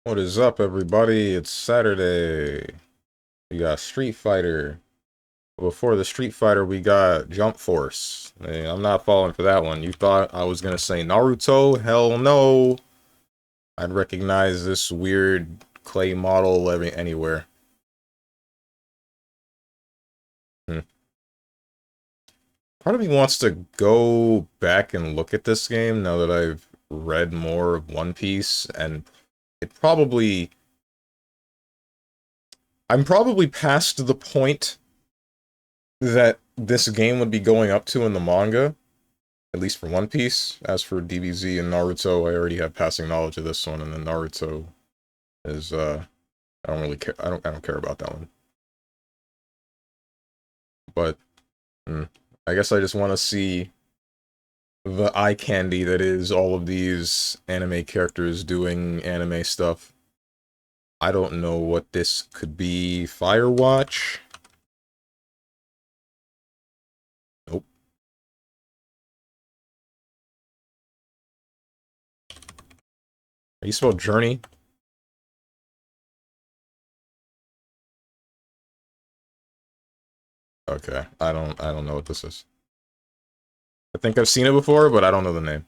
What is up, everybody? It's Saturday. We got Street Fighter. Before the Street Fighter, we got Jump Force. Hey, I'm not falling for that one. You thought I was gonna say Naruto? Hell no. I'd recognize this weird clay model anywhere. Hmm. Part of me wants to go back and look at this game now that I've read more of One Piece, and it probably... I'm probably past the point that this game would be going up to in the manga, at least for One Piece. As for DBZ and Naruto, I already have passing knowledge of this one, and then Naruto is I don't really care. I don't care about that one. But I guess I just want to see the eye candy that is all of these anime characters doing anime stuff. I don't know what this could be. Firewatch? Nope. Are you spelled Journey? Okay. I don't know what this is. I think I've seen it before, but I don't know the name.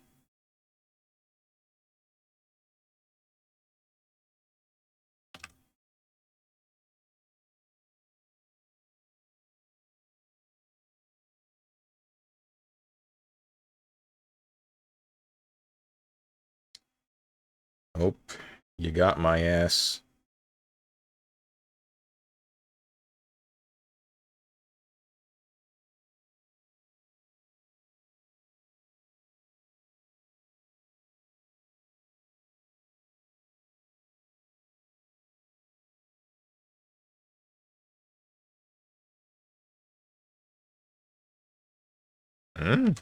Nope. You got my ass. Mm.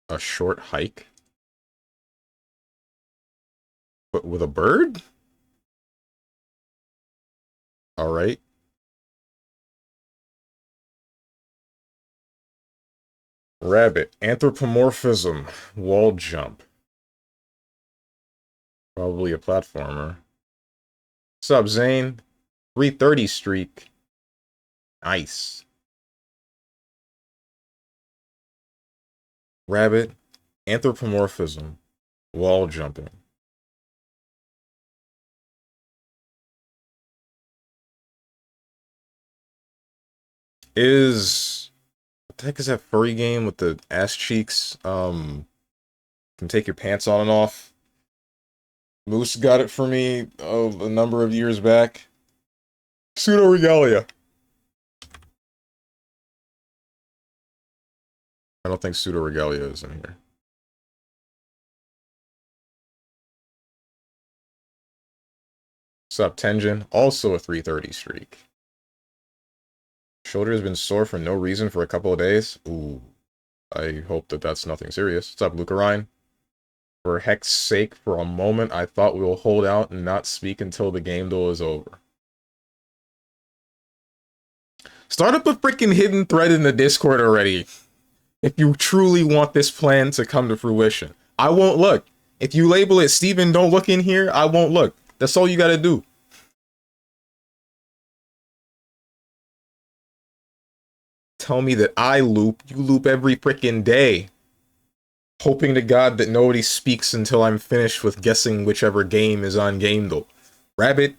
A short hike? But with a bird? Alright. Rabbit. Anthropomorphism. Wall jump. Probably a platformer. What's up, Zane? 330 streak. Nice. Rabbit. Anthropomorphism. Wall jumping. What the heck is that furry game with the ass cheeks? Can take your pants on and off. Moose got it for me a number of years back. Pseudo Regalia. I don't think Pseudo Regalia is in here. What's up, Tenjin? Also a 330 streak. Shoulder has been sore for no reason for a couple of days. Ooh. I hope that that's nothing serious. What's up, Lucarine? For heck's sake, for a moment, I thought we will hold out and not speak until the game duel is over. Start up a freaking hidden thread in the Discord already. If you truly want this plan to come to fruition. I won't look. If you label it Steven, don't look in here, I won't look. That's all you gotta do. Tell me that I loop. You loop every freaking day. Hoping to God that nobody speaks until I'm finished with guessing whichever game is on game though. Rabbit,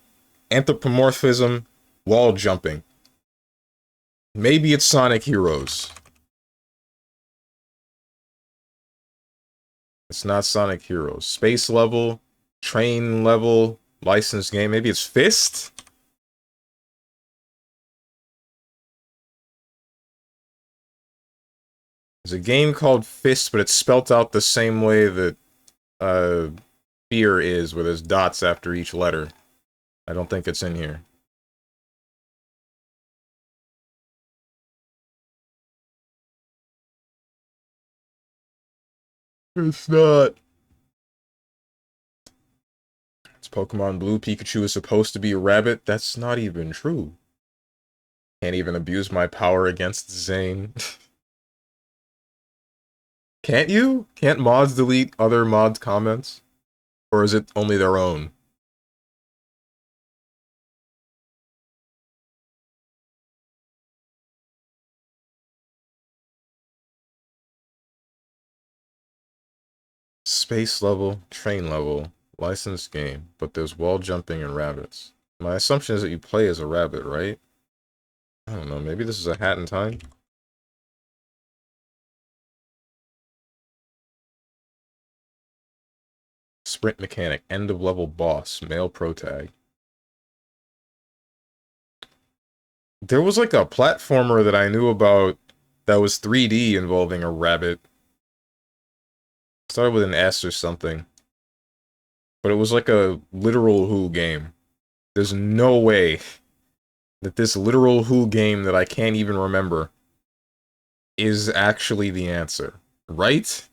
anthropomorphism, wall jumping. Maybe it's Sonic Heroes. It's not Sonic Heroes. Space level, train level, licensed game. Maybe it's Fist? There's a game called Fist, but it's spelt out the same way that Fear is, where there's dots after each letter. I don't think it's in here. It's not. It's Pokemon Blue. Pikachu is supposed to be a rabbit. That's not even true. Can't even abuse my power against Zane. Can't you? Can't mods delete other mods' comments? Or is it only their own? Space level, train level, licensed game, but there's wall jumping and rabbits. My assumption is that you play as a rabbit, right? I don't know, maybe this is a Hat in Time? Sprint mechanic, end of level boss, male pro tag. There was like a platformer that I knew about that was 3D involving a rabbit. Started with an S or something. But it was like a literal Who game. There's no way that this literal Who game that I can't even remember is actually the answer. Right?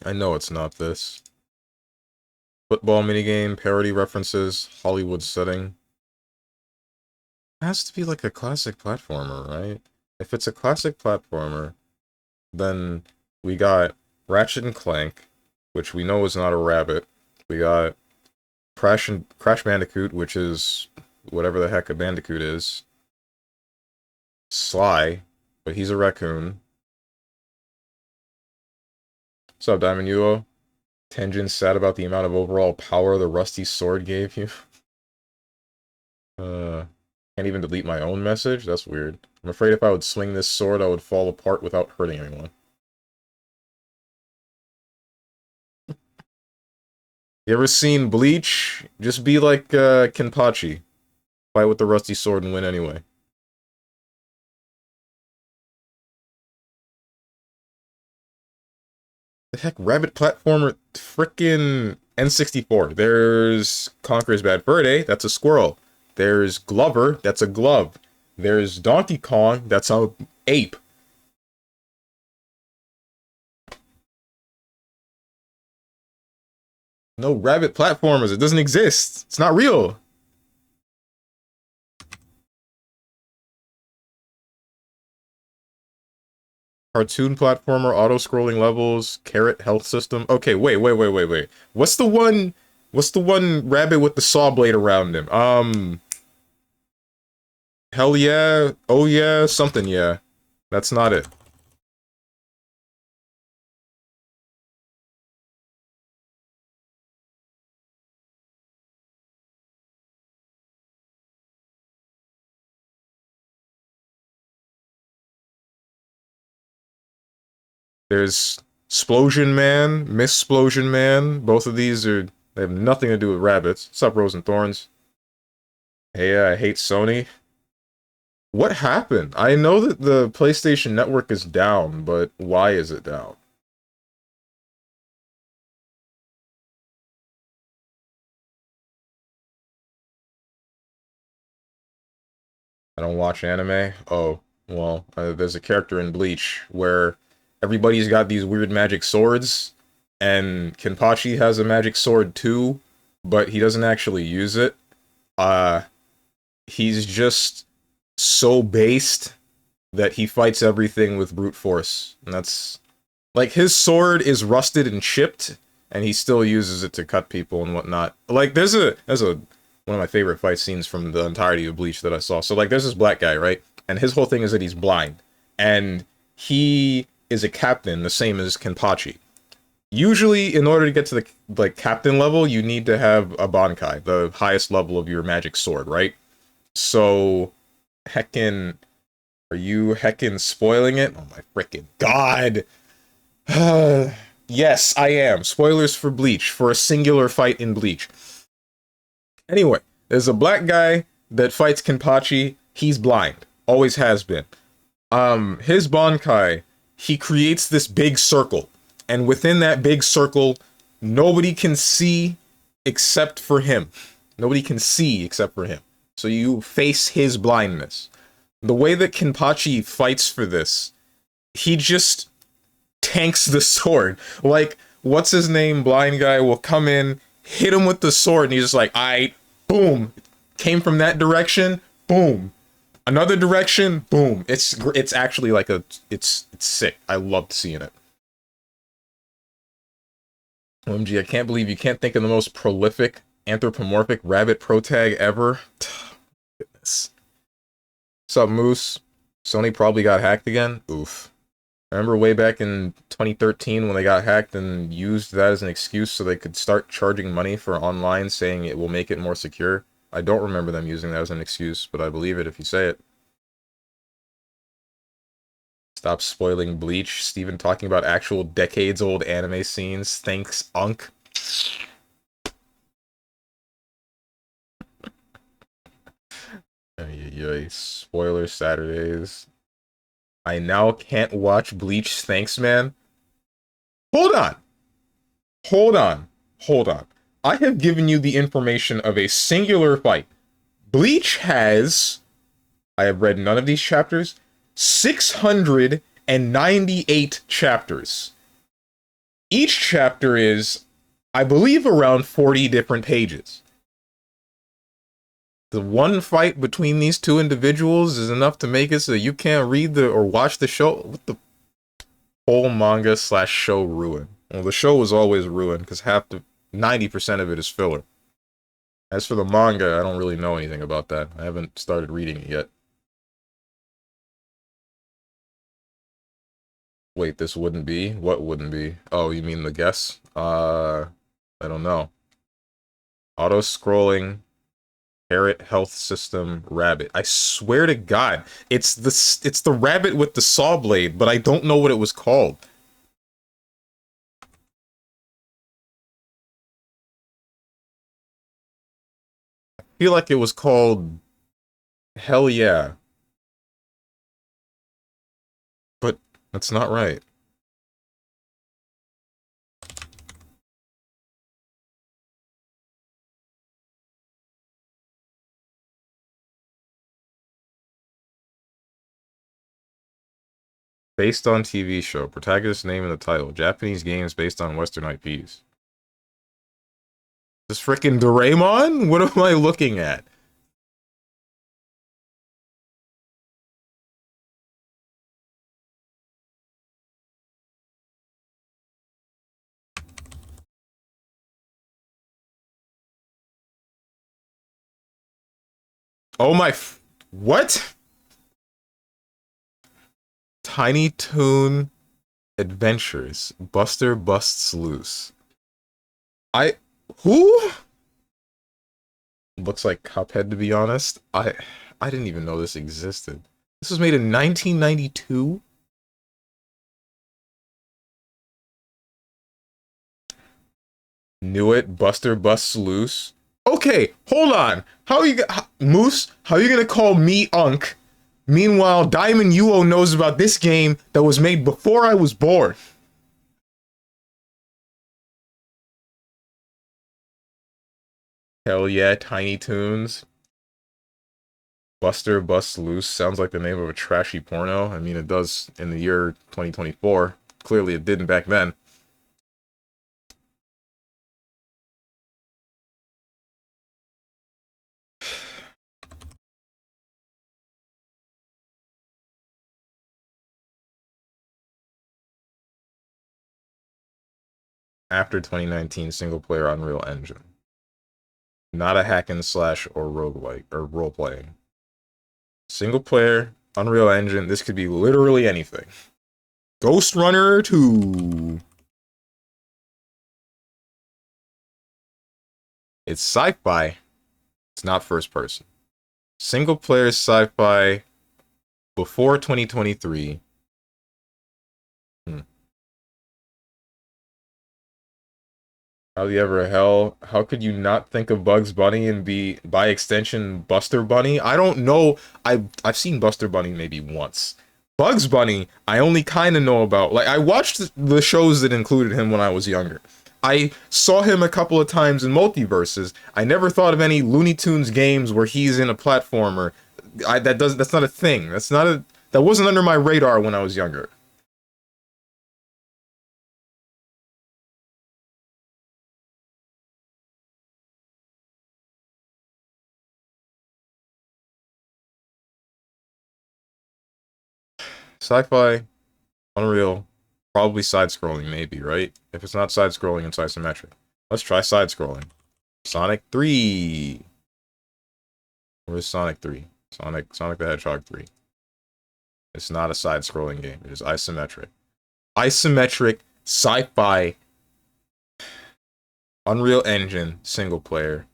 I know it's not this. Football minigame, parody references, Hollywood setting. It has to be like a classic platformer, right? If it's a classic platformer, then we got Ratchet and Clank, which we know is not a rabbit. We got Crash Bandicoot, which is whatever the heck a bandicoot is. Sly, but he's a raccoon. What's up, Diamond Yuo? Tenjin's sad about the amount of overall power the rusty sword gave you. Can't even delete my own message? That's weird. I'm afraid if I would swing this sword, I would fall apart without hurting anyone. You ever seen Bleach? Just be like Kenpachi. Fight with the rusty sword and win anyway. The heck, rabbit platformer, frickin' N64. There's Conker's Bad Fur Day, that's a squirrel. There's Glover, that's a glove. There's Donkey Kong, that's a ape. No rabbit platformers, it doesn't exist. It's not real. Cartoon platformer, auto-scrolling levels, carrot health system. Okay, wait. What's the one rabbit with the saw blade around him? Hell yeah, oh yeah, something yeah. That's not it. There's Splosion Man, Miss Splosion Man. Both of these they have nothing to do with rabbits. What's up, Rose and Thorns? Hey, I hate Sony. What happened? I know that the PlayStation Network is down, but why is it down? I don't watch anime. Oh, well, there's a character in Bleach where everybody's got these weird magic swords, and Kenpachi has a magic sword too, but he doesn't actually use it. Uh, he's just so based that he fights everything with brute force. And that's like his sword is rusted and chipped, and he still uses it to cut people and whatnot. Like there's a one of my favorite fight scenes from the entirety of Bleach that I saw. So like there's this black guy, right? And his whole thing is that he's blind. And he is a captain, the same as Kenpachi. Usually, in order to get to the like captain level, you need to have a Bankai, the highest level of your magic sword, right? So, heckin', are you heckin' spoiling it? Oh my frickin' god! Yes, I am. Spoilers for Bleach, for a singular fight in Bleach. Anyway, there's a black guy that fights Kenpachi. He's blind. Always has been. His Bankai, he creates this big circle. And within that big circle, nobody can see except for him. Nobody can see except for him. So you face his blindness. The way that Kenpachi fights for this, he just tanks the sword. Like, what's his name, blind guy, will come in, hit him with the sword, and he's just like, aight, boom. Came from that direction, boom. Another direction, boom. It's actually like it's sick. I loved seeing it. OMG, I can't believe you can't think of the most prolific anthropomorphic rabbit protag ever. Goodness. What's up, Moose? Sony probably got hacked again? Oof. I remember way back in 2013 when they got hacked and used that as an excuse so they could start charging money for online, saying it will make it more secure. I don't remember them using that as an excuse, but I believe it if you say it. Stop spoiling Bleach. Steven talking about actual decades-old anime scenes. Thanks, Unk. Spoiler Saturdays. I now can't watch Bleach. Thanks, man. Hold on. Hold on. Hold on. I have given you the information of a singular fight. Bleach has, I have read none of these chapters, 698 chapters. Each chapter is, I believe, around 40 different pages. The one fight between these two individuals is enough to make it so you can't read or watch the show. What the whole manga slash show ruin? Well, the show was always ruined because 90% of it is filler. As for the manga, I don't really know anything about that. I haven't started reading it yet. Wait, this wouldn't be? What wouldn't be? Oh, you mean the guess? I don't know. Auto-scrolling parrot health system rabbit. I swear to God, it's the rabbit with the saw blade, but I don't know what it was called. I feel like it was called Hell Yeah. But that's not right. Based on TV show. Protagonist name in the title. Japanese games based on Western IPs. This frickin' Doraemon? What am I looking at? Oh my... What? Tiny Toon Adventures. Buster Busts Loose. Who? Looks like Cuphead, to be honest. I didn't even know this existed. This was made in 1992? Knew it. Buster Busts Loose. Okay, hold on. Moose, how are you gonna call me Unk? Meanwhile, Diamond Yuo knows about this game that was made before I was born. Hell yeah, Tiny Toons. Buster Busts Loose sounds like the name of a trashy porno. I mean, it does in the year 2024. Clearly it didn't back then. After 2019 single player Unreal Engine. Not a hack and slash or roguelike or role playing. Single player, Unreal Engine, this could be literally anything. Ghost Runner 2. It's sci-fi. It's not first person. Single player sci-fi before 2023. How could you not think of Bugs Bunny and be, by extension, Buster Bunny? I don't know. I've seen Buster Bunny maybe once. Bugs Bunny, I only kind of know about. Like, I watched the shows that included him when I was younger. I saw him a couple of times in multiverses. I never thought of any Looney Tunes games where he's in a platformer. That's not a thing. That wasn't under my radar when I was younger. Sci-fi, Unreal, probably side-scrolling, maybe, right? If it's not side-scrolling, it's isometric. Let's try side-scrolling. Sonic 3. Where's Sonic 3? Sonic the Hedgehog 3. It's not a side-scrolling game. It is isometric. Isometric, sci-fi, Unreal Engine, single player,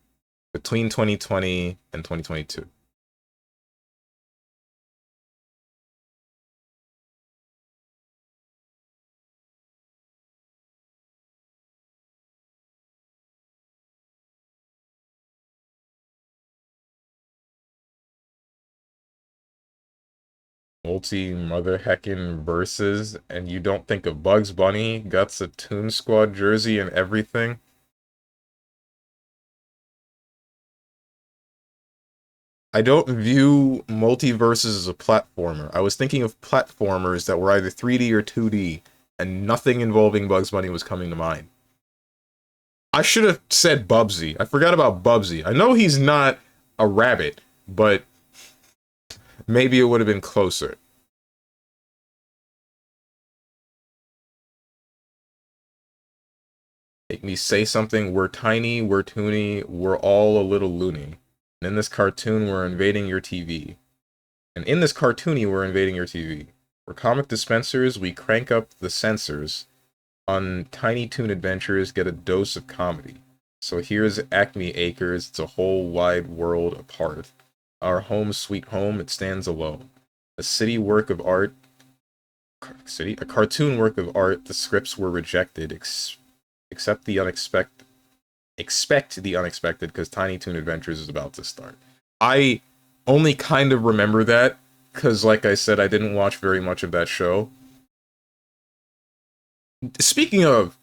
between 2020 and 2022. Multi-mother heckin' versus, and you don't think of Bugs Bunny, got a Toon Squad jersey and everything? I don't view multiverses as a platformer. I was thinking of platformers that were either 3D or 2D, and nothing involving Bugs Bunny was coming to mind. I should have said Bubsy. I forgot about Bubsy. I know he's not a rabbit, but maybe it would have been closer. Make me say something. We're tiny, we're toony, we're all a little loony. And in this cartoon, we're invading your TV. And in this cartoony, we're invading your TV. We're comic dispensers, we crank up the sensors. On Tiny Toon Adventures, get a dose of comedy. So here's Acme Acres, it's a whole wide world apart. Our home sweet home, it stands alone. A city work of art... A cartoon work of art, the scripts were rejected, except the unexpected. Expect the unexpected, because Tiny Toon Adventures is about to start. I only kind of remember that, because like I said, I didn't watch very much of that show. Speaking of,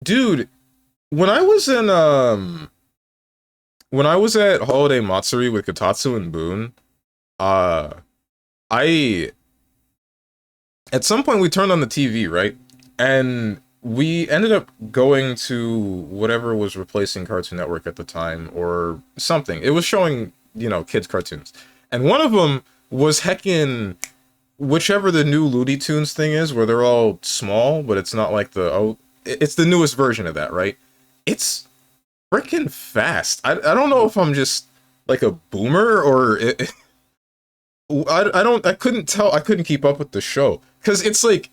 dude, when I was in, when I was at Holiday Matsuri with Kotatsu and Boone, I, at some point we turned on the TV, right? And we ended up going to whatever was replacing Cartoon Network at the time, or something. It was showing, you know, kids' cartoons. And one of them was heckin' whichever the new Looney Tunes thing is, where they're all small, but it's not like the, oh, it's the newest version of that, right? It's freaking fast. I don't know if I'm just like a boomer or I couldn't tell. I couldn't keep up with the show because it's like,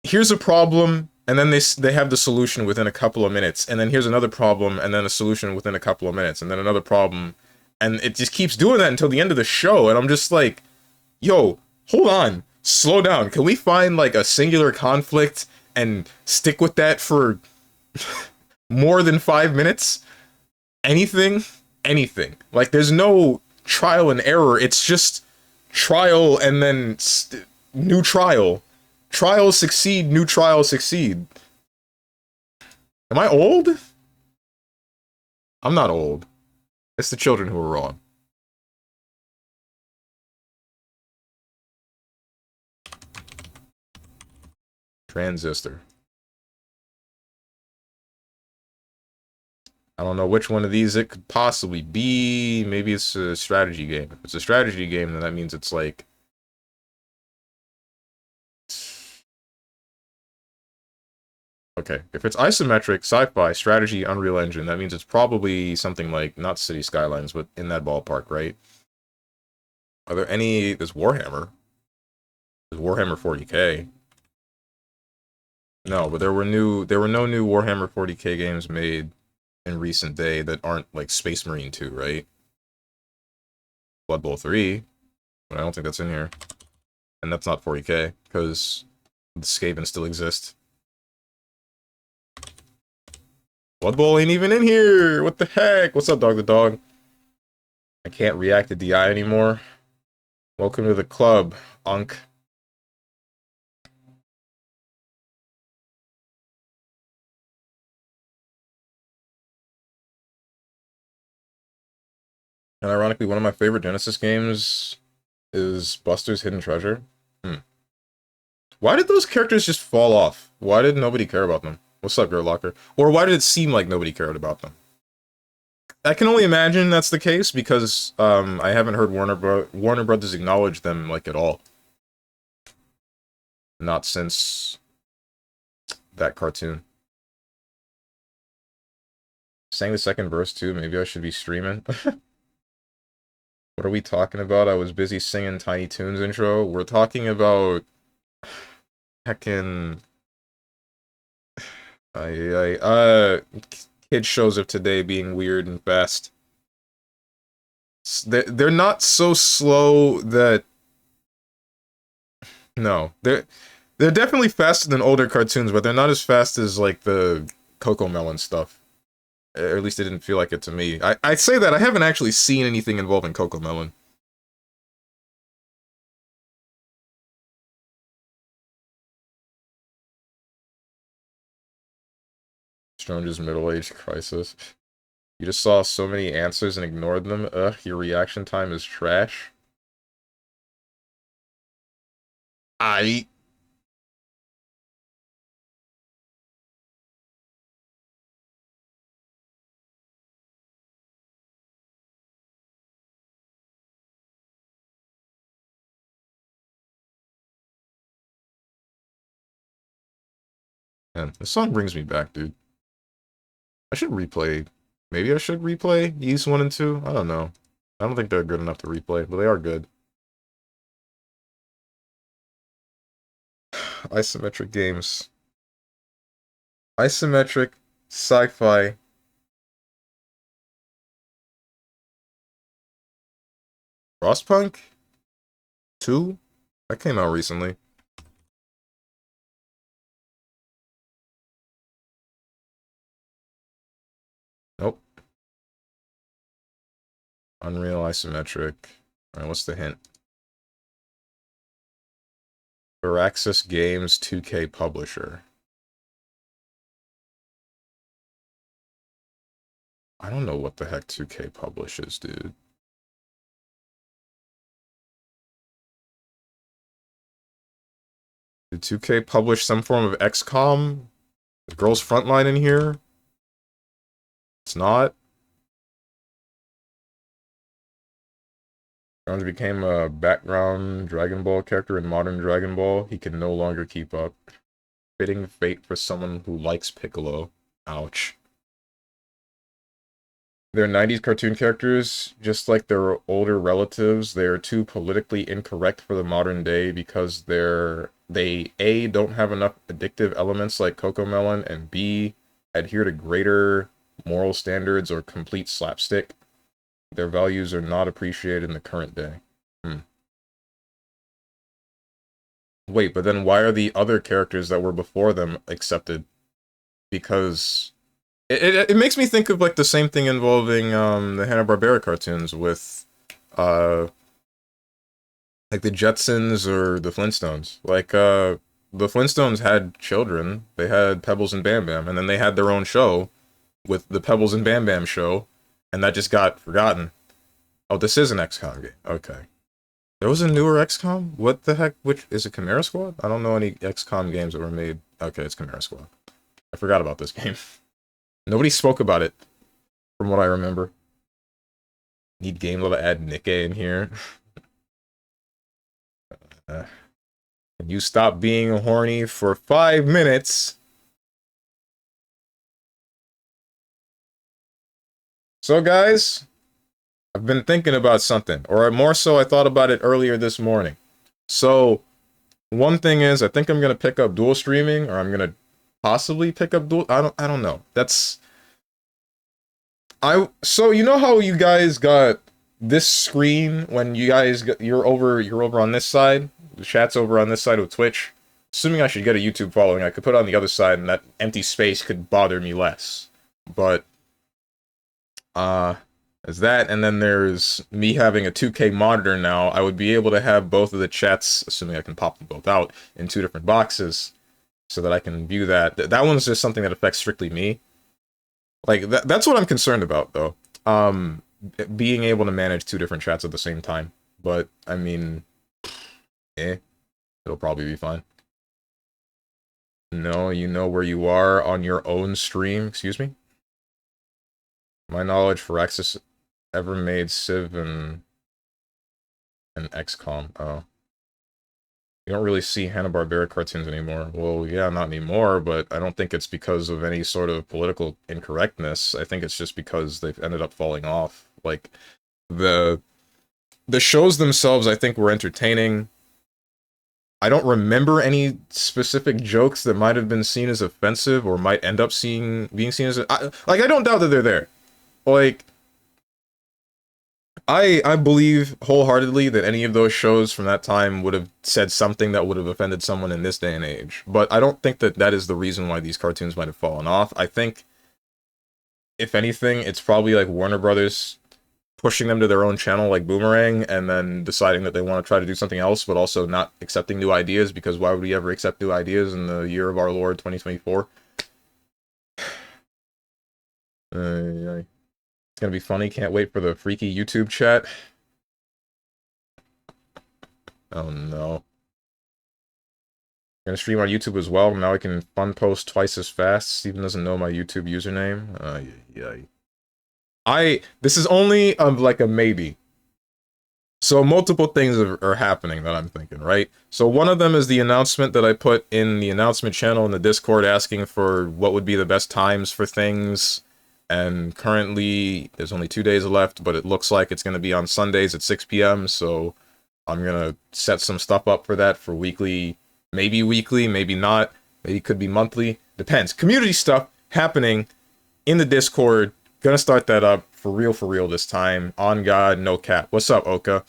here's a problem, and then they have the solution within a couple of minutes, and then here's another problem, and then a solution within a couple of minutes, and then another problem, and it just keeps doing that until the end of the show, and I'm just like, yo, hold on, slow down. Can we find like a singular conflict and stick with that for more than 5 minutes? Anything? Anything. Like, there's no trial and error. It's just trial and then new trial. Trials succeed, new trials succeed. Am I old? I'm not old. It's the children who are wrong. Transistor. I don't know which one of these it could possibly be. Maybe it's a strategy game. If it's a strategy game, then that means it's like... Okay, if it's isometric, sci-fi, strategy, Unreal Engine, that means it's probably something like, not City Skylines, but in that ballpark, right? Are there any... There's Warhammer. There's Warhammer 40k. No, but there were no new Warhammer 40k games made in recent day that aren't like Space Marine 2, right? Blood Bowl 3, but I don't think that's in here. And that's not 40k, because the Skaven still exist. Blood Bowl ain't even in here! What the heck? What's up, Dog the Dog? I can't react to DI anymore. Welcome to the club, Unk. And ironically, one of my favorite Genesis games is Buster's Hidden Treasure. Why did those characters just fall off? Why did nobody care about them? What's up, Girl Locker? Or why did it seem like nobody cared about them? I can only imagine that's the case because I haven't heard Warner Brothers acknowledge them like at all. Not since that cartoon. Sang the second verse too. Maybe I should be streaming. What are we talking about? I was busy singing Tiny Toons intro. We're talking about heckin' kid shows of today being weird and fast. They're not so slow that no, they're definitely faster than older cartoons, but they're not as fast as like the Coco Melon stuff. Or at least it didn't feel like it to me. I say that I haven't actually seen anything involving Coco Melon. Strange's middle-age crisis. You just saw so many answers and ignored them. Ugh, your reaction time is trash. I. Man, this song brings me back, dude. I should replay. Maybe I should replay Ys 1 and 2? I don't know. I don't think they're good enough to replay, but they are good. Isometric games. Isometric, sci-fi. Frostpunk 2? That came out recently. Nope. Unreal Isometric. Alright, what's the hint? Firaxis Games 2K publisher. I don't know what the heck 2K publishes, dude. Did 2K publish some form of XCOM? Is Girls Frontline in here? It's not. Jones became a background Dragon Ball character in modern Dragon Ball. He can no longer keep up. Fitting fate for someone who likes Piccolo. Ouch. They're 90s cartoon characters, just like their older relatives. They are too politically incorrect for the modern day because they A, don't have enough addictive elements like Cocomelon, and B, adhere to greater moral standards or complete slapstick. Their values are not appreciated in the current day. Wait, but then why are the other characters that were before them accepted? Because it makes me think of like the same thing involving the Hanna-Barbera cartoons with like the Jetsons or the Flintstones. Like the Flintstones had children. They had Pebbles and Bam Bam, and then they had their own show with the Pebbles and Bam Bam show, and that just got forgotten. Oh, this is an XCOM game. Okay. There was a newer XCOM? What the heck? Which is it, Chimera Squad? I don't know any XCOM games that were made. Okay, it's Chimera Squad. I forgot about this game. Nobody spoke about it, from what I remember. Need game level to add Nikke in here. Can you stop being horny for 5 minutes? So, guys, I've been thinking about something, or more so, I thought about it earlier this morning. So, one thing is, I think I'm gonna pick up dual streaming, or I'm gonna possibly pick up dual. I don't know. So you know how you guys got this screen when you guys you're over on this side, the chat's over on this side of Twitch. Assuming I should get a YouTube following, I could put it on the other side, and that empty space could bother me less. But there's that, and then there's me having a 2K monitor now. I would be able to have both of the chats, assuming I can pop them both out, in 2 different boxes, so that I can view that. That one's just something that affects strictly me. Like, that's what I'm concerned about, though. Being able to manage 2 different chats at the same time. But, I mean, it'll probably be fine. No, you know where you are on your own stream. Excuse me? My knowledge, Firaxis ever made Civ and XCOM. Oh. You don't really see Hanna-Barbera cartoons anymore. Well, yeah, not anymore, but I don't think it's because of any sort of political incorrectness. I think it's just because they've ended up falling off. Like, the shows themselves, I think, were entertaining. I don't remember any specific jokes that might have been seen as offensive or might end up being seen as... I don't doubt that they're there. Like, I believe wholeheartedly that any of those shows from that time would have said something that would have offended someone in this day and age. But I don't think that that is the reason why these cartoons might have fallen off. I think, if anything, it's probably like Warner Brothers pushing them to their own channel like Boomerang, and then deciding that they want to try to do something else, but also not accepting new ideas, because why would we ever accept new ideas in the year of our Lord 2024? It's gonna be funny. Can't wait for the freaky YouTube chat. Oh no. Gonna stream on YouTube as well. Now I can fun post twice as fast. Steven doesn't know my YouTube username. This is only like a maybe. So multiple things are happening that I'm thinking, right? So one of them is the announcement that I put in the announcement channel in the Discord, asking for what would be the best times for things. And currently, there's only 2 days left, but it looks like it's going to be on Sundays at 6 p.m. So I'm going to set some stuff up for that for weekly, maybe not. Maybe it could be monthly. Depends. Community stuff happening in the Discord. Gonna start that up for real this time. On God, no cap. What's up, Oka?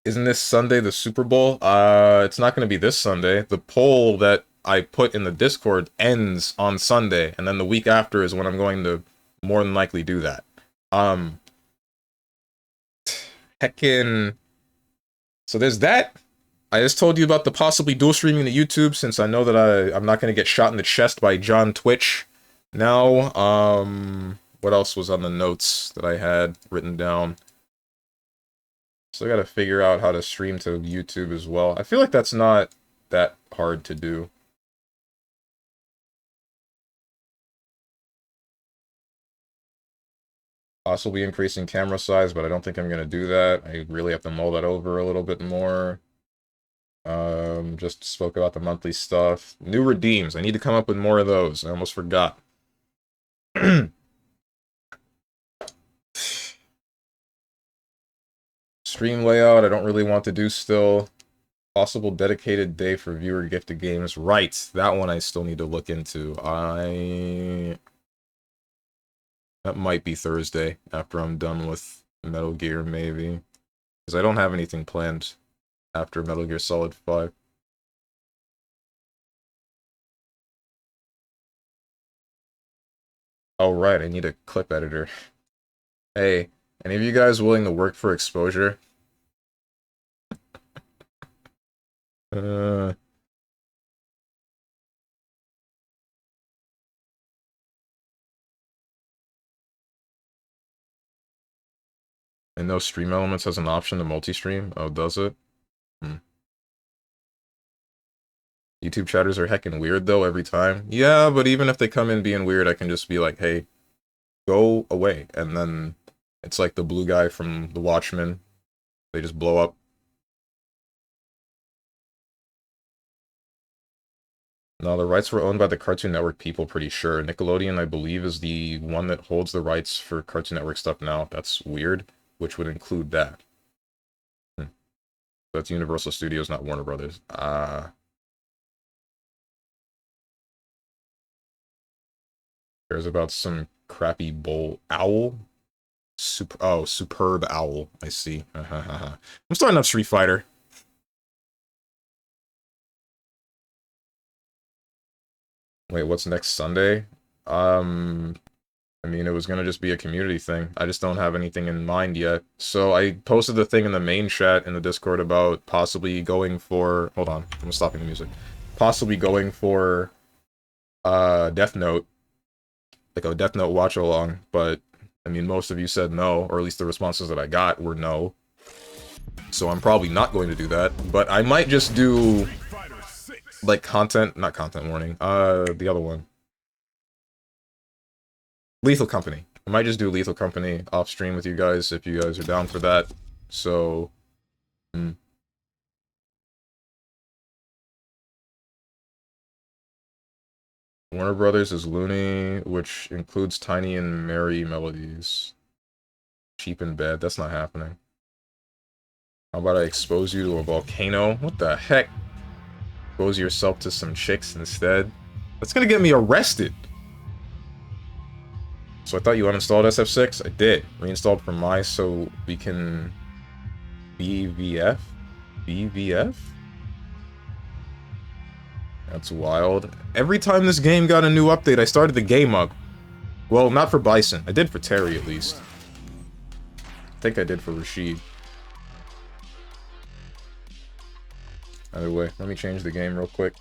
Isn't this Sunday the Super Bowl? It's not gonna be this Sunday. The poll that I put in the Discord ends on Sunday, and then the week after is when I'm going to more than likely do that. Heckin'. So there's that. I just told you about the possibly dual streaming to YouTube, since I know that I'm not gonna get shot in the chest by John Twitch. Now, what else was on the notes that I had written down? So I gotta figure out how to stream to YouTube as well. I feel like that's not that hard to do. Possibly increasing camera size, but I don't think I'm gonna do that. I really have to mull that over a little bit more. Just spoke about the monthly stuff. New redeems. I need to come up with more of those. I almost forgot. Stream layout, I don't really want to do still. Possible dedicated day for viewer gifted games. Right, that one I still need to look into. That might be Thursday, after I'm done with Metal Gear, maybe. Because I don't have anything planned after Metal Gear Solid 5. Oh, right, I need a clip editor. Hey, any of you guys willing to work for exposure? I know Stream Elements has an option to multi-stream. Oh, does it? YouTube chatters are heckin' weird, though, every time. Yeah, but even if they come in being weird, I can just be like, hey, go away. And then it's like the blue guy from The Watchmen. They just blow up. No, the rights were owned by the Cartoon Network people, pretty sure. Nickelodeon, I believe, is the one that holds the rights for Cartoon Network stuff now. That's weird, which would include that. That's Universal Studios, not Warner Brothers. Cares about some crappy bowl owl? Superb owl. I see. I'm starting up Street Fighter. Wait, what's next Sunday? I mean, it was gonna just be a community thing. I just don't have anything in mind yet. So I posted the thing in the main chat in the Discord about possibly going for... Hold on, I'm stopping the music. Possibly going for Death Note. Like a Death Note watch-along, but I mean, most of you said no, or at least the responses that I got were no. So I'm probably not going to do that, but I might just do, like, not content warning, the other one. Lethal Company. I might just do Lethal Company off stream with you guys if you guys are down for that. So, Warner Brothers is Looney, which includes tiny and merry melodies. Cheap and bad. That's not happening. How about I expose you to a volcano? What the heck? Expose yourself to some chicks instead. That's gonna get me arrested. So I thought you uninstalled SF6? I did. Reinstalled from my so we can... BVF? BVF? That's wild. Every time this game got a new update, I started the game up. Well, not for Bison. I did for Terry, at least. I think I did for Rashid. Either way, let me change the game real quick.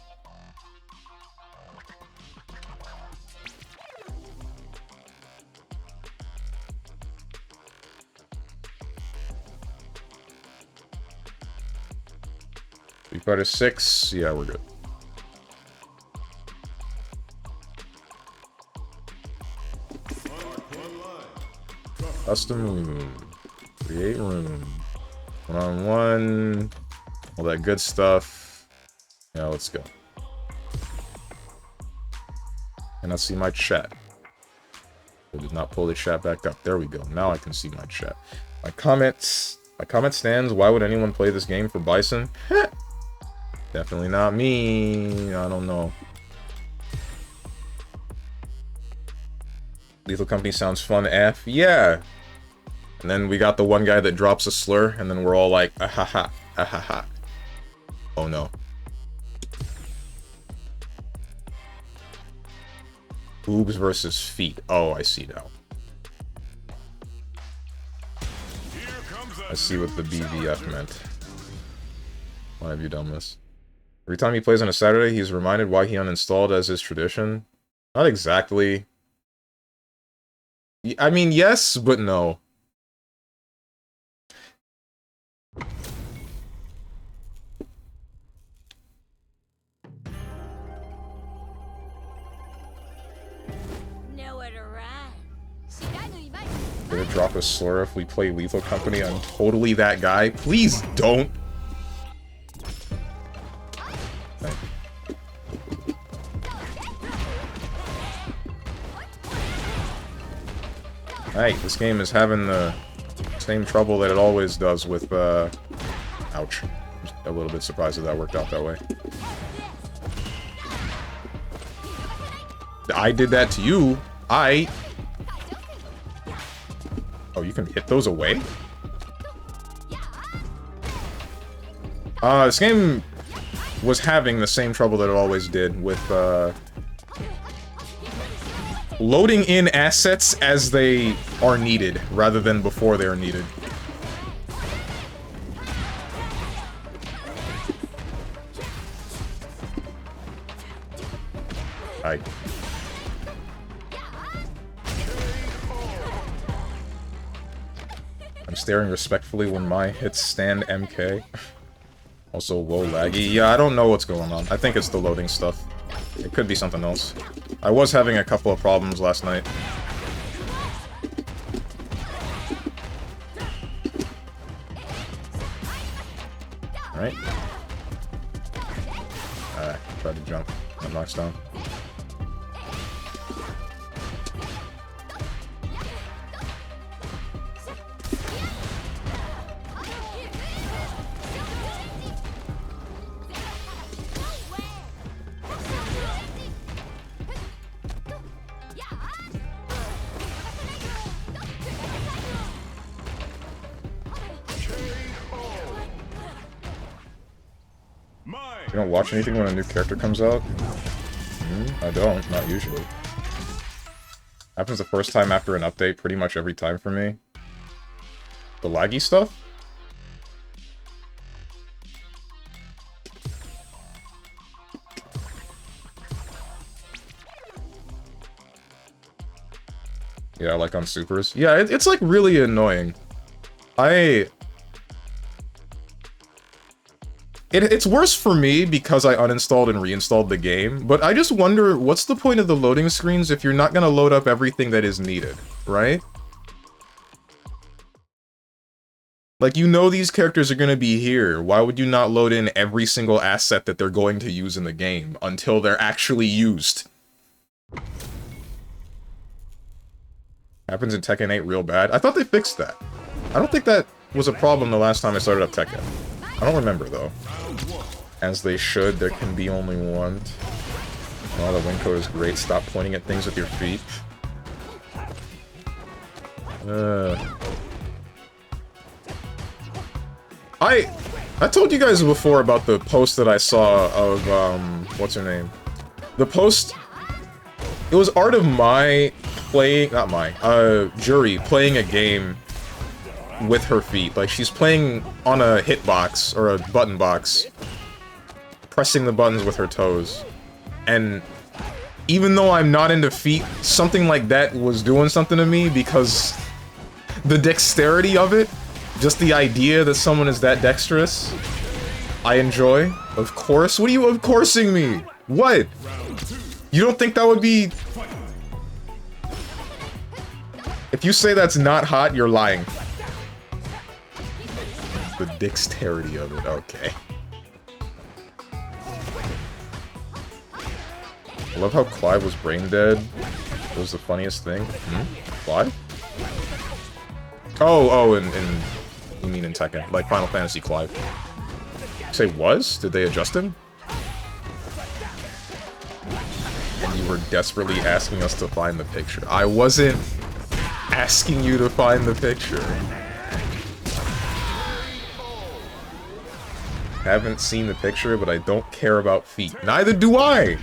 Street Fighter 6, yeah, we're good. Custom room. Create room. One-on-one. All that good stuff. Yeah, let's go. Can I see my chat? I did not pull the chat back up. There we go. Now I can see my chat. My comments. My comment stands. Why would anyone play this game for Bison? Definitely not me. I don't know. Lethal Company sounds fun, F. Yeah. And then we got the one guy that drops a slur, and then we're all like, ahaha, ahaha. Oh no. Boobs versus feet. Oh, I see now. I see what the BVF meant. Why have you done this? Every time he plays on a Saturday, he's reminded why he uninstalled as his tradition. Not exactly. I mean, yes, but no. Gonna drop a slur if we play Lethal Company. I'm totally that guy. Please don't. Hey, this game is having the same trouble that it always does with, ouch. Just a little bit surprised that that worked out that way. I did that to you. Oh, you can hit those away? This game was having the same trouble that it always did with, loading in assets as they are needed, rather than before they are needed. I'm staring respectfully when my hits stand MK. Also, low laggy. Yeah, I don't know what's going on. I think it's the loading stuff. It could be something else. I was having a couple of problems last night. Alright. Tried to jump. I'm knocked down. You don't watch anything when a new character comes out? I don't, not usually. Happens the first time after an update, pretty much every time for me. The laggy stuff? Yeah, like on supers. Yeah, it's like really annoying. It's worse for me because I uninstalled and reinstalled the game, but I just wonder, what's the point of the loading screens if you're not gonna load up everything that is needed, right? Like, you know these characters are gonna be here. Why would you not load in every single asset that they're going to use in the game until they're actually used? Happens in Tekken 8 real bad. I thought they fixed that. I don't think that was a problem the last time I started up Tekken. I don't remember, though. As they should, there can be only one. Oh, the wing code is great. Stop pointing at things with your feet. I told you guys before about the post that I saw of, what's her name? The post... It was art of my playing... Not my. Jury playing a game with her feet. Like, she's playing on a hitbox, or a button box. Pressing the buttons with her toes. And even though I'm not into feet, something like that was doing something to me because the dexterity of it, just the idea that someone is that dexterous, I enjoy. Of course. What are you of coursing me? What? You don't think that would be... If you say that's not hot, you're lying. The dexterity of it, okay. I love how Clive was brain dead. It was the funniest thing. Clive? Oh, you mean in Tekken. Like Final Fantasy Clive. Say was? Did they adjust him? And you were desperately asking us to find the picture. I wasn't asking you to find the picture. Haven't seen the picture, but I don't care about feet. Neither do I!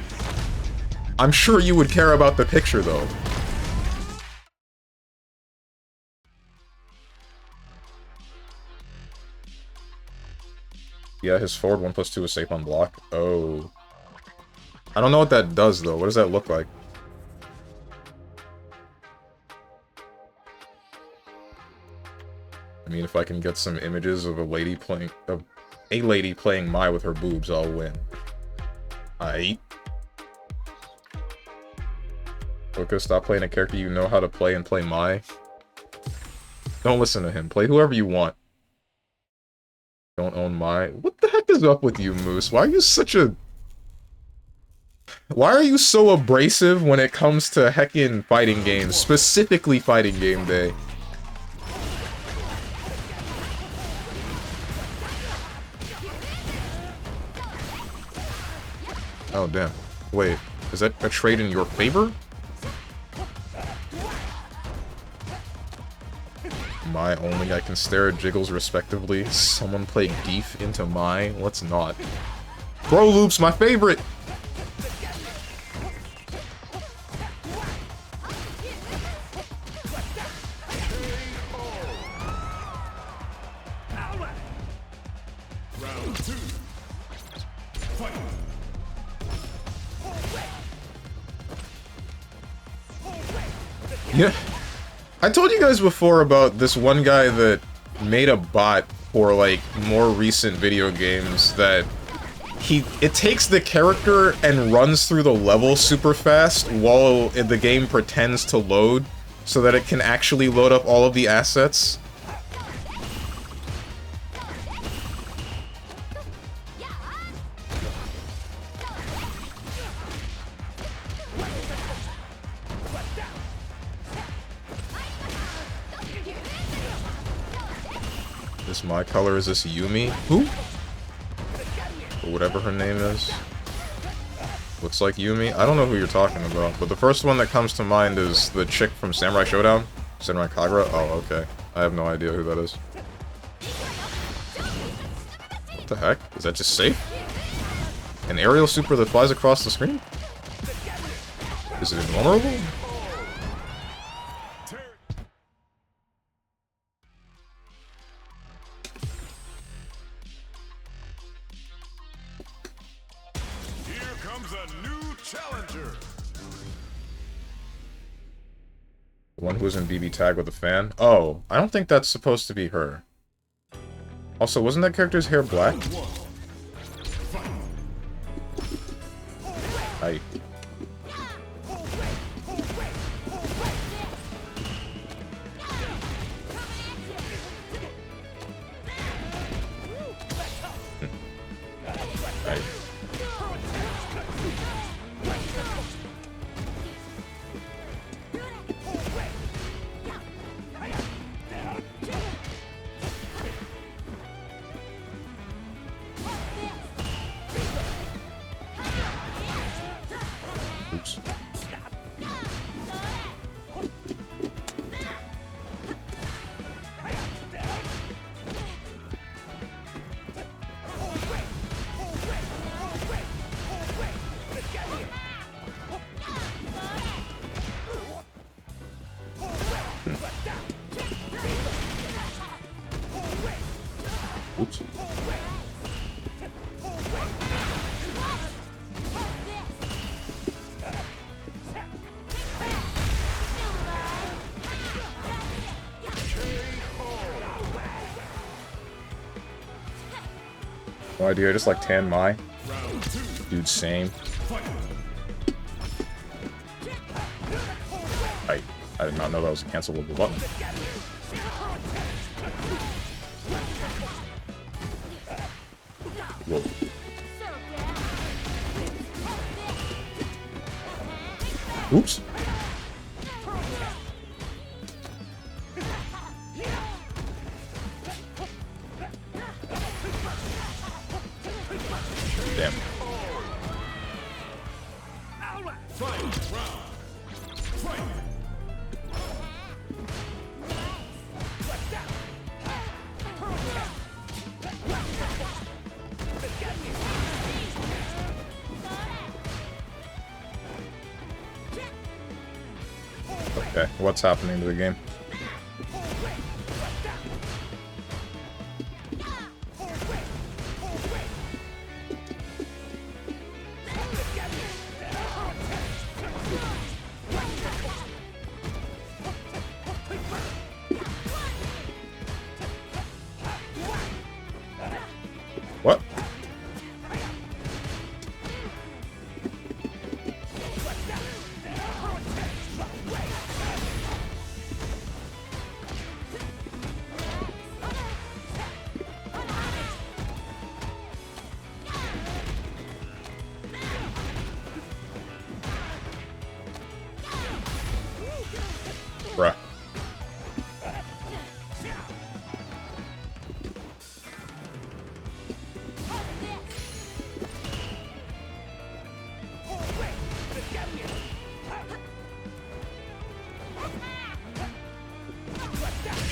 I'm sure you would care about the picture, though. Yeah, his forward 1+2 is safe on block. Oh. I don't know what that does, though. What does that look like? I mean, if I can get some images of a lady playing... Of a lady playing Mai with her boobs, I'll win. Aight. Luca, stop playing a character you know how to play and play Mai. Don't listen to him. Play whoever you want. Don't own Mai. What the heck is up with you, Moose? Why are you such a... Why are you so abrasive when it comes to heckin' fighting games? Specifically Fighting Game Day. Oh, damn. Wait, is that a trade in your favor? My only, I can stare at Jiggles respectively. Someone play Deef into my. Let's not. Bro Loop's my favorite! Yeah. I told you guys before about this one guy that made a bot for, like, more recent video games that it takes the character and runs through the level super fast while the game pretends to load so that it can actually load up all of the assets. My color is this Yumi? Who? Or whatever her name is. Looks like Yumi. I don't know who you're talking about, but the first one that comes to mind is the chick from Samurai Showdown. Samurai Kagura? Oh, okay. I have no idea who that is. What the heck? Is that just safe? An aerial super that flies across the screen? Is it invulnerable? The one who was in BB Tag with a fan? Oh, I don't think that's supposed to be her. Also, wasn't that character's hair black? I... idea. I just like Tan Mai. Dude, same. I did not know that was a cancelable button. Whoa. Oops. Damn. Okay, what's happening to the game? What? Bruh.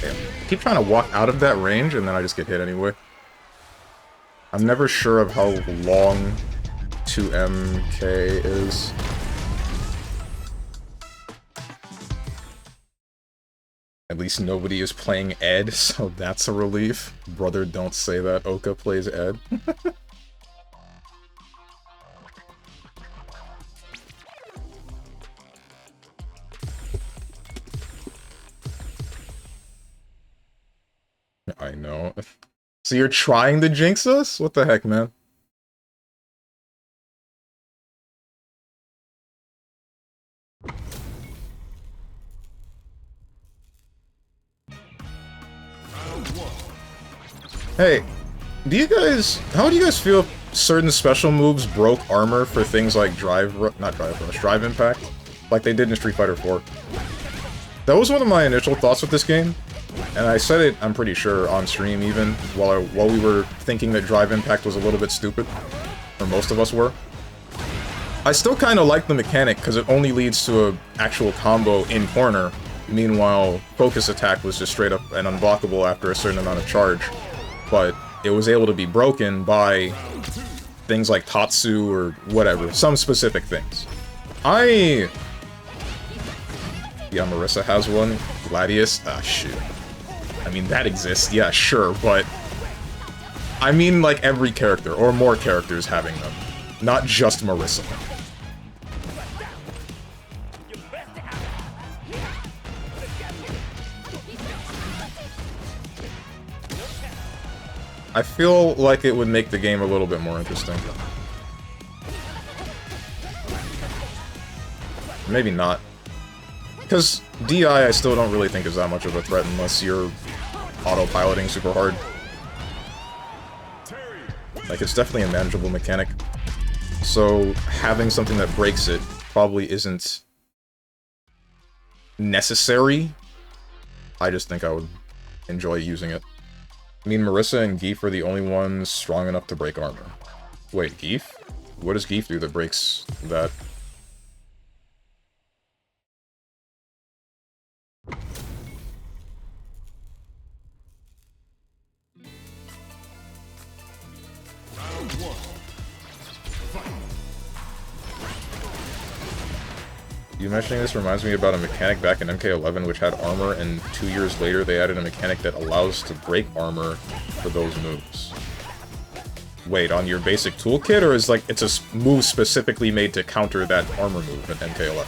I keep trying to walk out of that range, and then I just get hit anyway. I'm never sure of how long 2MK is. At least nobody is playing Ed, so that's a relief. Brother, don't say that. Oka plays Ed. I know. So you're trying to jinx us? What the heck, man? Hey, how do you guys feel if certain special moves broke armor for things like drive impact? Like they did in Street Fighter 4. That was one of my initial thoughts with this game. And I said it, I'm pretty sure, on stream even, while we were thinking that drive impact was a little bit stupid. Or most of us were. I still kind of like the mechanic, because it only leads to an actual combo in corner. Meanwhile, focus attack was just straight up and unblockable after a certain amount of charge. But it was able to be broken by things like Tatsu or whatever, some specific things. Yeah, Marissa has one. Gladius? Ah, shoot. I mean, that exists, yeah, sure, but... I mean, like, every character, or more characters having them. Not just Marissa. I feel like it would make the game a little bit more interesting. Maybe not. Because DI I still don't really think is that much of a threat unless you're autopiloting super hard. Like, it's definitely a manageable mechanic. So, having something that breaks it probably isn't necessary. I just think I would enjoy using it. I mean, Marissa and Geef are the only ones strong enough to break armor. Wait, Geef? What does Geef do that breaks that? You mentioning this reminds me about a mechanic back in MK11 which had armor, and 2 years later they added a mechanic that allows to break armor for those moves. Wait, on your basic toolkit, or is like it's a move specifically made to counter that armor move in MK11?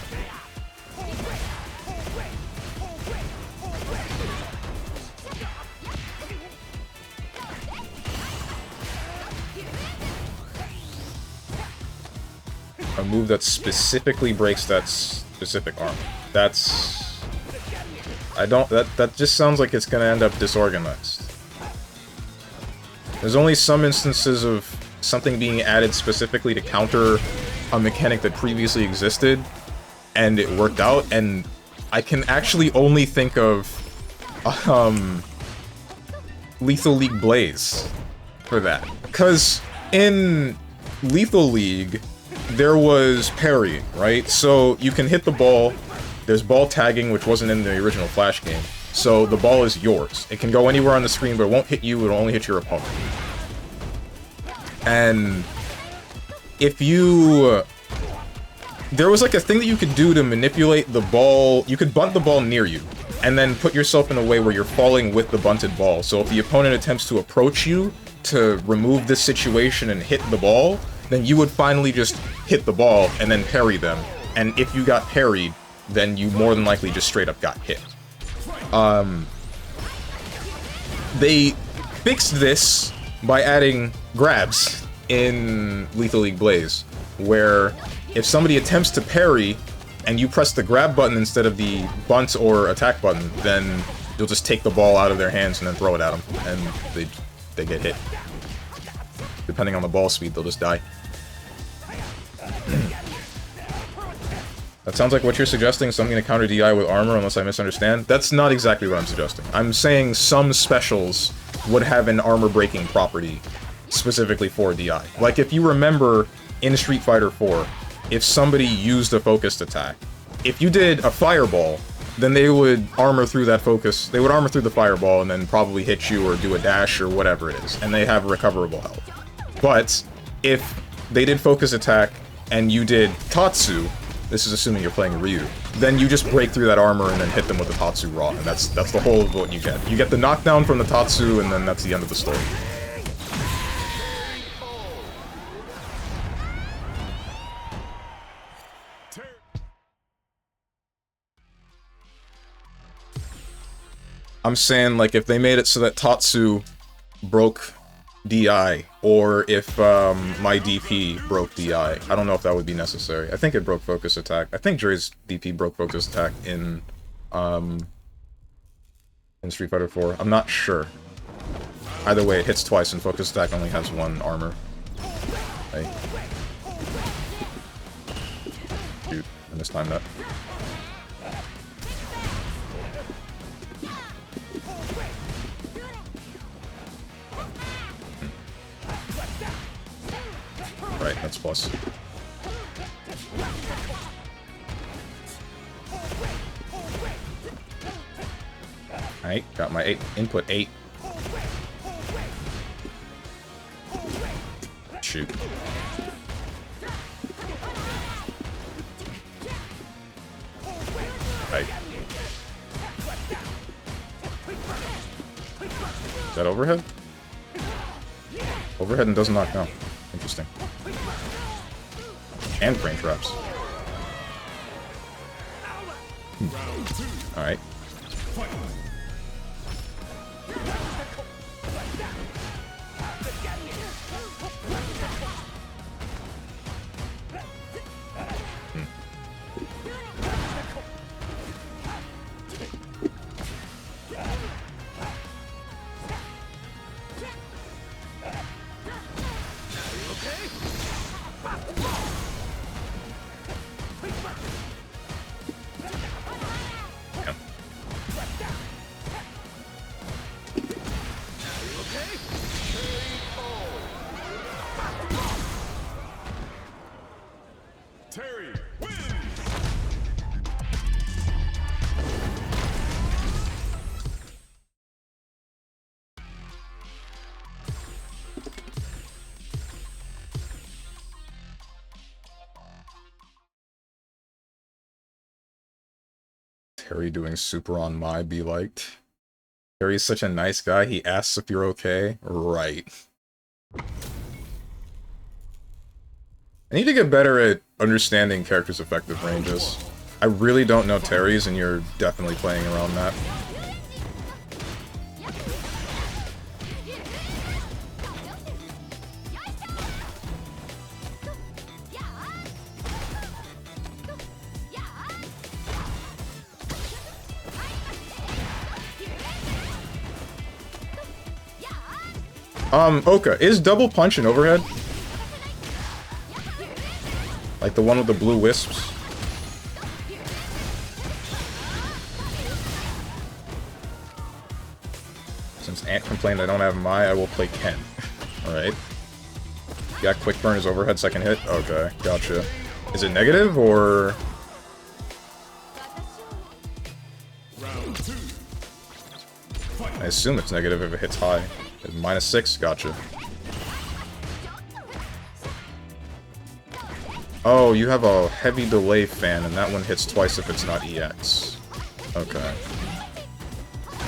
a move that specifically breaks that specific armor. That's... I don't... That just sounds like it's gonna end up disorganized. There's only some instances of something being added specifically to counter a mechanic that previously existed, and it worked out, and I can actually only think of, Lethal League Blaze for that. Because in Lethal League, there was parry, right? So you can hit the ball, there's ball tagging, which wasn't in the original Flash game, so the ball is yours. It can go anywhere on the screen, but it won't hit you, it'll only hit your opponent. And if you... there was like a thing that you could do to manipulate the ball. You could bunt the ball near you, and then put yourself in a way where you're falling with the bunted ball. So if the opponent attempts to approach you to remove this situation and hit the ball, then you would finally just hit the ball and then parry them. And if you got parried, then you more than likely just straight up got hit. They fixed this by adding grabs in Lethal League Blaze, where if somebody attempts to parry and you press the grab button instead of the bunt or attack button, then you'll just take the ball out of their hands and then throw it at them, and they get hit. Depending on the ball speed, they'll just die. That sounds like what you're suggesting, something to counter DI with armor, unless I misunderstand. That's not exactly what I'm suggesting. I'm saying some specials would have an armor-breaking property specifically for DI. Like, if you remember, in Street Fighter 4, if somebody used a focused attack, if you did a fireball, then they would armor through that focus, they would armor through the fireball and then probably hit you or do a dash or whatever it is, and they have recoverable health. But, if they did focus attack and you did Tatsu, this is assuming you're playing Ryu, then you just break through that armor and then hit them with the Tatsu Raw, and that's the whole of what you get. You get the knockdown from the Tatsu, and then that's the end of the story. I'm saying, like, if they made it so that Tatsu broke DI, or if my DP broke DI, I don't know if that would be necessary. I think it broke focus attack. I think Dre's DP broke focus attack in Street Fighter 4. I'm not sure. Either way, it hits twice, and focus attack only has one armor. Hey. Shoot, I mistimed that. Right, that's plus. Alright, got my input 8. Shoot. Right. Is that overhead? Overhead and doesn't knock down. Interesting. And frame traps. Alright. Terry doing super on my be liked. Terry's such a nice guy, he asks if you're okay. Right. I need to get better at understanding characters' effective ranges. I really don't know Terry's, and you're definitely playing around that. Oka, is double punch an overhead? Like the one with the blue wisps? Since Ant complained I don't have Mai, I will play Ken. Alright. Yeah, quick burn is overhead second hit? Okay, gotcha. Is it negative, or...? I assume it's negative if it hits high. -6, gotcha. Oh, you have a heavy delay fan, and that one hits twice if it's not EX. Okay.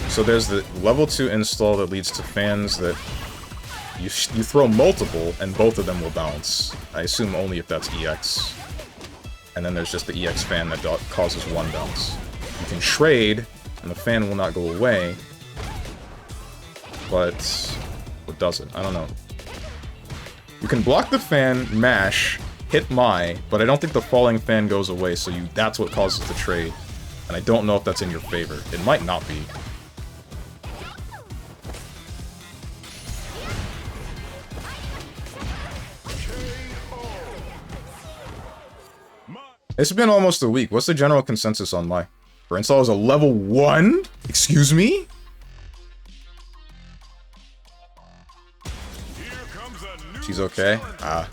So there's the level 2 install that leads to fans that you throw multiple, and both of them will bounce. I assume only if that's EX. And then there's just the EX fan that causes one bounce. You can trade, and the fan will not go away. But what does it? I don't know. You can block the fan, mash, hit Mai, but I don't think the falling fan goes away, so that's what causes the trade. And I don't know if that's in your favor. It might not be. It's been almost a week. What's the general consensus on Mai? Her install is a level 1? Excuse me? She's okay? Ah.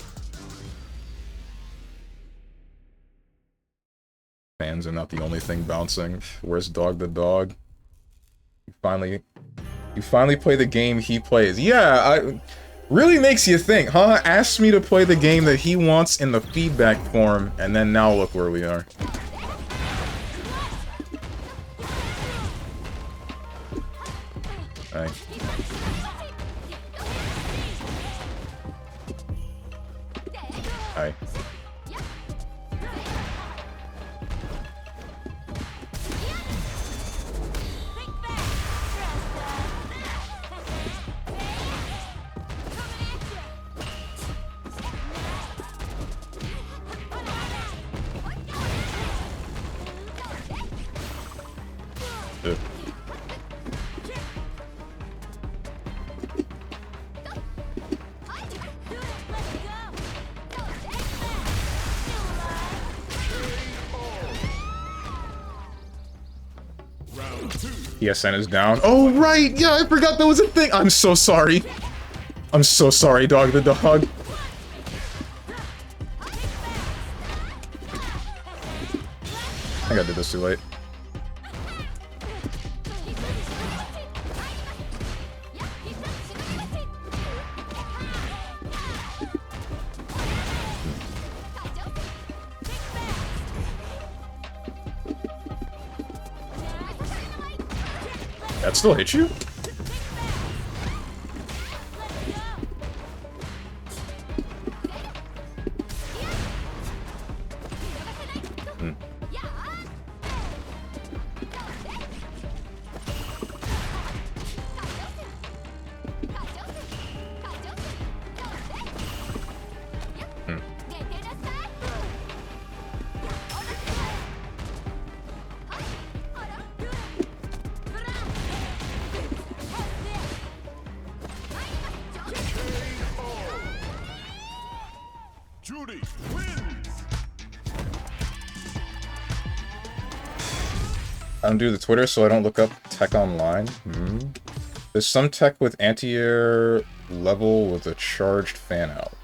Fans are not the only thing bouncing. Where's Dog the Dog? You finally play the game he plays. Yeah, really makes you think, huh? Asks me to play the game that he wants in the feedback form, and then now look where we are. Alright. Hi. PSN is down. Oh, right! Yeah, I forgot that was a thing! I'm so sorry. I'm so sorry, Dog the Dog. I think I did this too late. That still hit you? I don't do the Twitter, so I don't look up tech online. There's some tech with anti-air level with a charged fan out.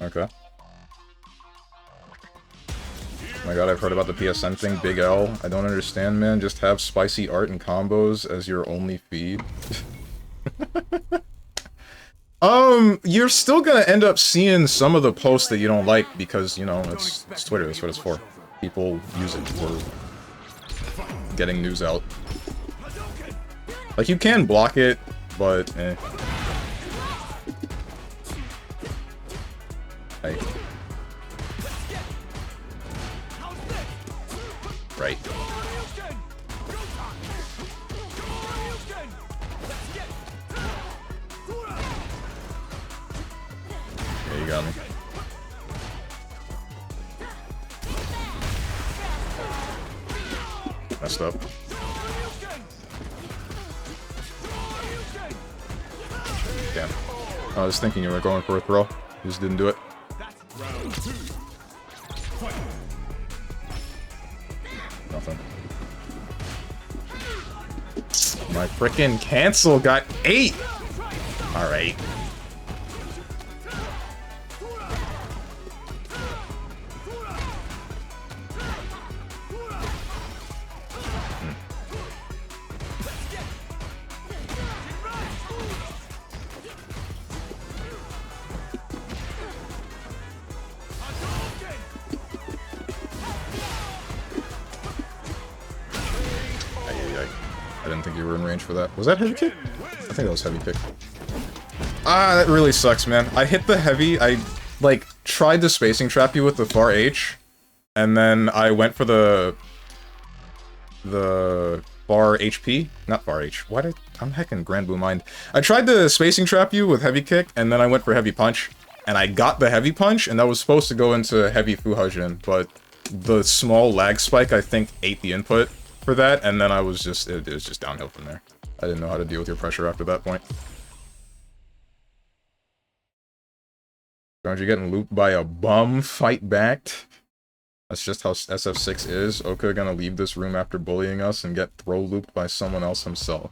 Okay. Oh my god, I've heard about the PSN thing, Big L. I don't understand, man. Just have spicy art and combos as your only feed. You're still gonna end up seeing some of the posts that you don't like because, you know, it's Twitter, that's what it's for. People use it for getting news out. Like, you can block it, but, eh. Hey. Right. Yeah, you got me. Messed up. I was thinking you were going for a throw. You just didn't do it. Nothing. My frickin' cancel got 8! Alright. I didn't think you were in range for that. Was that heavy kick? I think that was heavy kick. Ah, that really sucks, man. I hit the heavy, I, like, tried to spacing trap you with the far H, and then I went for the far HP? Not far H. Why did... I'm heckin' Grand Blue Mind. I tried to spacing trap you with heavy kick, and then I went for heavy punch, and I got the heavy punch, and that was supposed to go into heavy Fuhajin, but the small lag spike, I think, ate the input for that, and then I was just... It was just downhill from there. I didn't know how to deal with your pressure after that point. Aren't you getting looped by a bum? Fight back. That's just how SF6 is. Oka gonna leave this room after bullying us and get throw looped by someone else himself.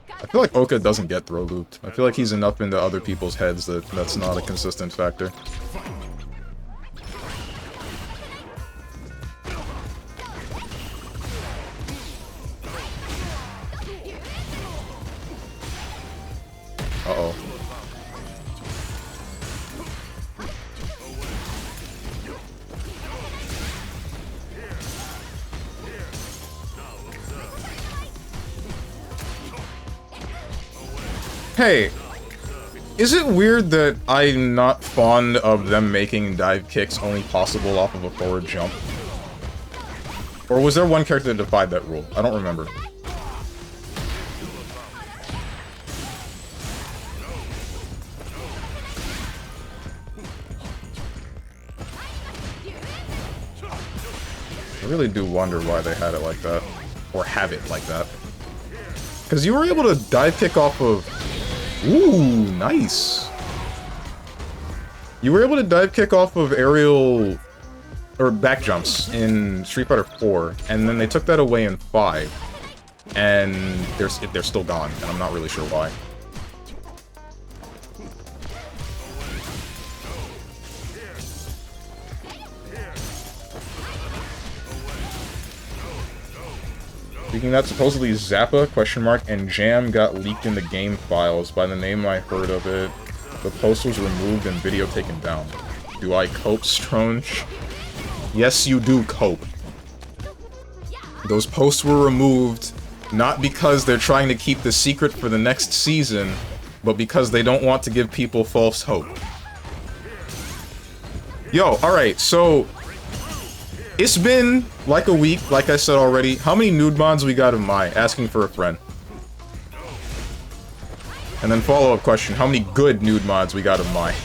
I feel like Oka doesn't get throw looped. I feel like he's enough into other people's heads that that's not a consistent factor. Uh-oh. Hey, is it weird that I'm not fond of them making dive kicks only possible off of a forward jump? Or was there one character that defied that rule? I don't remember. I really do wonder why they had it like that. Or have it like that. Because you were able to dive kick off of... Ooh, nice. You were able to dive kick off of aerial... or back jumps in Street Fighter 4, and then they took that away in 5. And they're still gone, and I'm not really sure why. Speaking of that, supposedly Zappa, question mark, and Jam got leaked in the game files. By the name I heard of it, the post was removed and video taken down. Do I cope, Stronge? Yes, you do cope. Those posts were removed, not because they're trying to keep the secret for the next season, but because they don't want to give people false hope. Yo, alright, so... It's been, like, a week, like I said already. How many nude mods we got of Mai? Asking for a friend. And then follow-up question, how many good nude mods we got of Mai?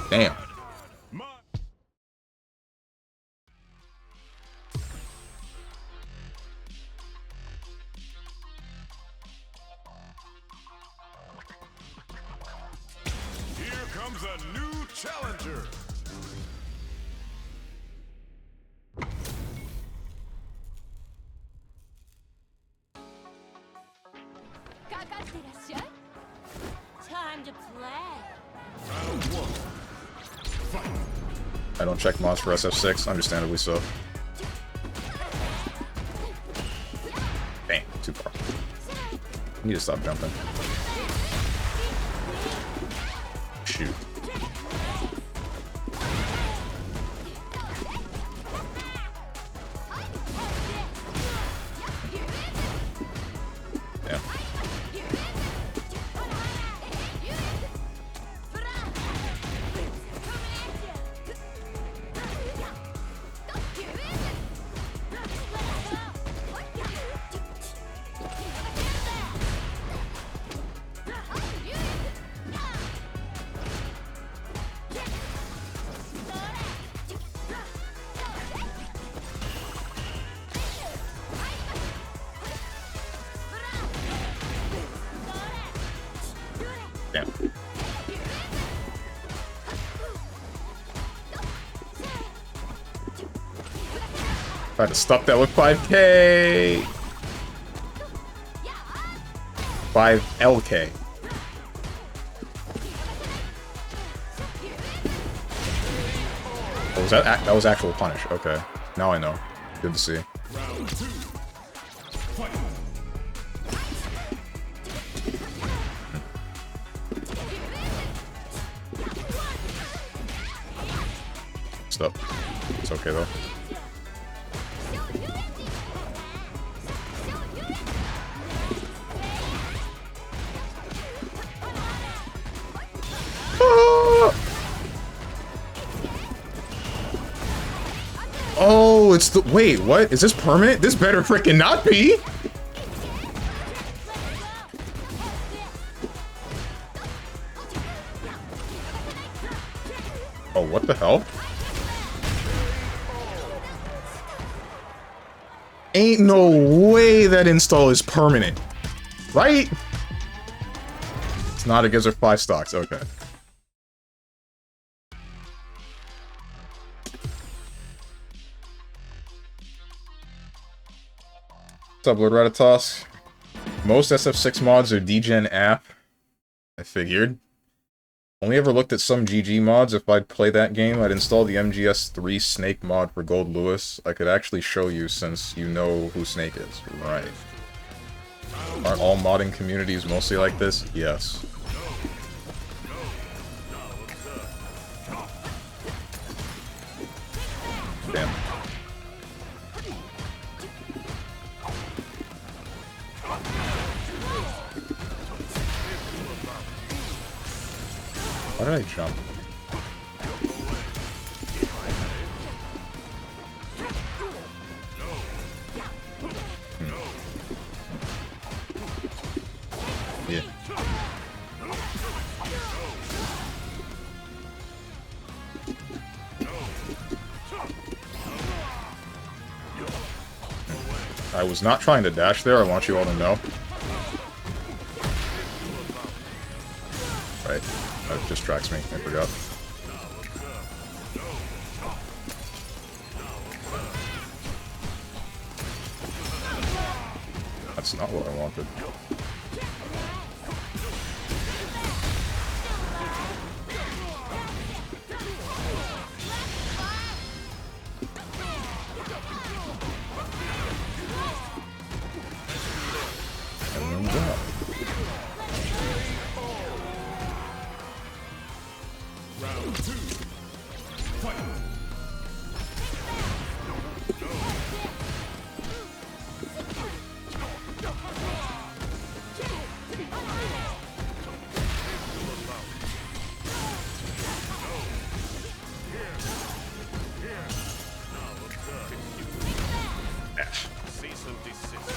Damn. Here comes a new challenger. Time to play. Round 1. Fight. I don't check mods for SF6, understandably so. Dang, too far. I need to stop jumping. Shoot. Yeah. Tried to stop that with 5K. 5LK. Oh, was that was actual punish? Okay, now I know. Good to see. Stop. It's okay though. Oh, it's the— wait, what? Is this permanent? This better freaking not be! Oh, what the hell? Ain't no way that install is permanent. Right? It's not, it gives her 5 stocks, okay. What's up, Lord Ratatos? Most SF6 mods are degen app. I figured. Only ever looked at some GG mods. If I'd play that game, I'd install the MGS3 Snake mod for Gold Lewis. I could actually show you since you know who Snake is. Right. Aren't all modding communities mostly like this? Yes. Damn. Why did I jump? Yeah. I was not trying to dash there, I want you all to know. Right. That distracts me, I forgot. That's not what I wanted. And then that. Round 2. Fight. Cease and desist.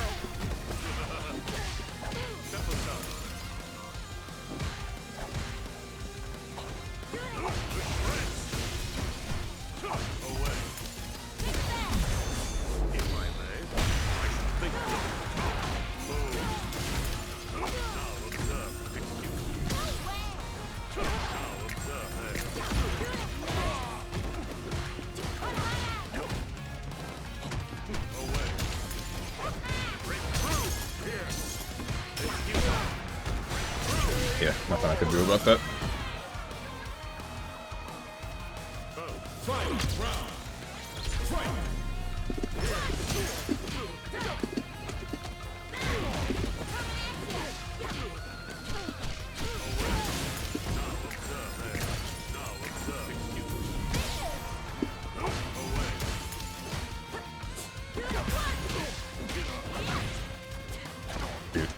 Yeah, nothing I could do about that. Fight. Round. Fight. Dude.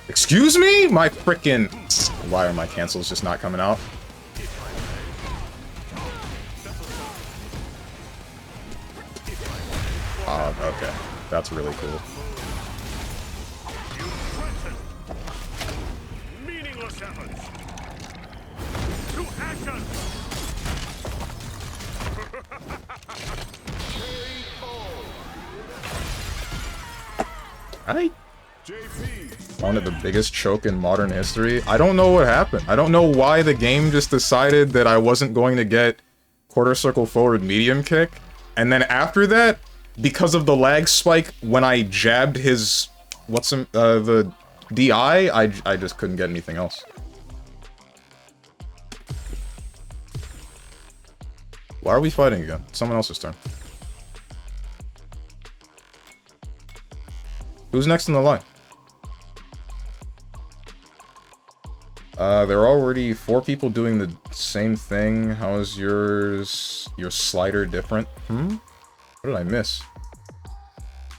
Excuse me? My frickin'— why are my cancels just not coming out? Okay. That's really cool. Meaningless efforts. To action. I JP. wanted the biggest choke in modern history. I don't know what happened. I don't know why the game just decided that I wasn't going to get quarter circle forward medium kick. And then after that, because of the lag spike when I jabbed his... the DI, I just couldn't get anything else. Why are we fighting again? It's someone else's turn. Who's next in the line? There are already 4 people doing the same thing. How is your slider different? What did I miss?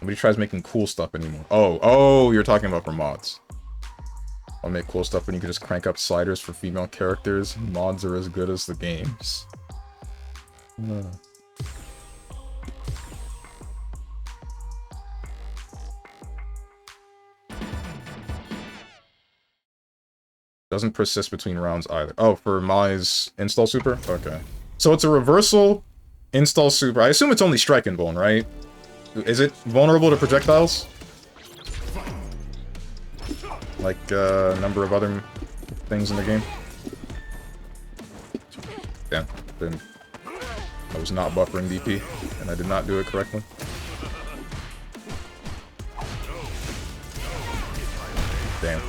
Nobody tries making cool stuff anymore. Oh, you're talking about for mods. I'll make cool stuff when you can just crank up sliders for female characters. Mods are as good as the games. Doesn't persist between rounds either. Oh, for Mai's install super? Okay. So it's a reversal install super. I assume it's only strike and bone, right? Is it vulnerable to projectiles? Like a number of other things in the game? Damn. Then I was not buffering DP, and I did not do it correctly. Damn.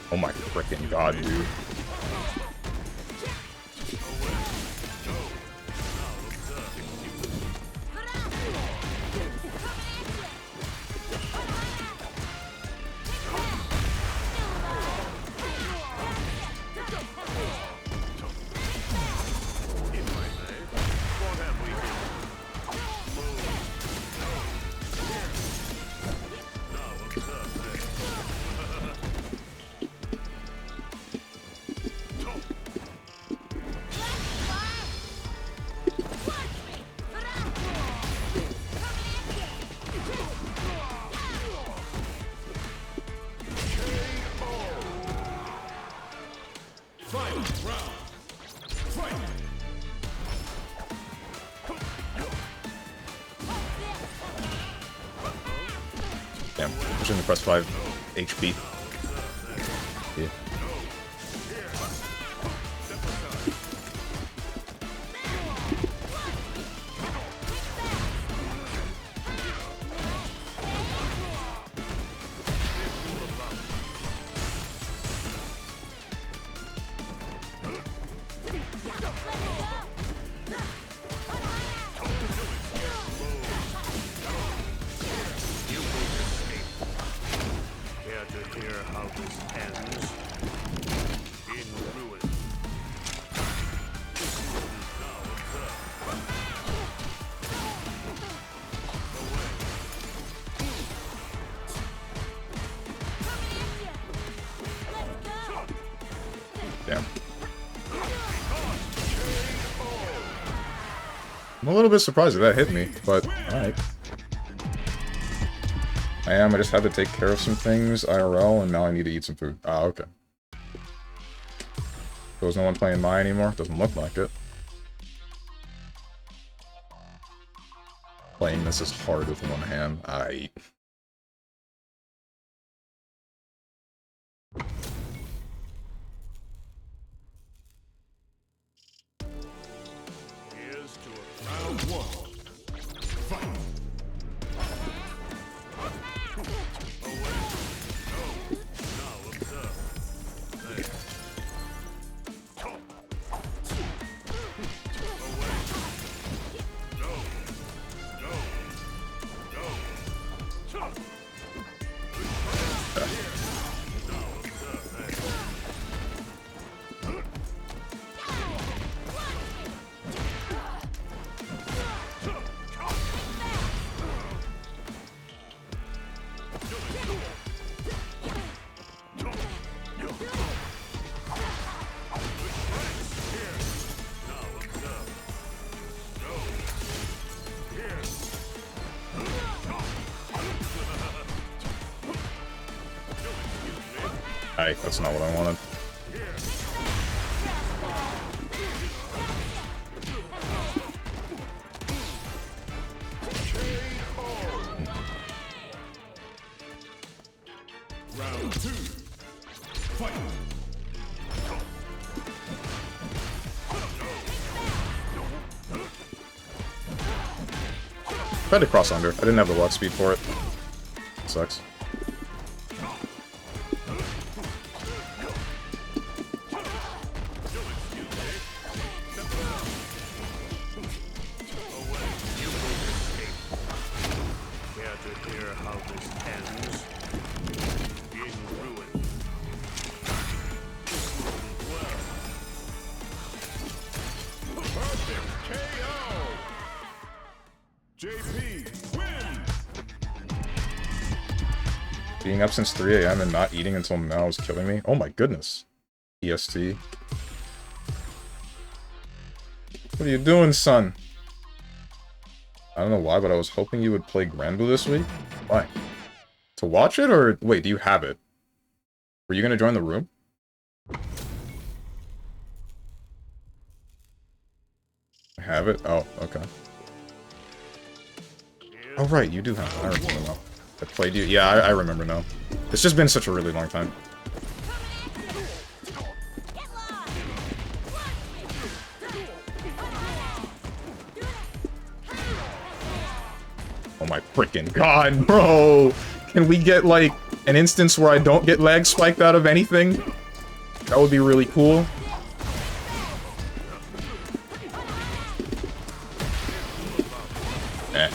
Oh my frickin' god, dude. Damn, I shouldn't have pressed 5 HP. Yeah. Damn. I'm a little bit surprised that that hit me, but alright. I just had to take care of some things IRL, and now I need to eat some food. Ah, okay. There's no one playing Mai anymore? Doesn't look like it. Playing this is hard with one hand. Aight. Here's to round 1. Fight. Aye, that's not what I wanted. Round 2. Fight. Tried to cross under. I didn't have the walk speed for it. Sucks. Being up since 3 AM and not eating until now is killing me. Oh my goodness. EST. What are you doing, son? I don't know why, but I was hoping you would play Granblue this week. Why? To watch it, or... Wait, do you have it? Were you gonna join the room? I have it? Oh, okay. Oh right, you do have it. I remember now. I played you. Yeah, I remember now. It's just been such a really long time. Oh my freaking god, bro! Can we get, like, an instance where I don't get lag spiked out of anything? That would be really cool. Eh.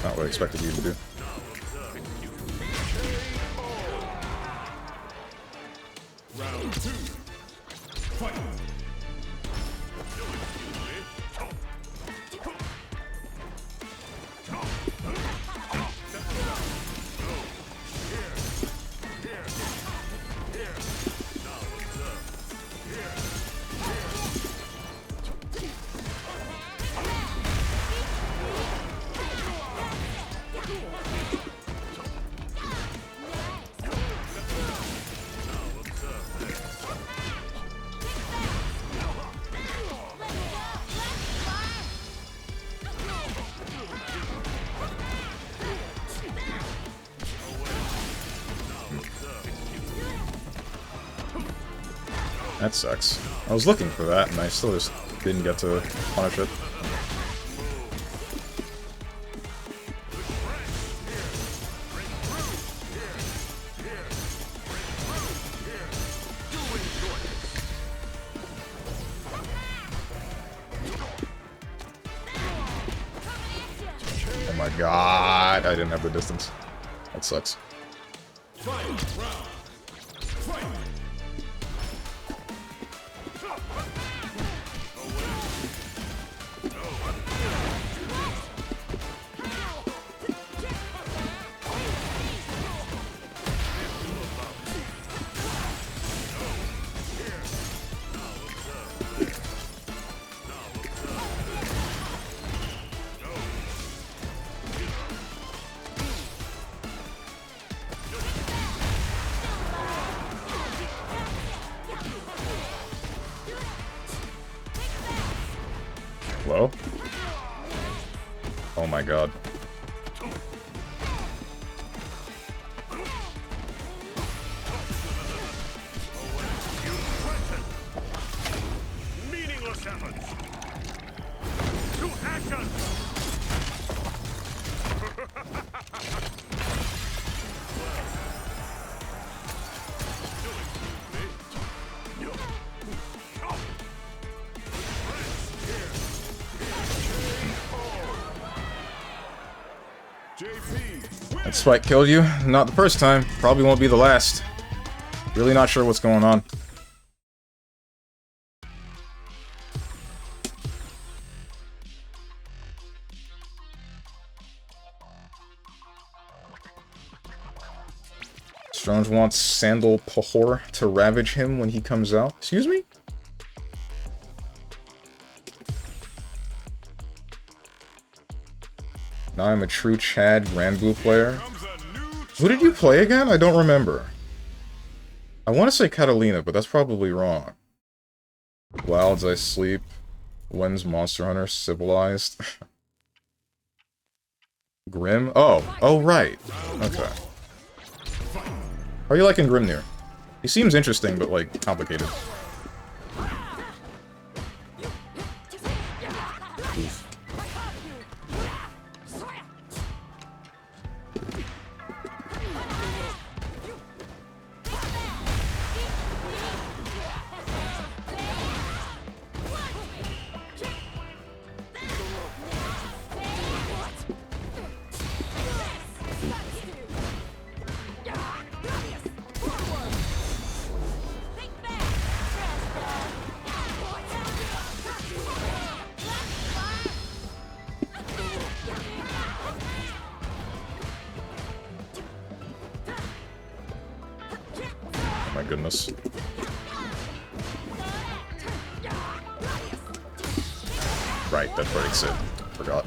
Not what I expected you to do. Round 2. Fight. That sucks. I was looking for that, and I still just didn't get to punish it. Oh my god, I didn't have the distance. That sucks. Hello? Oh my god. Meaningless efforts. To action. That spike killed you? Not the first time. Probably won't be the last. Really not sure what's going on. Strange wants Sandal Pahor to ravage him when he comes out. Excuse me? Now I'm a true Chad Granblue player. Comes a new Who did you play again? I don't remember. I want to say Catalina, but that's probably wrong. Wilds I Sleep. When's Monster Hunter Civilized? Grim? Oh, right. Okay. How are you liking Grimnir? He seems interesting, but, like, complicated. Oof. Oh my goodness. Right, that breaks it. Forgot.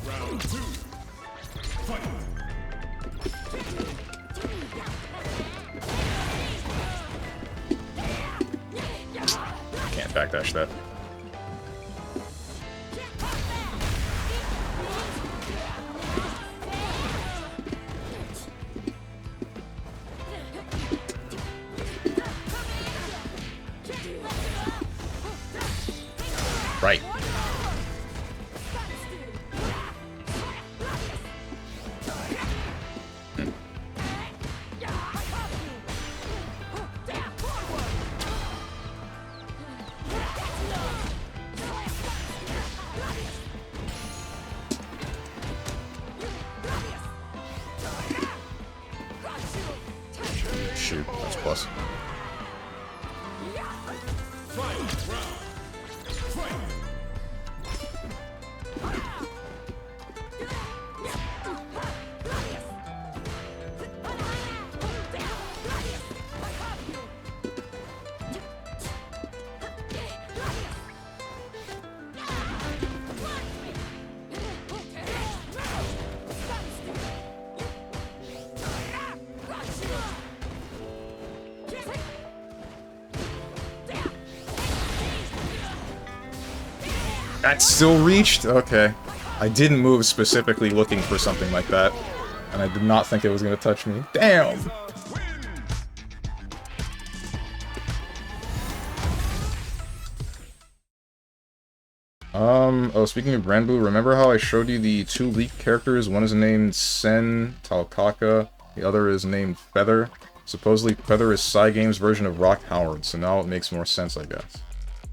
round 2. Fight. Can't backdash that. Right. Shoot, that's plus. That still reached? Okay. I didn't move specifically looking for something like that. And I did not think it was going to touch me. Damn! Oh, speaking of Granblue, remember how I showed you the 2 leaked characters? One is named Sen Talkaka, the other is named Feather. Supposedly, Feather is Cygame's version of Rock Howard, so now it makes more sense, I guess.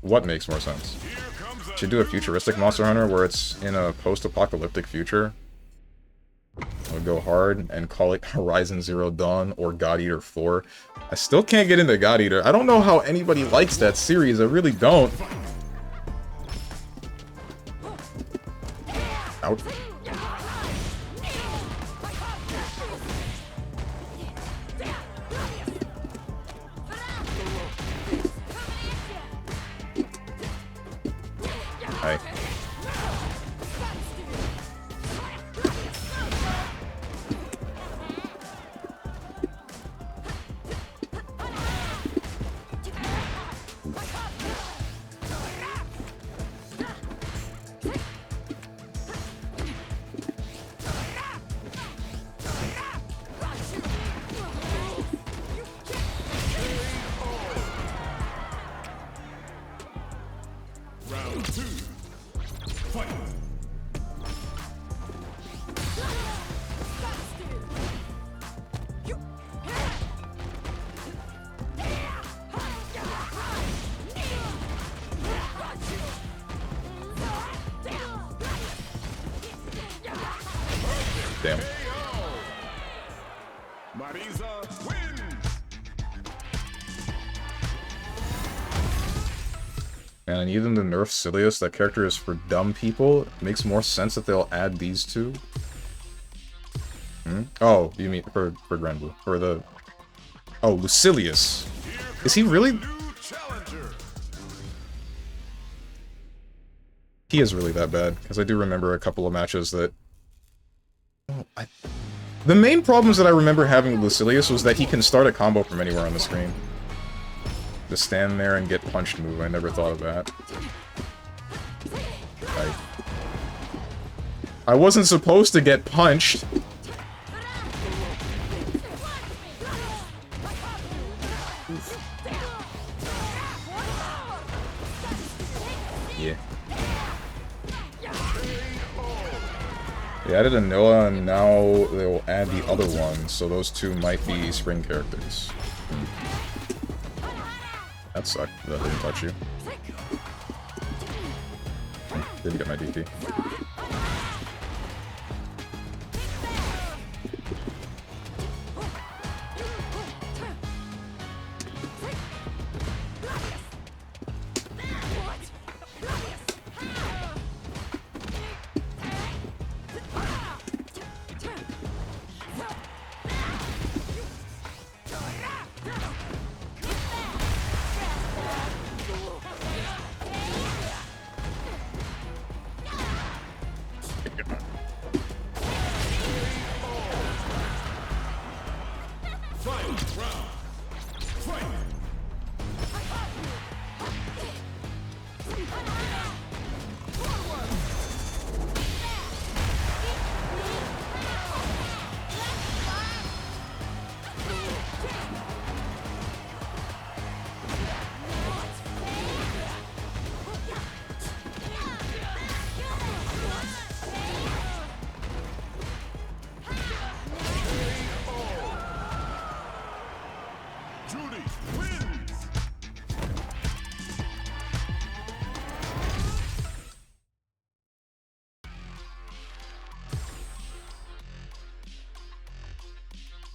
What makes more sense? Should do a futuristic Monster Hunter where it's in a post-apocalyptic future. I would go hard and call it Horizon Zero Dawn or God Eater 4. I still can't get into God Eater. I don't know how anybody likes that series. I really don't. Out. Hi. Round 2. Fight. Damn. Marisa win. And I need them to nerf Silius. That character is for dumb people. It makes more sense that they'll add these two. Oh, you mean for Grenbu. For the... Oh, Lucilius. Is he really... New challenger. He is really that bad, because I do remember a couple of matches that... Oh, The main problems that I remember having with Lucilius was that he can start a combo from anywhere on the screen. Just stand there and get punched move. I never thought of that. I wasn't supposed to get punched. Yeah. They added a Noah, and now they will add the other one, so those two might be spring characters. That sucked. That didn't touch you. Didn't get my DP.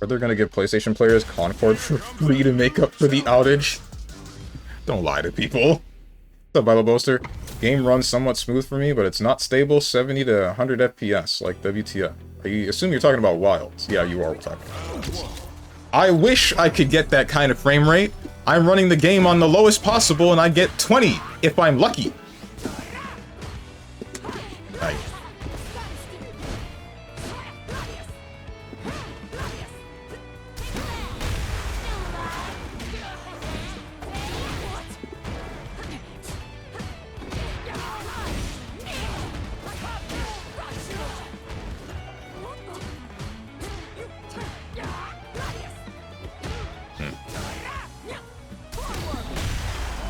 Are they gonna give PlayStation players Concord for free to make up for the outage? Don't lie to people. What's up, Bible Boaster? Game runs somewhat smooth for me, but it's not stable 70 to 100 FPS, like WTF. I assume you're talking about Wilds. Yeah, you are talking about Wilds. I wish I could get that kind of frame rate. I'm running the game on the lowest possible, and I get 20, if I'm lucky. Right.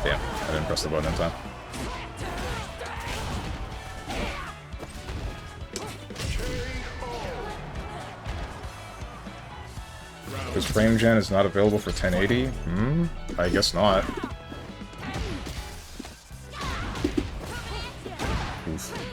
Damn, I didn't press the button in time. Because frame gen is not available for 1080? I guess not. Oof.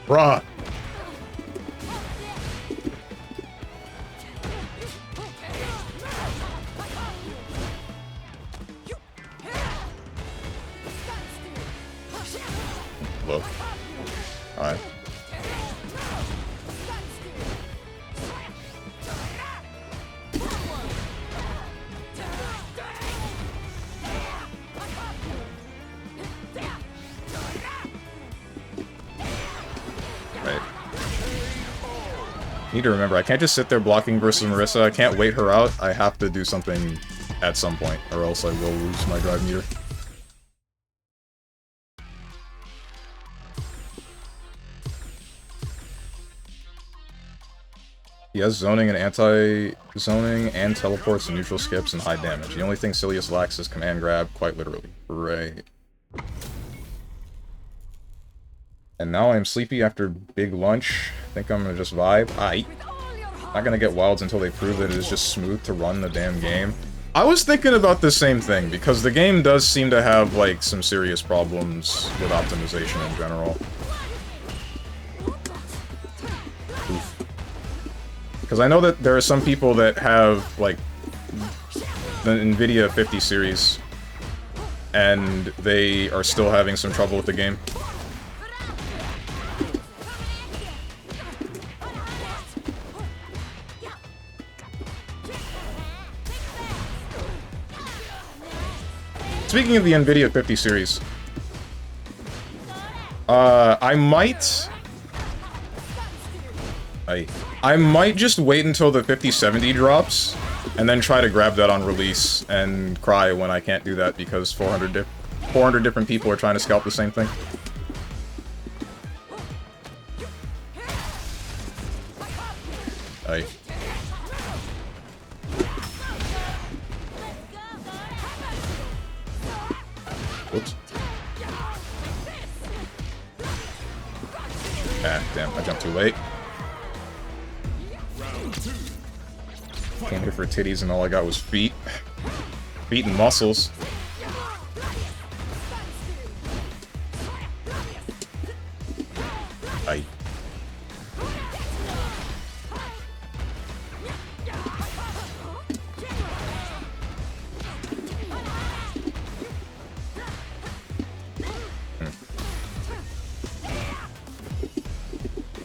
Bruh. Look. Alright. Need to remember, I can't just sit there blocking versus Marissa. I can't wait her out. I have to do something at some point, or else I will lose my drive meter. He has zoning and anti-zoning, and teleports and neutral skips and high damage. The only thing Silius lacks is command grab, quite literally. Right. And now I'm sleepy after big lunch. I think I'm gonna just vibe. Not gonna get wilds until they prove that it is just smooth to run the damn game. I was thinking about the same thing, because the game does seem to have, like, some serious problems with optimization in general. Because I know that there are some people that have, like, the NVIDIA 50 series, and they are still having some trouble with the game. Speaking of the NVIDIA 50 series, I might just wait until the 5070 drops, and then try to grab that on release, and cry when I can't do that because 400 different people are trying to scalp the same thing. Aye. Whoops. Ah, damn, I jumped too late. Came here for titties and all I got was feet. Feet and muscles. Aye.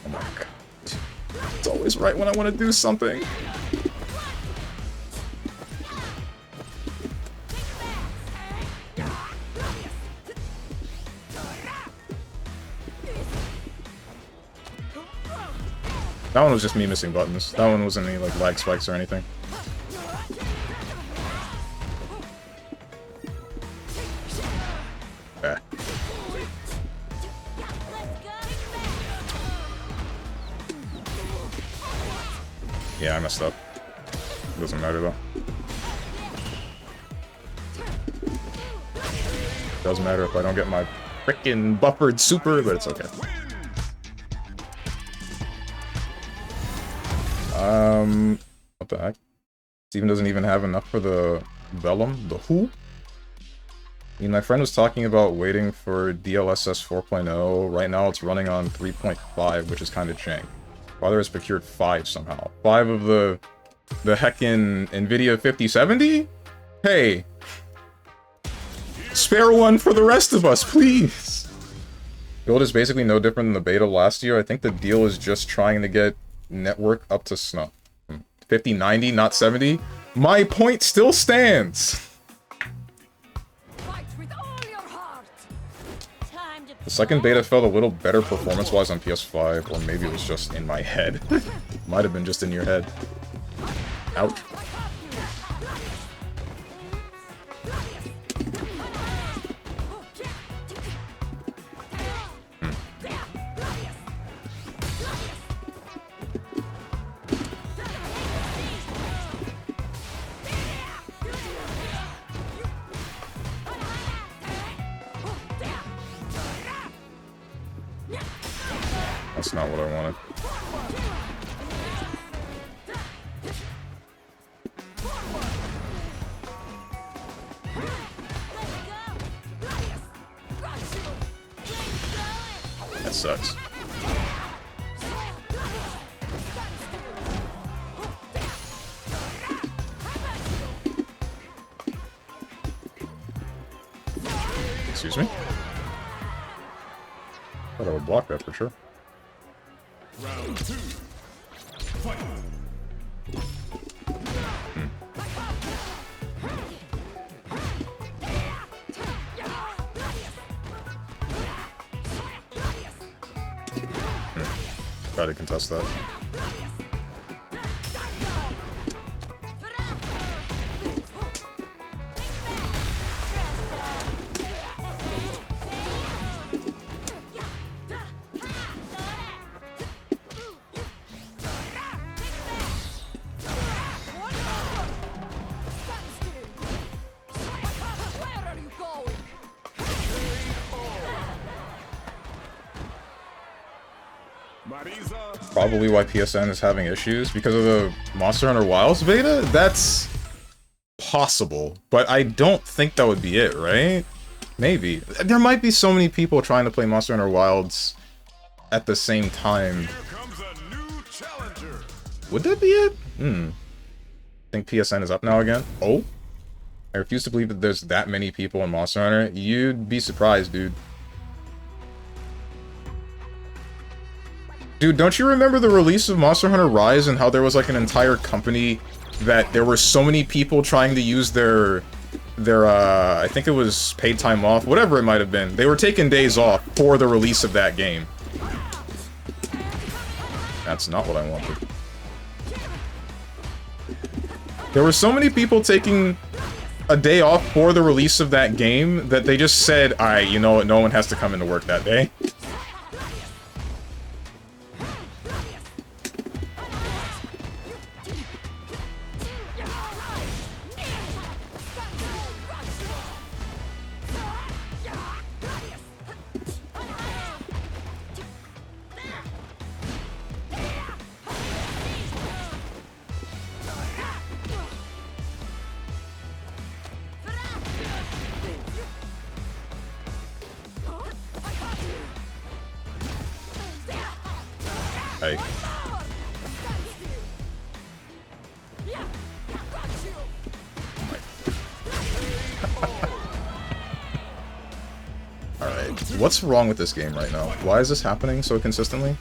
Oh my god. It's always right when I want to do something. That one was just me missing buttons. That one wasn't any, like, lag spikes or anything. Ah. Yeah, I messed up. Doesn't matter, though. Doesn't matter if I don't get my frickin' buffered super, but it's okay. What the heck? Steven doesn't even have enough for the Vellum? The who? I mean, my friend was talking about waiting for DLSS 4.0. Right now it's running on 3.5, which is kind of jank. Father has procured 5 somehow. 5 of the heckin' NVIDIA 5070? Hey! Spare one for the rest of us, please! Build is basically no different than the beta last year. I think the deal is just trying to get network up to snuff. 5090, not 70. My point still stands. The second beta felt a little better performance-wise on PS5, or maybe it was just in my head. Might have been just in your head. Ouch. That's not what I wanted. That sucks. Excuse me? Thought I would block that for sure. Round 2. Fight. Try to contest that. Marisa. Probably why PSN is having issues because of the Monster Hunter Wilds beta? That's possible, but I don't think that would be it, right? Maybe. There might be so many people trying to play Monster Hunter Wilds at the same time. Here comes a new challenger. Would that be it? I think PSN is up now again. Oh? I refuse to believe that there's that many people in Monster Hunter. You'd be surprised, dude. Dude, don't you remember the release of Monster Hunter Rise and how there was like an entire company that there were so many people trying to use their I think it was paid time off, whatever it might have been. They were taking days off for the release of that game. That's not what I wanted. There were so many people taking a day off for the release of that game that they just said, alright, you know what, no one has to come into work that day. Hey. Alright, what's wrong with this game right now? Why is this happening so consistently?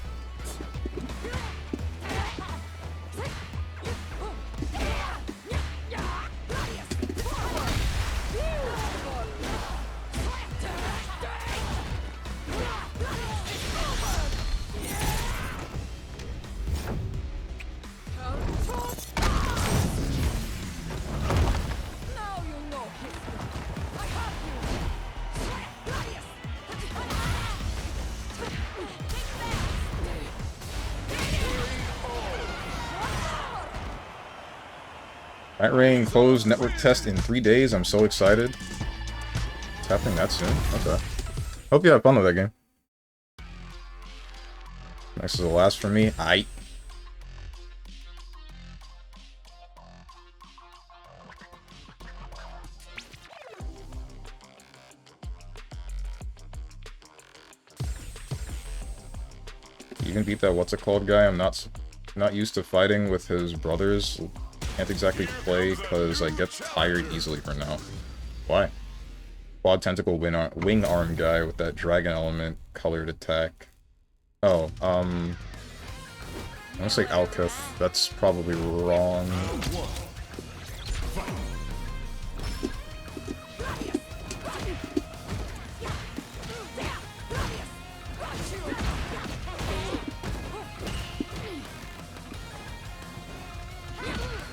Night Rain closed network test in 3 days. I'm so excited. It's happening that soon? Okay. Hope you have fun with that game. Next is the last for me. Aight. You can beat that what's it called guy. I'm not used to fighting with his brothers. Can't exactly play because I get tired easily for now. Why? Quad tentacle wing arm guy with that dragon element colored attack. Oh, I want to say Alketh. That's probably wrong.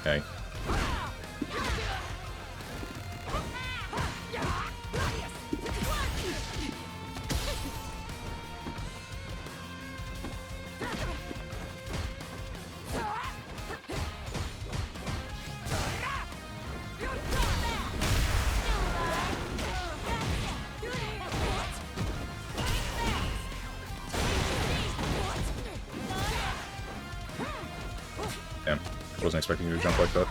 Okay. Damn, wasn't expecting you to jump like that.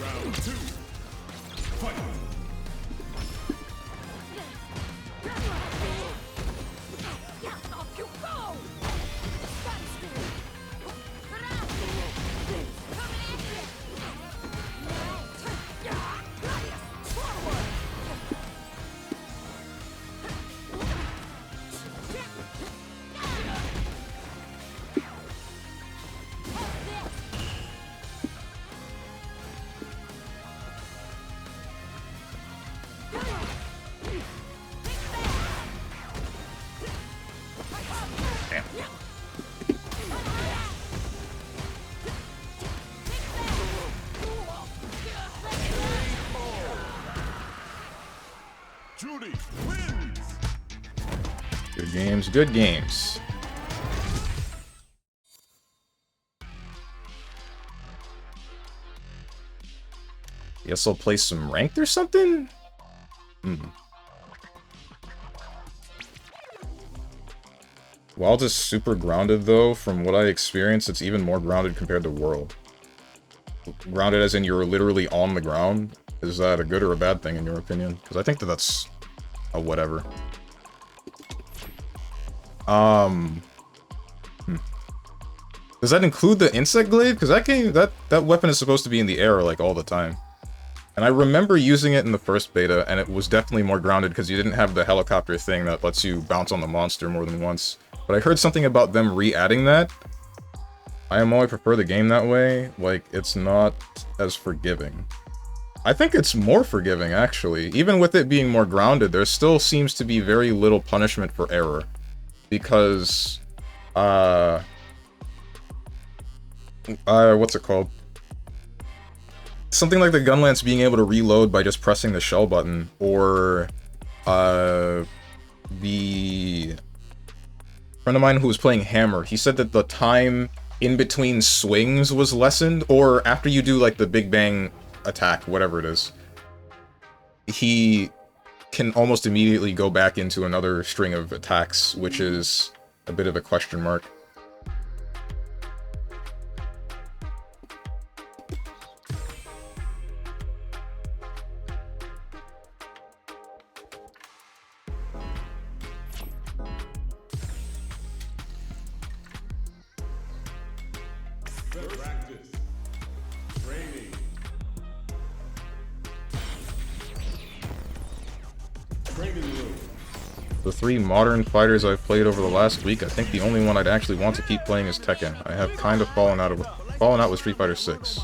Round 2. Fight. Judy wins. Good games, good games. Guess I'll play some ranked or something? Wild is super grounded though, from what I experienced, it's even more grounded compared to World. Grounded as in you're literally on the ground. Is that a good or a bad thing in your opinion? Because I think that that's a whatever. Does that include the insect glaive? Because that weapon is supposed to be in the air like all the time. And I remember using it in the first beta, and it was definitely more grounded because you didn't have the helicopter thing that lets you bounce on the monster more than once. But I heard something about them re-adding that. I am always prefer the game that way. Like, it's not as forgiving. I think it's more forgiving, actually. Even with it being more grounded, there still seems to be very little punishment for error. Because, what's it called? Something like the gun lance being able to reload by just pressing the shell button, or, the friend of mine who was playing Hammer, he said that the time in between swings was lessened, or after you do, like, the Big Bang attack, whatever it is, he can almost immediately go back into another string of attacks, which is a bit of a question mark. Practice. Training. Training room. The 3 modern fighters I've played over the last week, I think the only one I'd actually want to keep playing is Tekken. I have kind of fallen out with Street Fighter 6.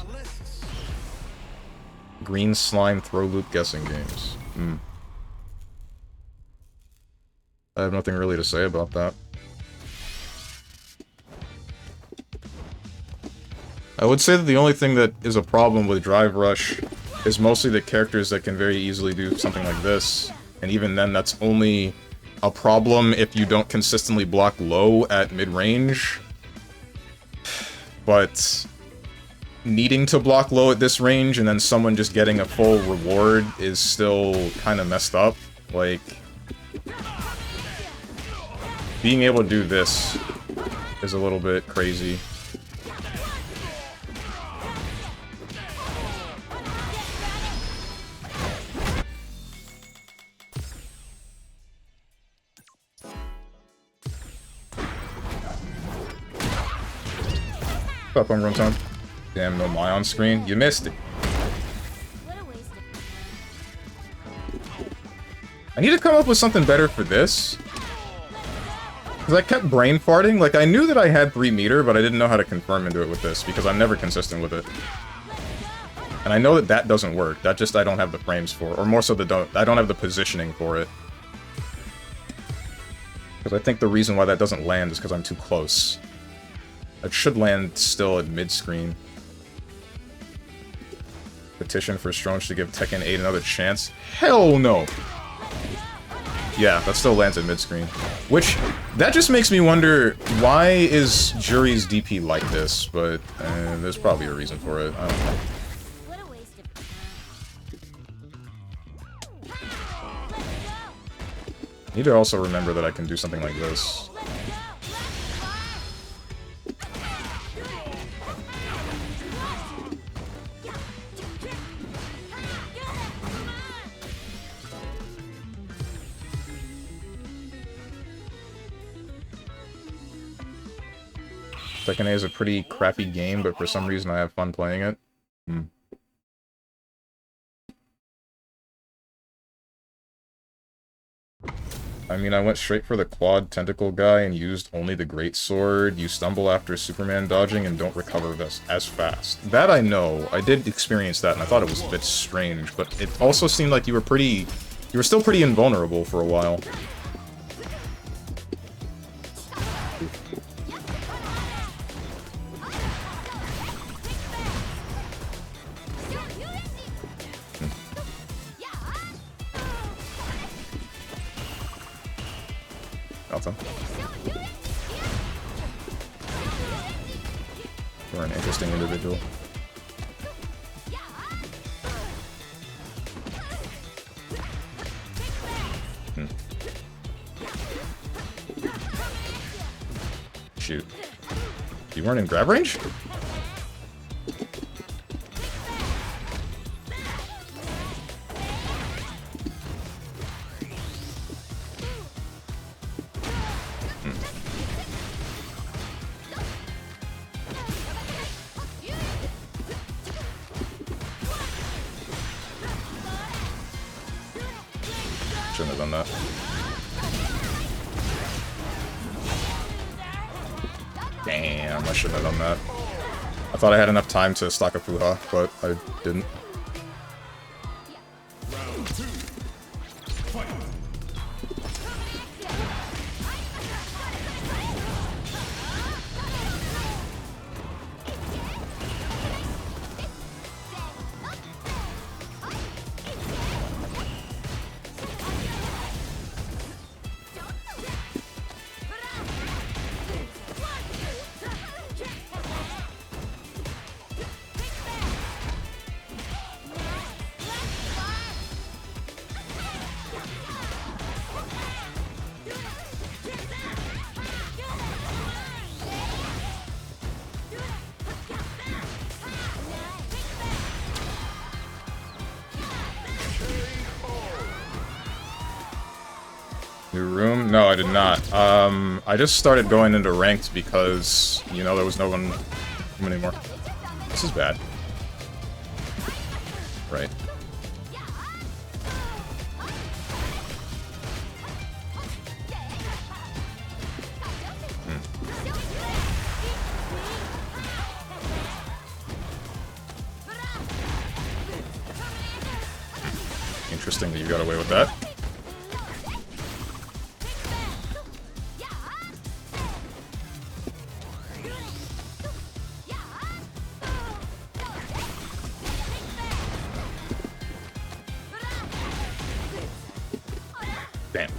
Green slime throw loop guessing games. I have nothing really to say about that. I would say that the only thing that is a problem with Drive Rush is mostly the characters that can very easily do something like this. And even then, that's only a problem if you don't consistently block low at mid-range. But needing to block low at this range and then someone just getting a full reward is still kind of messed up. Like, being able to do this is a little bit crazy. Up on run time. Damn, no Mai on screen. You missed it. I need to come up with something better for this. Because I kept brain farting. Like, I knew that I had 3 meter, but I didn't know how to confirm into it with this, because I'm never consistent with it. And I know that that doesn't work. That just I don't have the frames for. Or more so, I don't have the positioning for it. Because I think the reason why that doesn't land is because I'm too close. It should land still at mid-screen. Petition for Strong to give Tekken 8 another chance? Hell no! Yeah, that still lands at mid-screen. Which, that just makes me wonder, why is Jury's DP like this? But, there's probably a reason for it. I don't know. Need to also remember that I can do something like this. Tekken 8 is a pretty crappy game, but for some reason I have fun playing it. I mean, I went straight for the quad tentacle guy and used only the great sword. You stumble after Superman dodging and don't recover as fast. That I know. I did experience that, and I thought it was a bit strange, but it also seemed like you were still pretty invulnerable for a while. Nothing. You're an interesting individual. Shoot. You weren't in grab range? Shouldn't have done that. Damn, I shouldn't have done that. I thought I had enough time to stock a Fuha, but I didn't. Round 2. Fight. New room? No, I did not. I just started going into ranked because, you know, there was no one anymore. This is bad. Right. Interesting that you got away with that. Damn.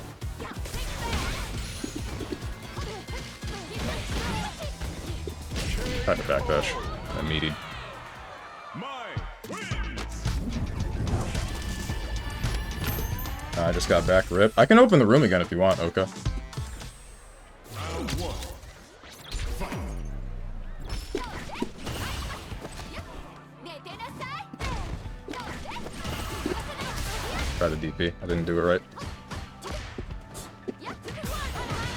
Tried to backdash. That meaty. I just got back, rip. I can open the room again if you want, Oka. Round 1. Fight. Try the DP. I didn't do it right.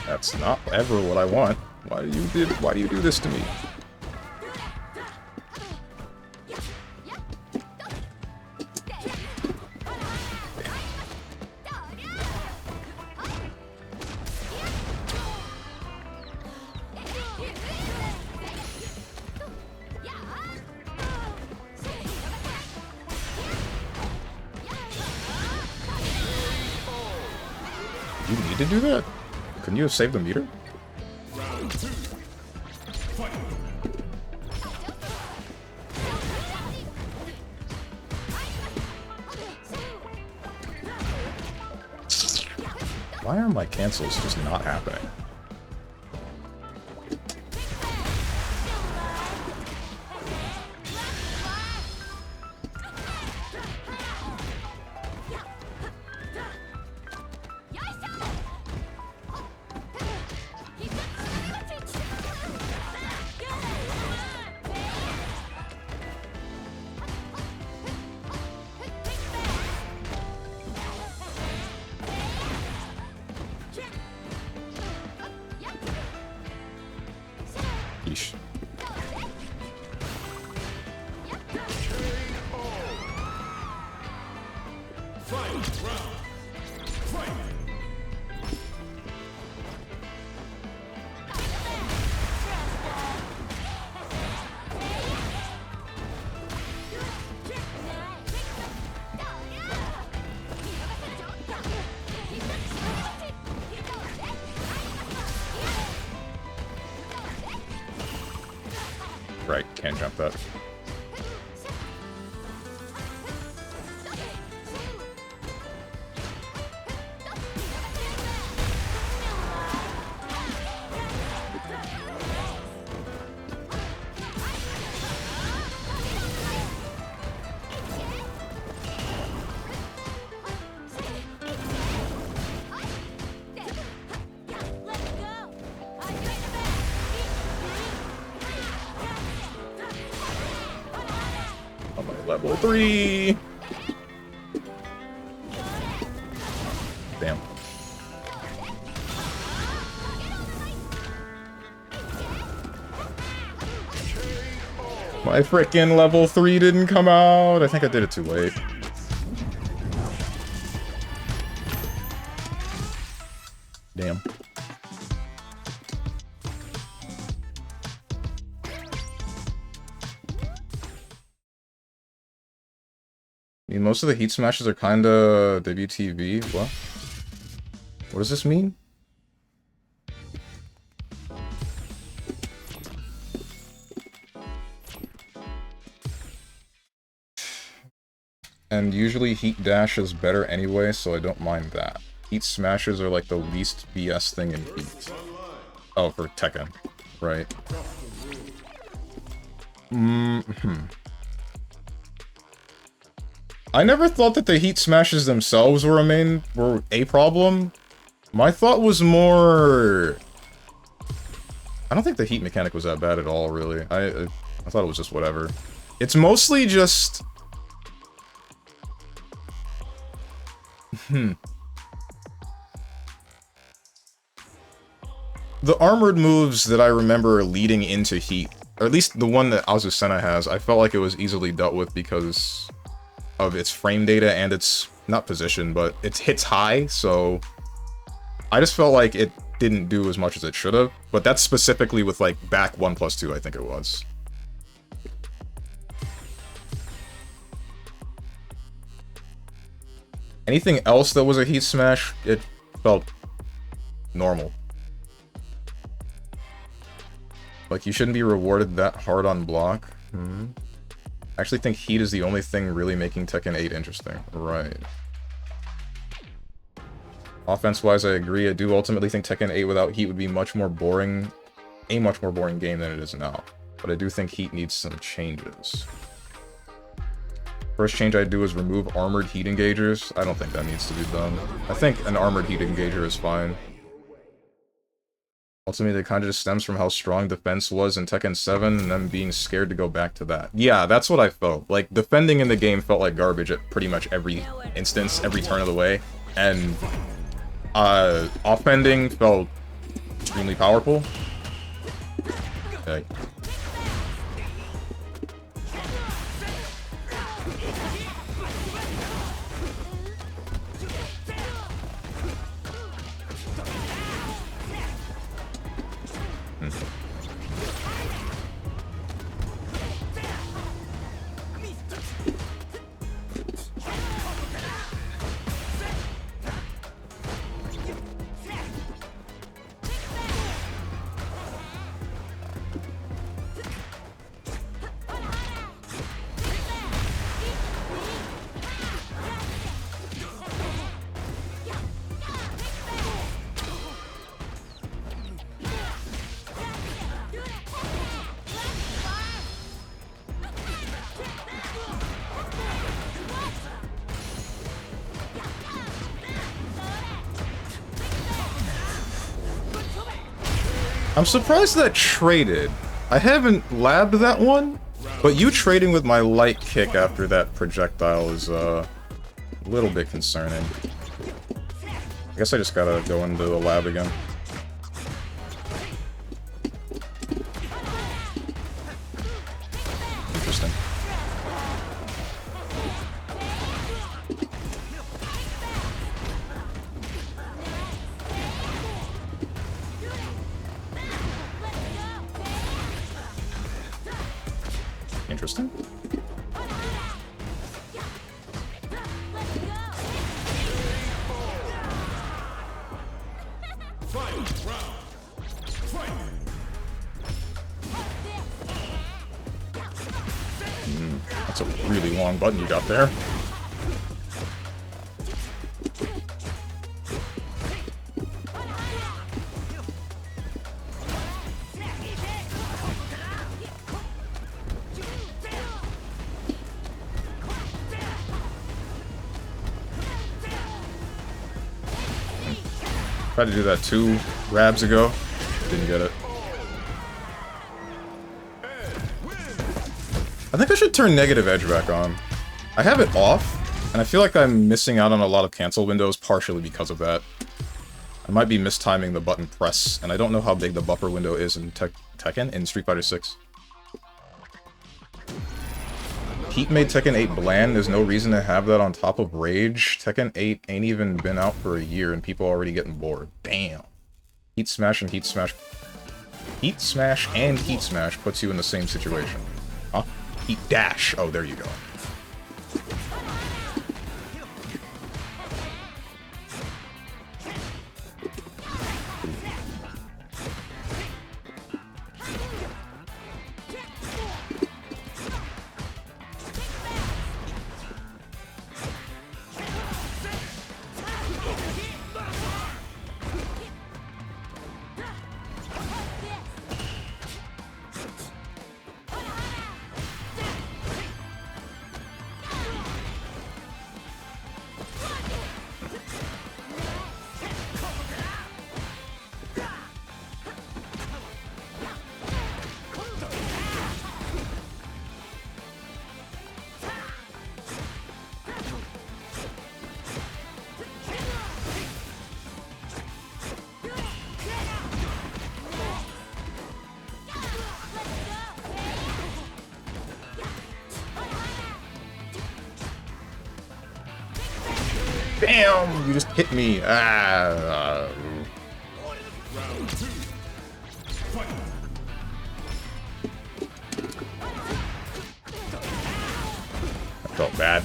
That's not ever what I want. Why do you do this to me? You need to do that? Couldn't you have saved the meter? Round 2. Fight. Why are my cancels just not happening? Yeesh. Fight. Round. Fight. Right, can't jump that. Level 3! Damn. My frickin' level 3 didn't come out. I think I did it too late. Damn. I mean, most of the heat smashes are kinda WTV. What? What does this mean? And usually heat dash is better anyway, so I don't mind that. Heat smashes are like the least BS thing in heat. Oh, for Tekken. Right. I never thought that the heat smashes themselves were a problem. My thought was more... I don't think the heat mechanic was that bad at all, really. I thought it was just whatever. It's mostly just... The armored moves that I remember leading into heat, or at least the one that Azucena has, I felt like it was easily dealt with because of its frame data and its, not position, but its hits high, so I just felt like it didn't do as much as it should have, but that's specifically with like back 1+2, I think it was. Anything else that was a heat smash, it felt normal. Like, you shouldn't be rewarded that hard on block. I actually think heat is the only thing really making Tekken 8 interesting. Right. Offense-wise, I agree. I do ultimately think Tekken 8 without heat would be much more boring, a much more boring game than it is now. But I do think heat needs some changes. First change I'd do is remove armored heat engagers. I don't think that needs to be done. I think an armored heat engager is fine. Ultimately, it kind of just stems from how strong defense was in Tekken 7 and them being scared to go back to that. Yeah, that's what I felt. Like, defending in the game felt like garbage at pretty much every instance, every turn of the way. And, offending felt extremely powerful. Okay. I'm surprised that traded. I haven't labbed that one, but you trading with my light kick after that projectile is a little bit concerning. I guess I just gotta go into the lab again. Interesting. Interesting. That's a really long button you got there. Tried to do that 2 grabs ago. Didn't get it. I think I should turn negative edge back on. I have it off, and I feel like I'm missing out on a lot of cancel windows partially because of that. I might be mistiming the button press, and I don't know how big the buffer window is in Tekken in Street Fighter 6. Heat made Tekken 8 bland, there's no reason to have that on top of Rage. Tekken 8 ain't even been out for a year and people are already getting bored. Damn. Heat Smash and Heat Smash... Heat Smash and Heat Smash puts you in the same situation. Huh? Heat Dash. Oh, there you go. Damn! You just hit me. Ah. I felt bad.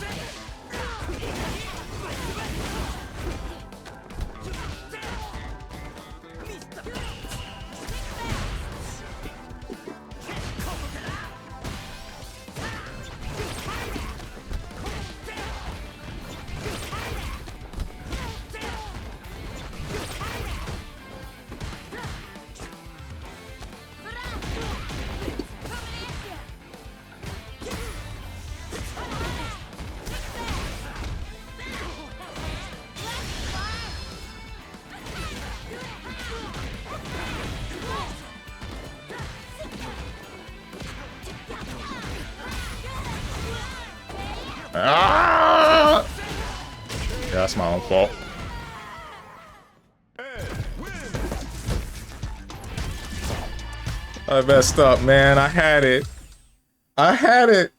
Ah! Yeah, that's my own fault. I messed up, man. I had it. I had it.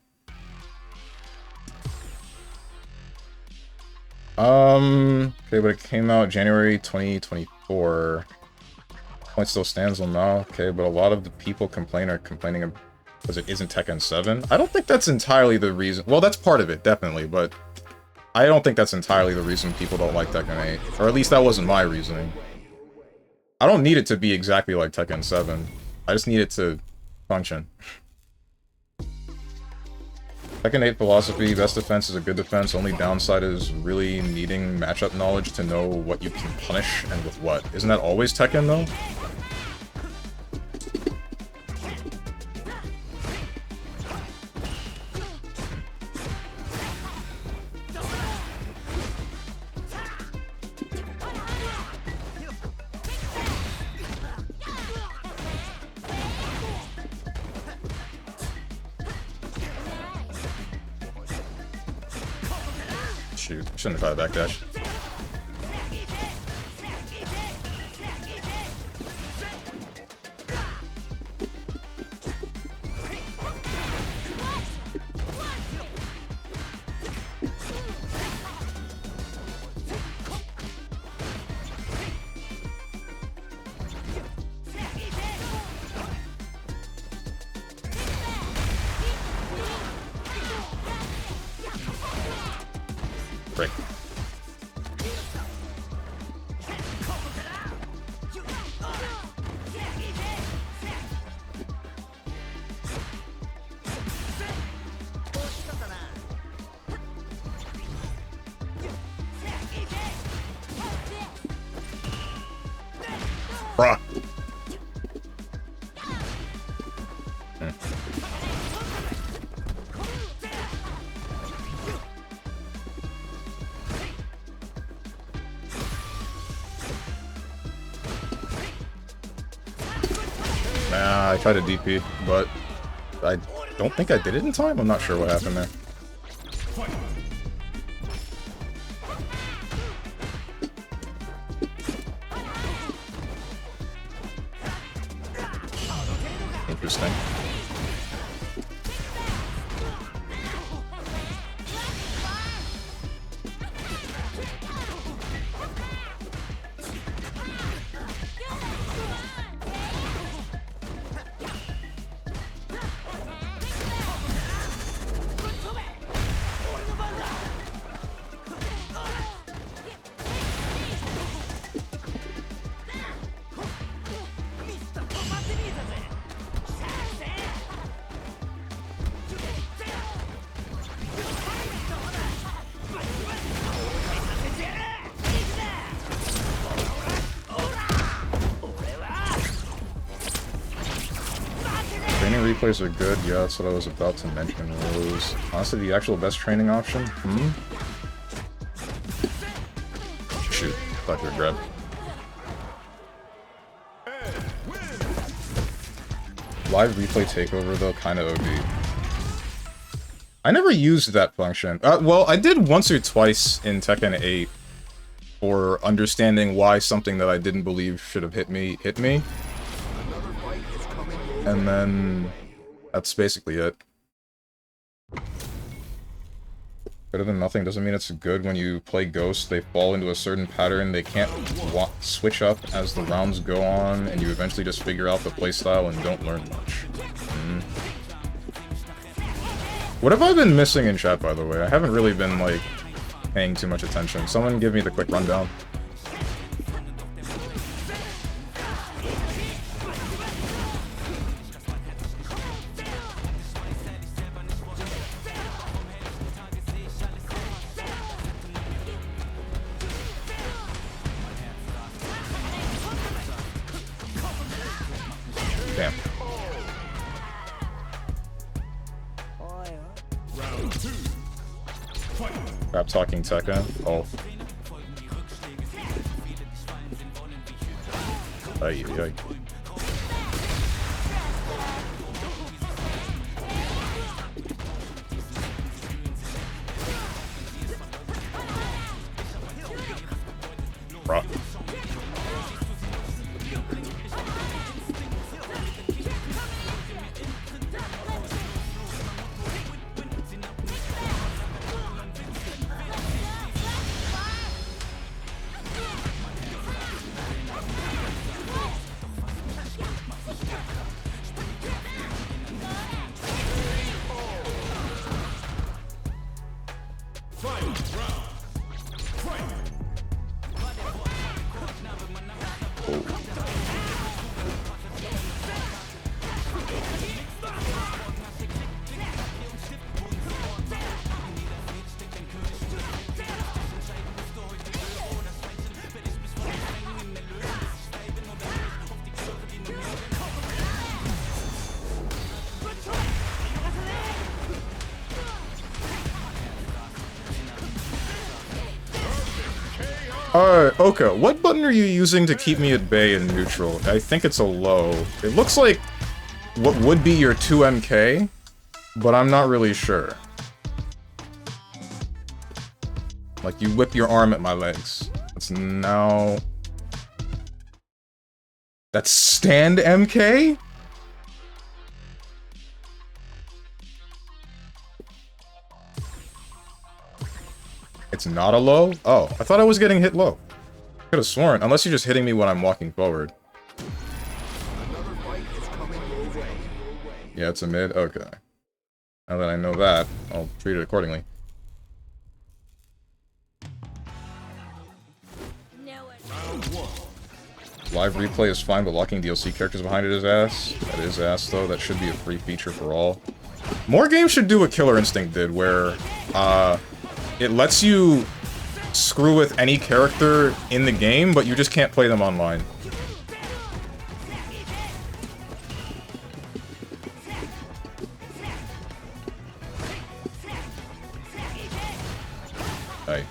Okay, but it came out January 2024. Point still stands on now. Okay, but a lot of the people complaining because it isn't Tekken 7. I don't think that's entirely the reason. Well, that's part of it, definitely, but I don't think that's entirely the reason people don't like Tekken 8. Or at least that wasn't my reasoning. I don't need it to be exactly like Tekken 7. I just need it to function. Tekken 8 philosophy, best defense is a good defense, only downside is really needing matchup knowledge to know what you can punish and with what. Isn't that always Tekken, though? Shoot, shouldn't have tried a backdash. Break. Bruh. Nah, I tried to DP, but I don't think I did it in time. I'm not sure what happened there. Interesting. Training replays are good, yeah, that's what I was about to mention. Was honestly the actual best training option? Shoot, thought you were grab. Live replay takeover though, kinda OD. I never used that function. Well, I did once or twice in Tekken 8 for understanding why something that I didn't believe should have hit me. And then that's basically it. Better than nothing doesn't mean it's good. When you play Ghost, they fall into a certain pattern. They can't switch up as the rounds go on, and you eventually just figure out the playstyle and don't learn much. What have I been missing in chat, by the way? I haven't really been, like, paying too much attention. Someone give me the quick rundown. Damn. Crap talking Tekken. Oh. Ay, ay. Bruh. Okay, what button are you using to keep me at bay in neutral? I think it's a low. It looks like what would be your 2MK, but I'm not really sure. Like, you whip your arm at my legs. That's now... That's stand MK? It's not a low? Oh, I thought I was getting hit low. Could have sworn, unless you're just hitting me when I'm walking forward. Yeah, it's a mid? Okay. Now that I know that, I'll treat it accordingly. Live replay is fine, but locking DLC characters behind it is ass. That is ass, though. That should be a free feature for all. More games should do what Killer Instinct did, where, it lets you screw with any character in the game, but you just can't play them online. Hey.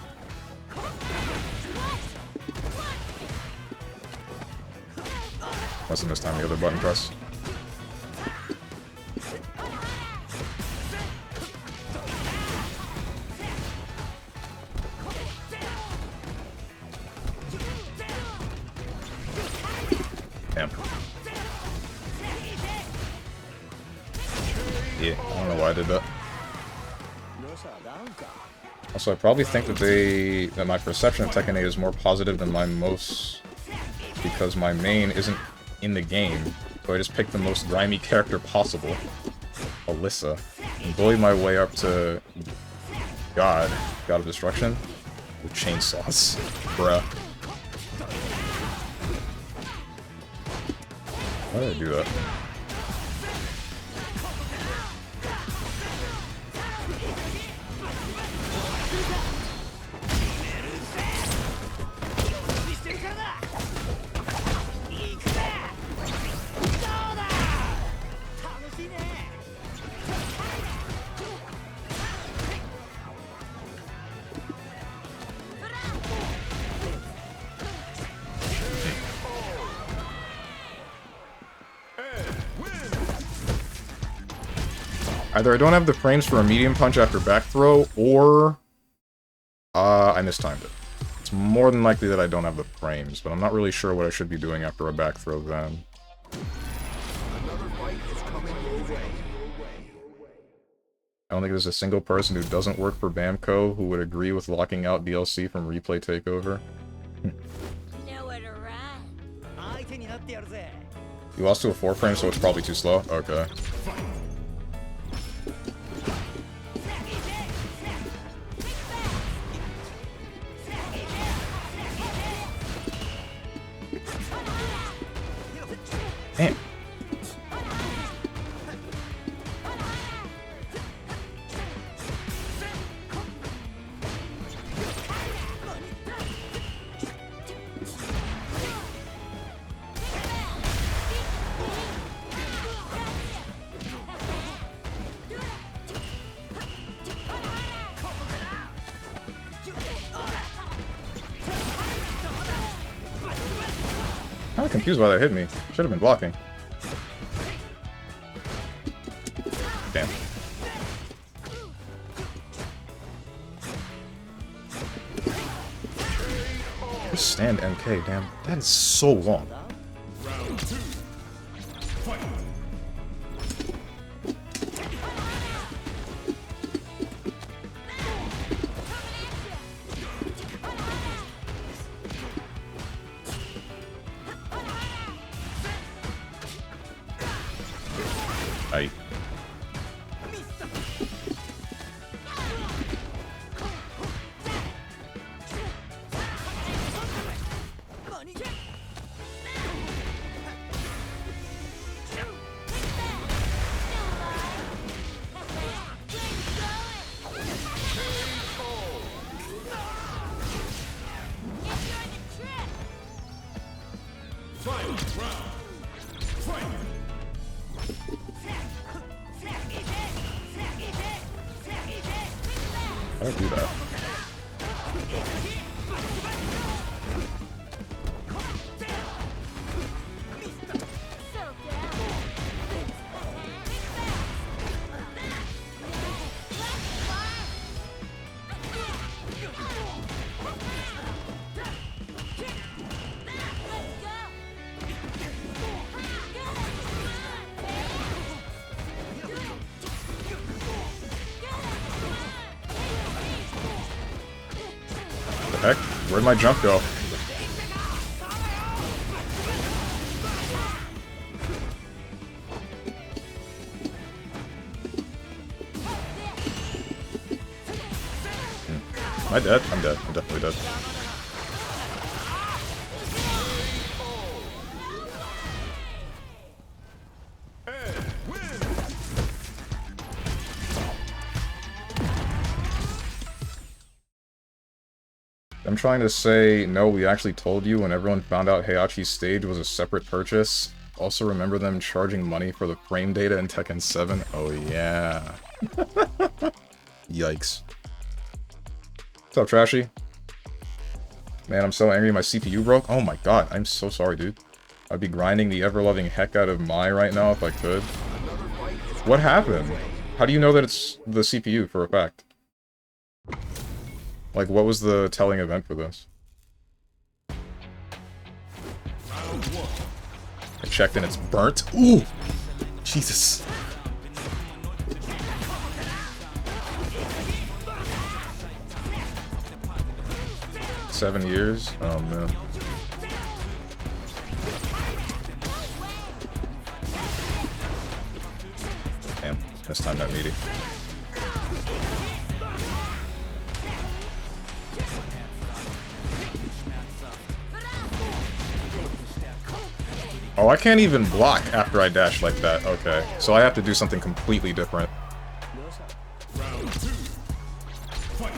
Must have missed time the other button press. Damn. Yeah, I don't know why I did that. Also, I probably think that my perception of Tekken 8 is more positive than my most, because my main isn't in the game, so I just picked the most grimy character possible, Alyssa, and bullied my way up to God of Destruction, with chainsaws. Bruh. Why did I do that? Either I don't have the frames for a medium punch after back throw, or I mistimed it. It's more than likely that I don't have the frames, but I'm not really sure what I should be doing after a back throw then. I don't think there's a single person who doesn't work for Bamco who would agree with locking out DLC from Replay Takeover. Nowhere to run. You lost to a 4 frame, so it's probably too slow? Okay. Damn. I'm confused why that hit me. Should have been blocking. Damn. Just stand MK, damn. That is so long. Aye. I don't do that. Heck, where'd my jump go? Am I dead? I'm dead. I'm definitely dead. I'm trying to say, no, we actually told you when everyone found out Heihachi's stage was a separate purchase. Also remember them charging money for the frame data in Tekken 7? Oh yeah. Yikes. What's up, Trashy? Man, I'm so angry my CPU broke. Oh my god, I'm so sorry, dude. I'd be grinding the ever-loving heck out of Mai right now if I could. What happened? How do you know that it's the CPU for a fact? Like, what was the telling event for this? I checked and it's burnt. Ooh! Jesus. Seven years? Oh man. Damn, this time not meaty. Oh, I can't even block after I dash like that. Okay, so I have to do something completely different. Round 2. Fight.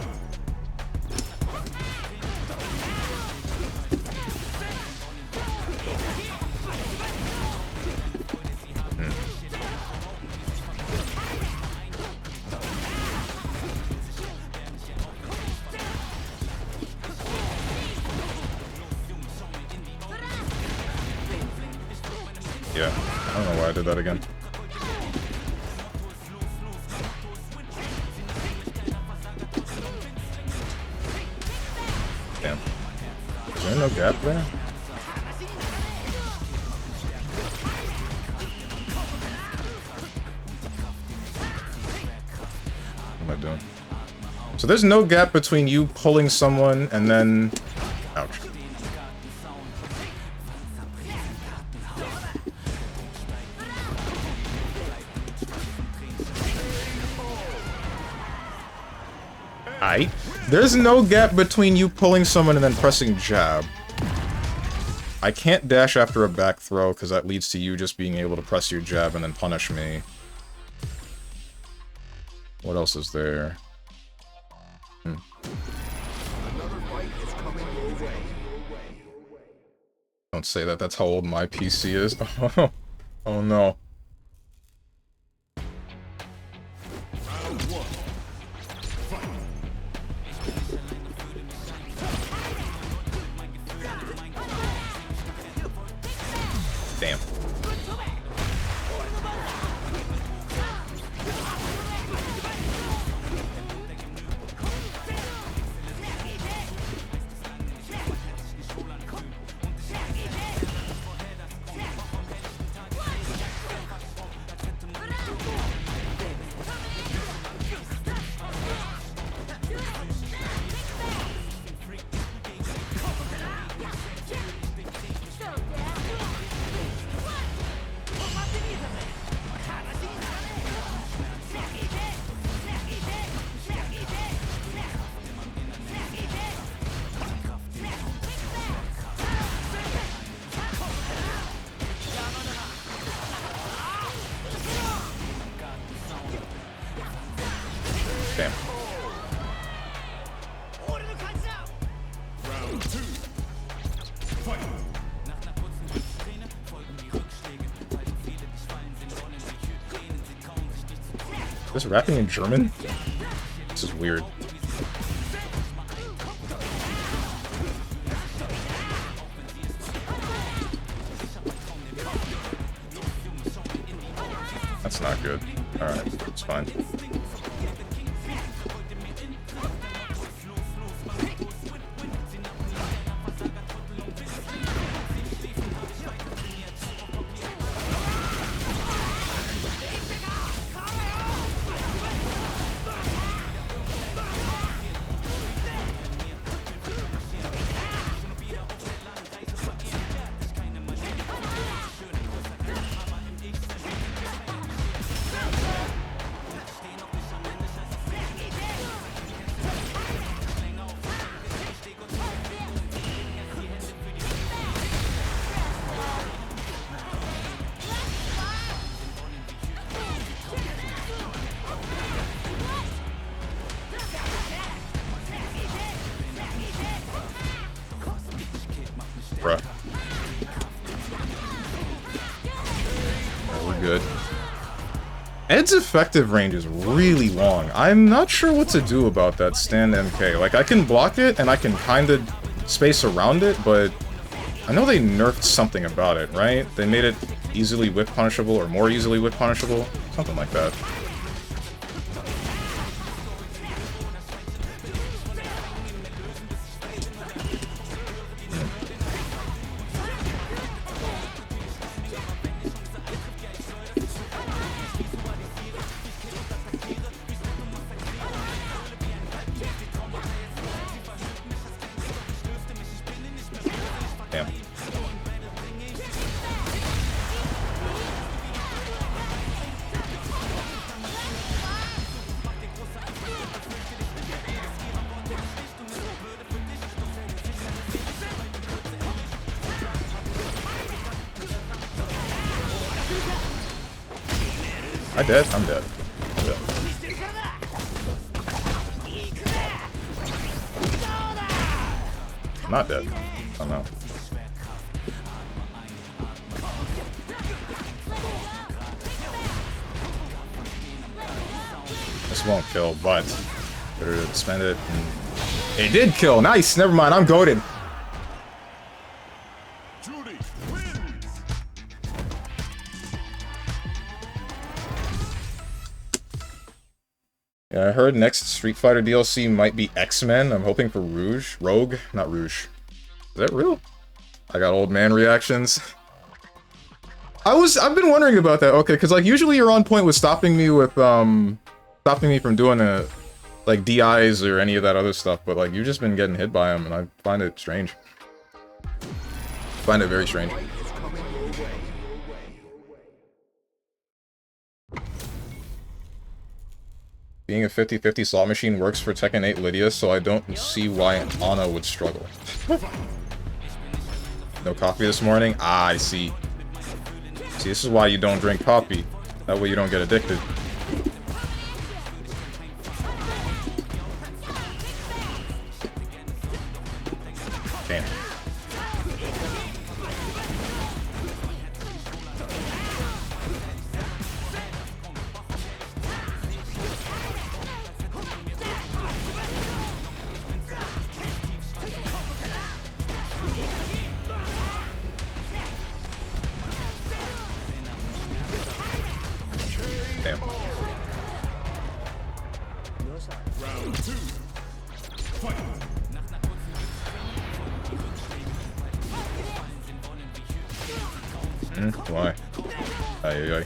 Yeah, I don't know why I did that again. Damn. Is there no gap there? What am I doing? So there's no gap between you pulling someone and then... Ouch. Aight. There's no gap between you pulling someone and then pressing jab. I can't dash after a back throw because that leads to you just being able to press your jab and then punish me. What else is there? Don't say that, that's how old my PC is. Oh no. Round 1. Fight. Damn. Damn. Round 2. Fight. This rapping in German? This is weird. That's not good. Alright, it's fine. Bruh. We're good. Ed's effective range is really long. I'm not sure what to do about that stand MK. Like, I can block it, and I can kinda space around it, but I know they nerfed something about it, right? They made it easily whip punishable, or more easily whip punishable? Something like that. Damn. I dead? I'm dead. I'm dead. I'm not dead. Oh no. This won't kill, but better spend it. It did kill. Nice. Never mind. I'm goated. Judy wins. Yeah, I heard next Street Fighter DLC might be X-Men. I'm hoping for Rogue, not Rouge. Is that real? I got old man reactions. I've been wondering about that. Okay, because like usually you're on point with stopping me from doing like DIs or any of that other stuff, but like you've just been getting hit by them, and I find it strange. Find it very strange. Being a 50-50 slot machine works for Tekken 8 Lydia, so I don't see why Ana would struggle. No coffee this morning? Ah, I see. See, this is why you don't drink coffee. That way you don't get addicted. Damn. Damn. Round 2. Fight. Why? Ay, ay, ay.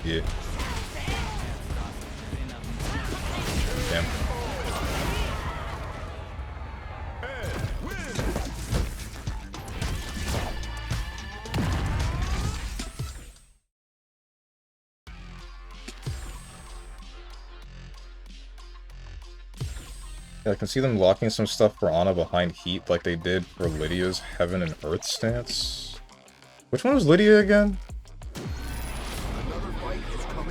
Yeah. Damn. Yeah, I can see them locking some stuff for Ana behind Heat like they did for Lydia's Heaven and Earth stance. Which one was Lydia again?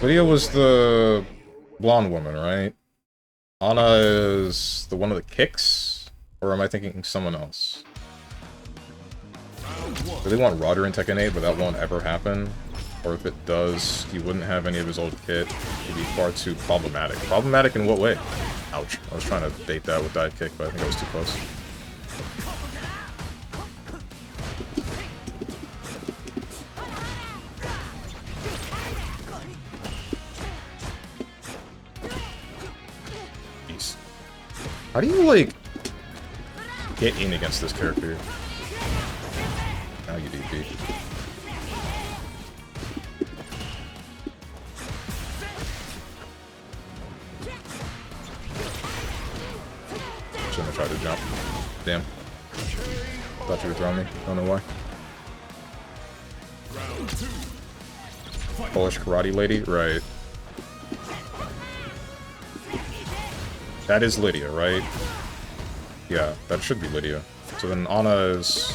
Lydia was the blonde woman, right? Ana is the one of the kicks? Or am I thinking someone else? I really want Roger in Tekken 8, but that won't ever happen. Or if it does, he wouldn't have any of his old kit. It'd be far too problematic. Problematic in what way? Ouch. I was trying to bait that with dive kick, but I think I was too close. Jeez. How do you, like, get in against this character? Now you DP. Shouldn't have tried to jump. Damn. Thought you were throwing me. Don't know why. Polish karate lady? Right. That is Lydia, right? Yeah, that should be Lydia. So then Ana is...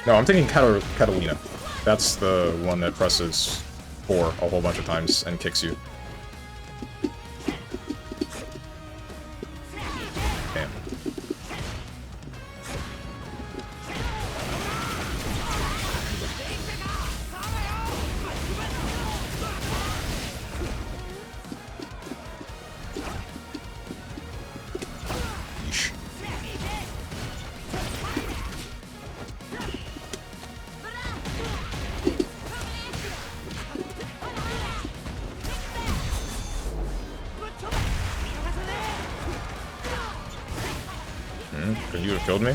No, I'm thinking Catalina. That's the one that presses 4 a whole bunch of times and kicks you. Damn. Yeesh. have killed me?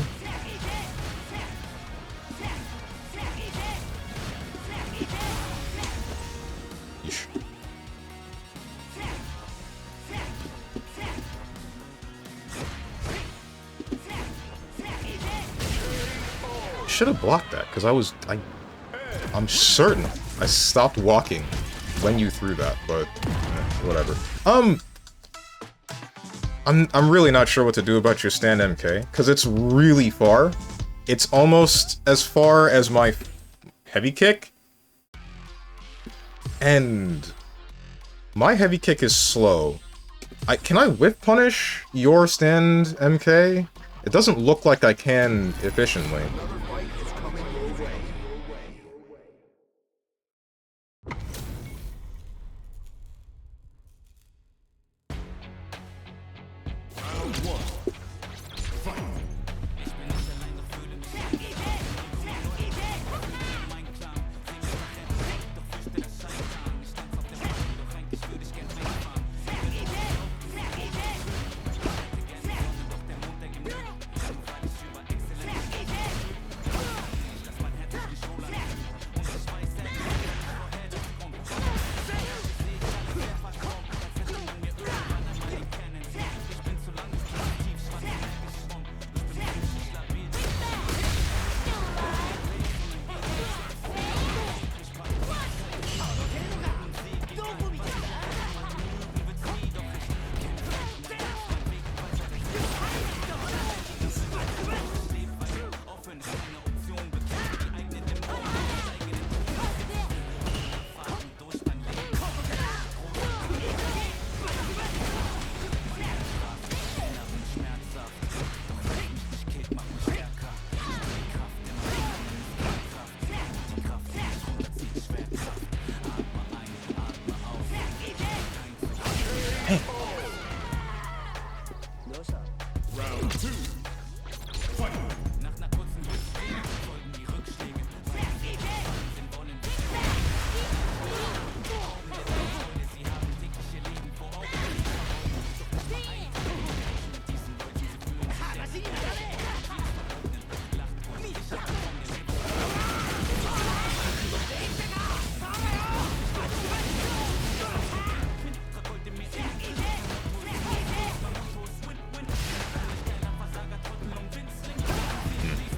Yeesh. Should have blocked that, because I'm certain I stopped walking when you threw that, but whatever. I'm really not sure what to do about your stand MK, because it's really far. It's almost as far as my heavy kick, and my heavy kick is slow. Can I whip punish your stand MK? It doesn't look like I can efficiently.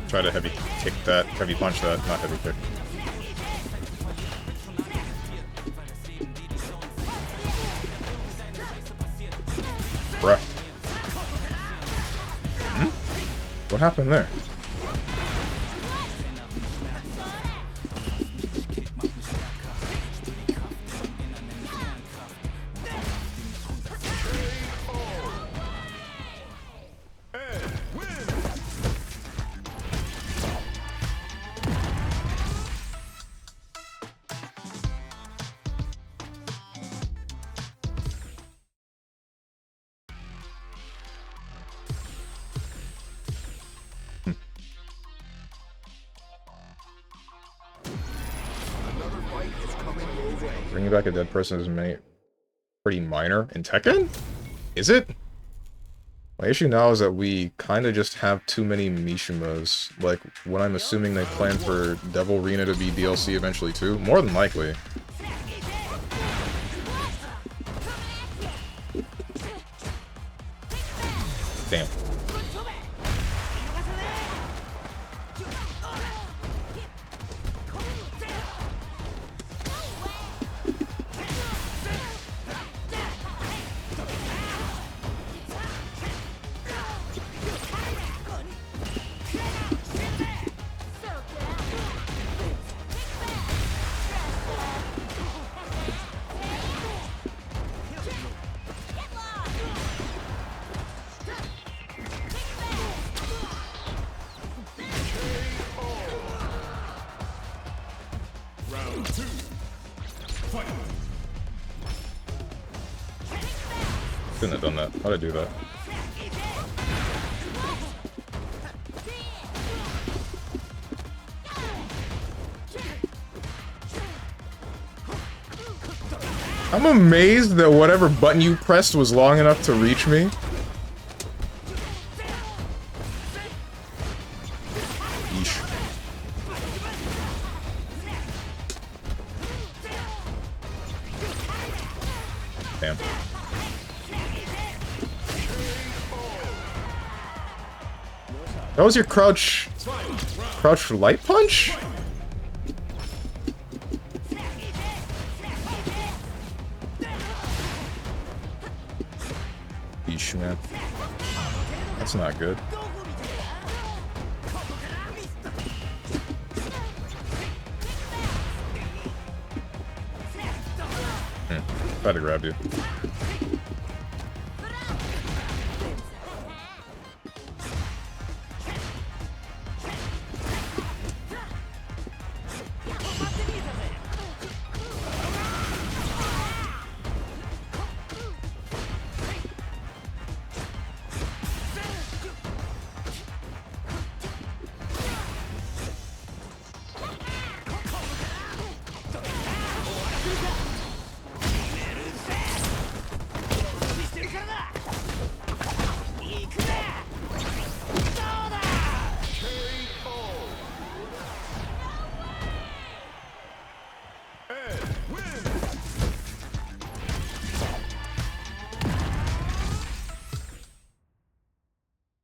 Try to heavy kick that, heavy punch that, not heavy kick. Bruh. What happened there? Bringing back a dead person is pretty minor in Tekken? Is it? My issue now is that we kind of just have too many Mishimas. Like, when I'm assuming they plan for Devil Rena to be DLC eventually too. More than likely. Damn. Couldn't have done that. How'd I do that? I'm amazed that whatever button you pressed was long enough to reach me. Damn. That was your crouch light punch? Yeesh, man. That's not good. Try to grab you.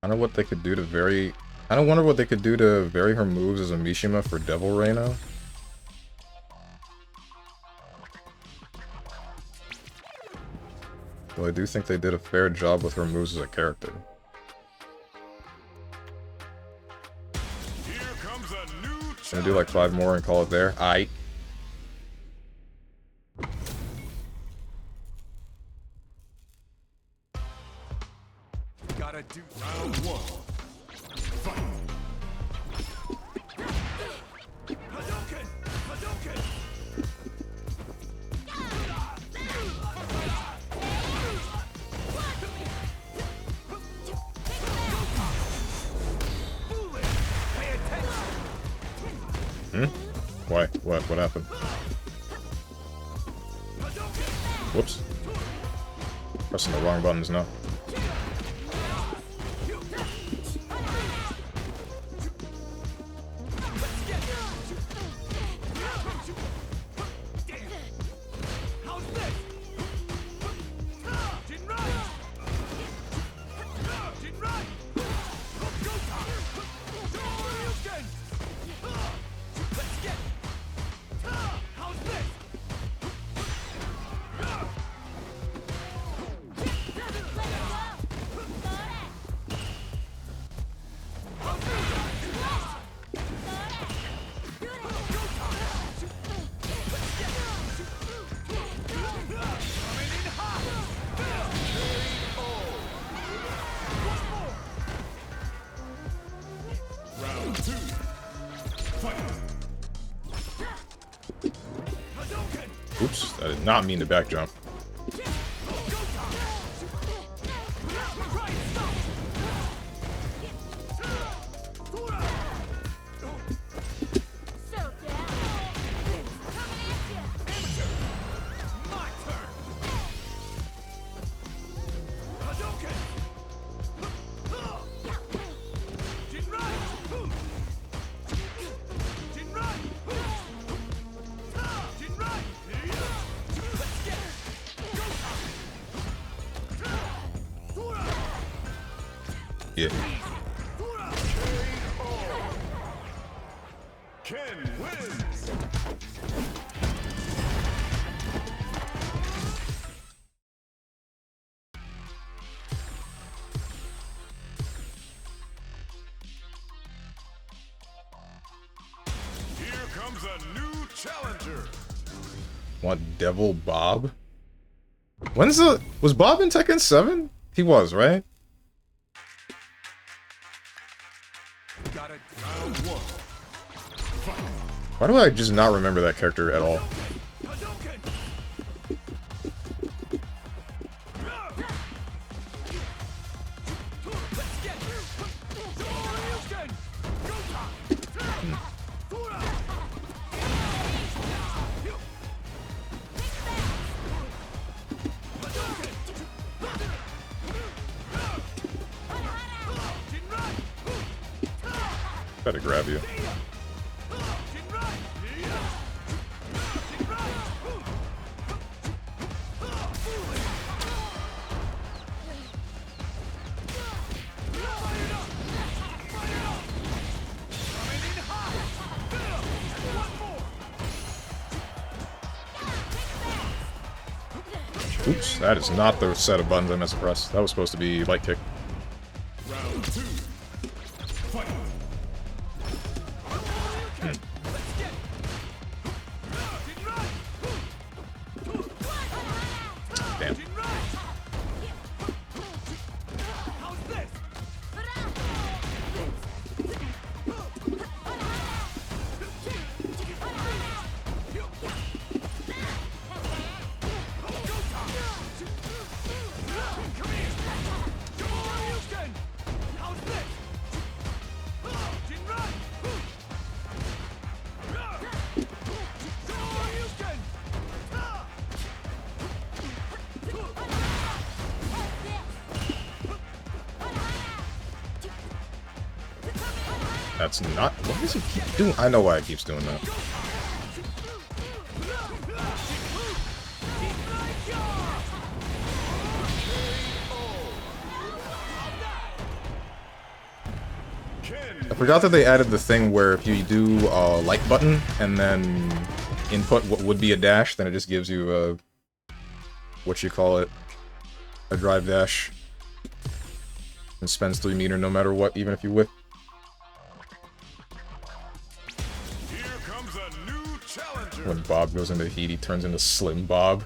I don't know what they could do to vary... I don't wonder what they could do to vary her moves as a Mishima for Devil Ray now. Well, I do think they did a fair job with her moves as a character. Here comes a new Gonna do like 5 more and call it there. Aight. Gotta do round 1. Fight. Hadouken! Hadouken! Why? What? What happened? Whoops. Pressing the wrong buttons now. Oops, I did not mean to back jump. Yeah. Ken wins. Here comes a new challenger. Want Devil Bob? When's the... Was Bob in Tekken 7? He was, right? Got it. Round 1. Fight. Why do I just not remember that character at all? Hadouken! Better grab you. Oops, that is not the set of buttons I meant to press. That was supposed to be light kick. Round 2. Fight. Damn. That's not... What does he keep doing? I know why it keeps doing that. I forgot that they added the thing where if you do a like button and then input what would be a dash, then it just gives you a... what you call it? A drive dash. And spends 3 meter no matter what, even if you whip. When Bob goes into heat, he turns into Slim Bob.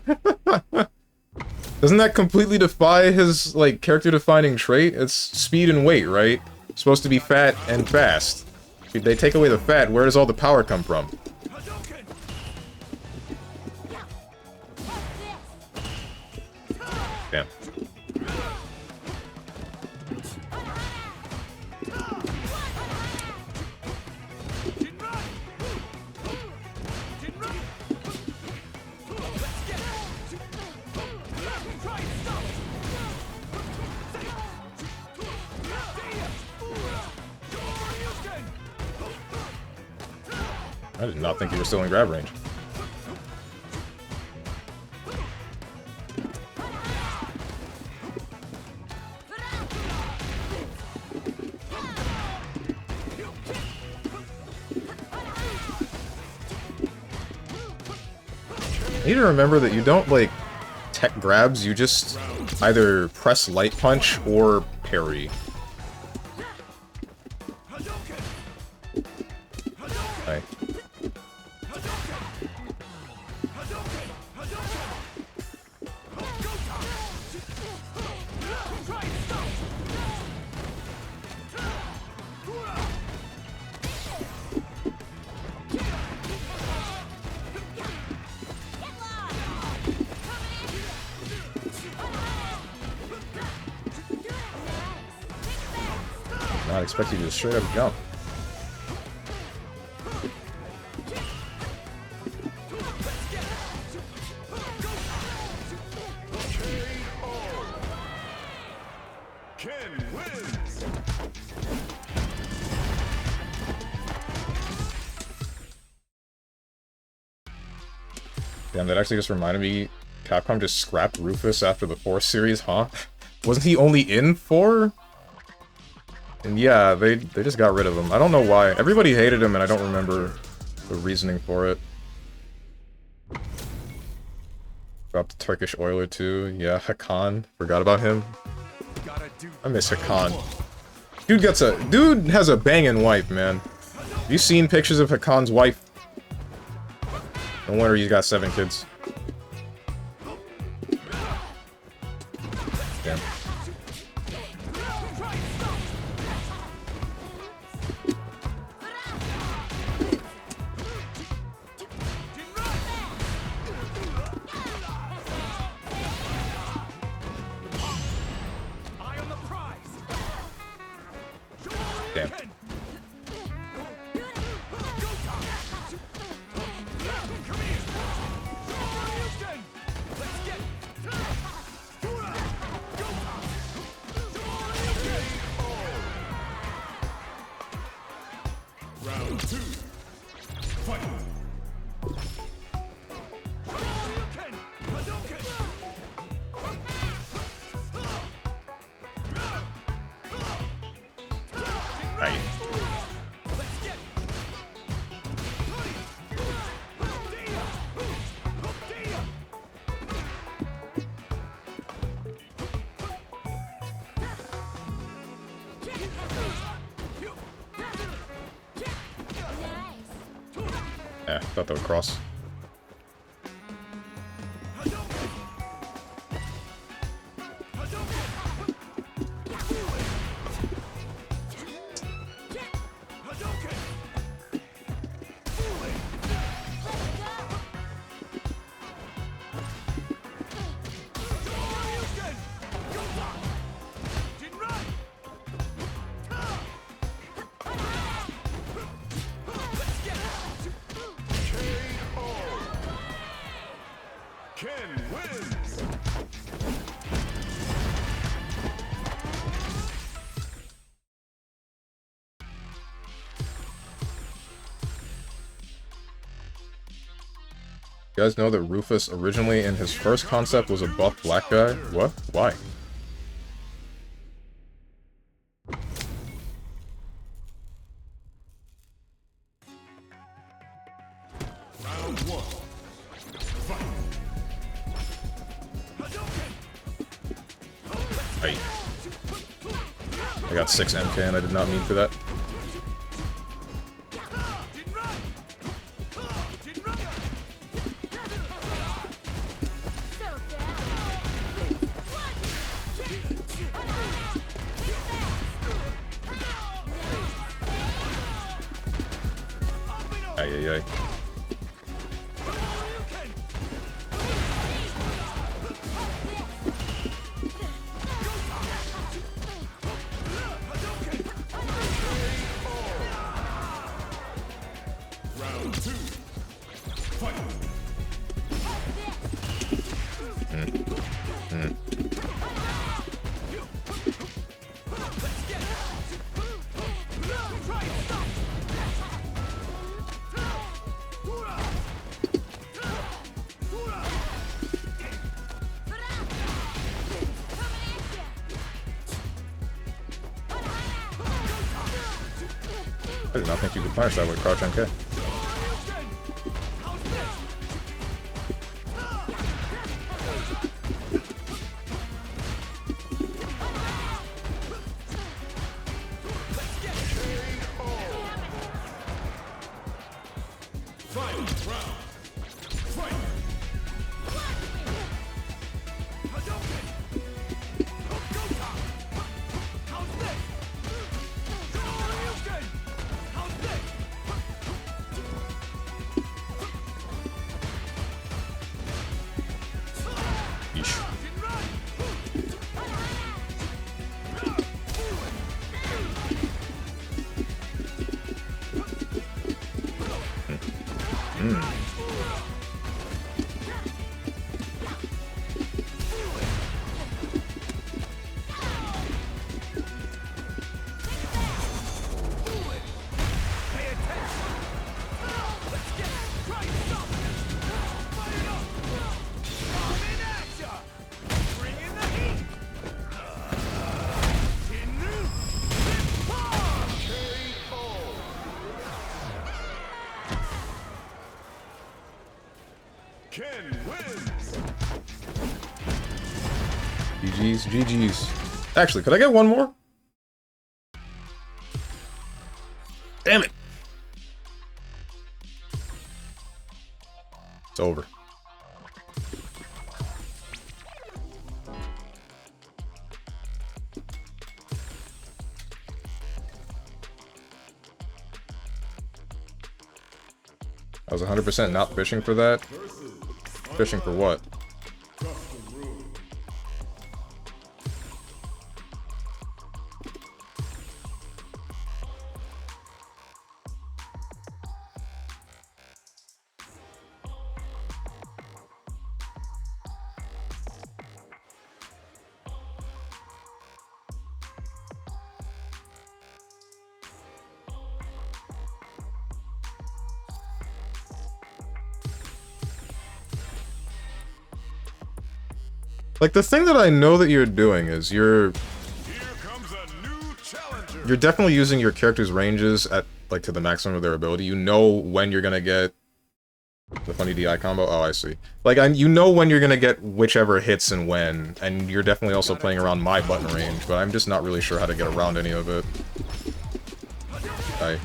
Doesn't that completely defy his, like, character-defining trait? It's speed and weight, right? Supposed to be fat and fast. If they take away the fat, where does all the power come from? Damn. I did not think you were still in grab range. You need to remember that you don't, like, tech grabs, you just either press light punch or parry. Okay. Not expect you to straight up jump. Damn, that actually just reminded me, Capcom just scrapped Rufus after the 4 series, huh? Wasn't he only in 4? And yeah, they just got rid of him. I don't know why. Everybody hated him and I don't remember the reasoning for it. Dropped the Turkish Oiler too. Yeah, Hakan. Forgot about him. I miss Hakan. Dude has a banging wife, man. Have you seen pictures of Hakan's wife? No wonder he's got 7 kids. Damn. Damn. Round 2. Fight. Right. Thought that would cross. Ken wins! You guys know that Rufus originally in his first concept was a buff black guy? What? Why? Round one. Fight! Aye. I got 6 MK and I did not mean for that. Ay, ay, ay. Round two. Fight! I did not think you could punish that with crouch MK. Final round. Fight! Yeesh. Ken wins! GG's, GG's. Actually, could I get one more? Damn it! It's over. I was 100% not fishing for that. Fishing for what? Like, the thing that I know that you're doing is Here comes a new challenger! you're definitely using your character's ranges at, like, to the maximum of their ability. You know when you're gonna get the funny DI combo. Oh, I see. Like, you know when you're gonna get whichever hits and when, and you're definitely also playing around my button range, but I'm just not really sure how to get around any of it. Aye.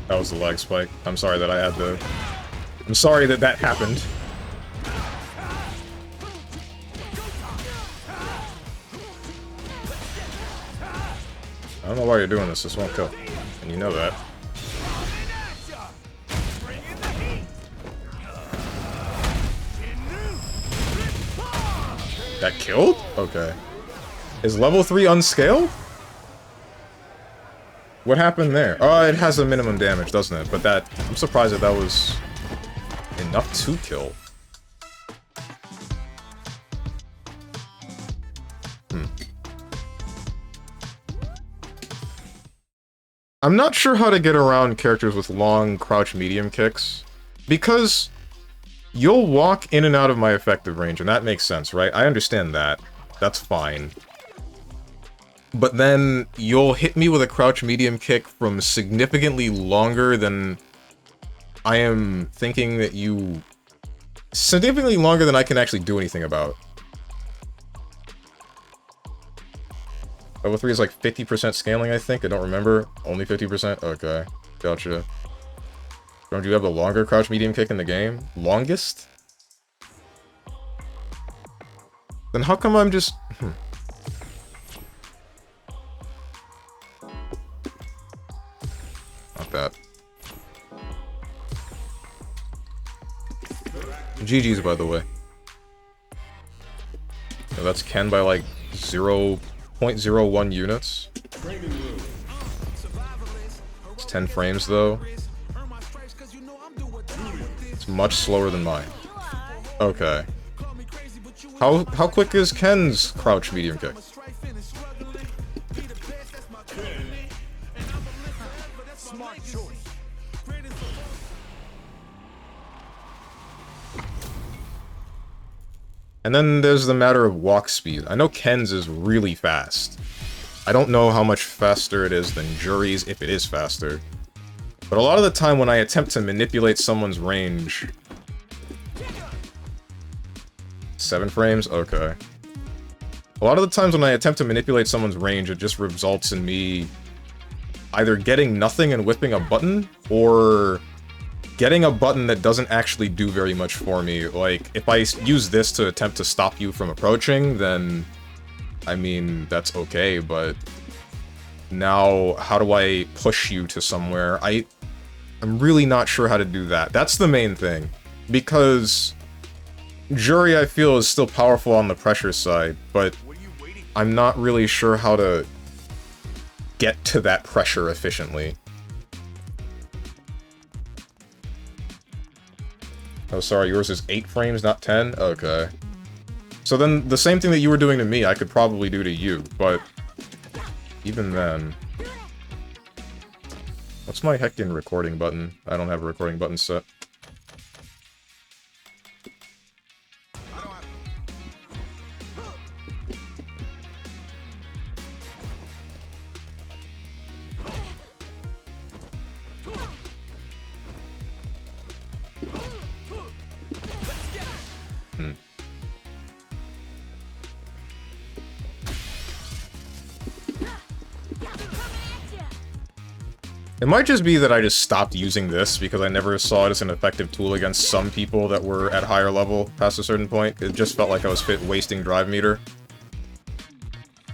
That was the leg spike. I'm sorry that I had to... I'm sorry that that happened. I don't know why you're doing this. This won't kill. And you know that. That killed? Okay. Is level 3 unscaled? What happened there? Oh, it has a minimum damage, doesn't it? But that... I'm surprised that that was enough to kill. I'm not sure how to get around characters with long crouch medium kicks, because you'll walk in and out of my effective range, and that makes sense, right? I understand that. That's fine. But then you'll hit me with a crouch medium kick from significantly longer than I am thinking that you... Significantly longer than I can actually do anything about. Level 3 is like 50% scaling, I think. I don't remember. Only 50%? Okay. Gotcha. Don't you have the longer crouch medium kick in the game? Longest? Then how come I'm just... Not that. GG's, by the way. Yeah, that's Ken by like 0.01 units. It's 10 frames though. It's much slower than mine. Okay. How quick is Ken's crouch medium kick? And then there's the matter of walk speed. I know Ken's is really fast. I don't know how much faster it is than Jury's, if it is faster. But a lot of the time when I attempt to manipulate someone's range... 7 frames? Okay. A lot of the times when I attempt to manipulate someone's range, it just results in me either getting nothing and whipping a button, or getting a button that doesn't actually do very much for me. Like, if I use this to attempt to stop you from approaching, then, I mean, that's okay, but now, how do I push you to somewhere? I'm really not sure how to do that. That's the main thing. Because Jury, I feel, is still powerful on the pressure side, but I'm not really sure how to get to that pressure efficiently. Oh, sorry, yours is 8 frames, not 10? Okay. So then, the same thing that you were doing to me, I could probably do to you, but... Even then... What's my heckin' recording button? I don't have a recording button set. It might just be that I just stopped using this because I never saw it as an effective tool against some people that were at higher level past a certain point. It just felt like I was wasting drive meter.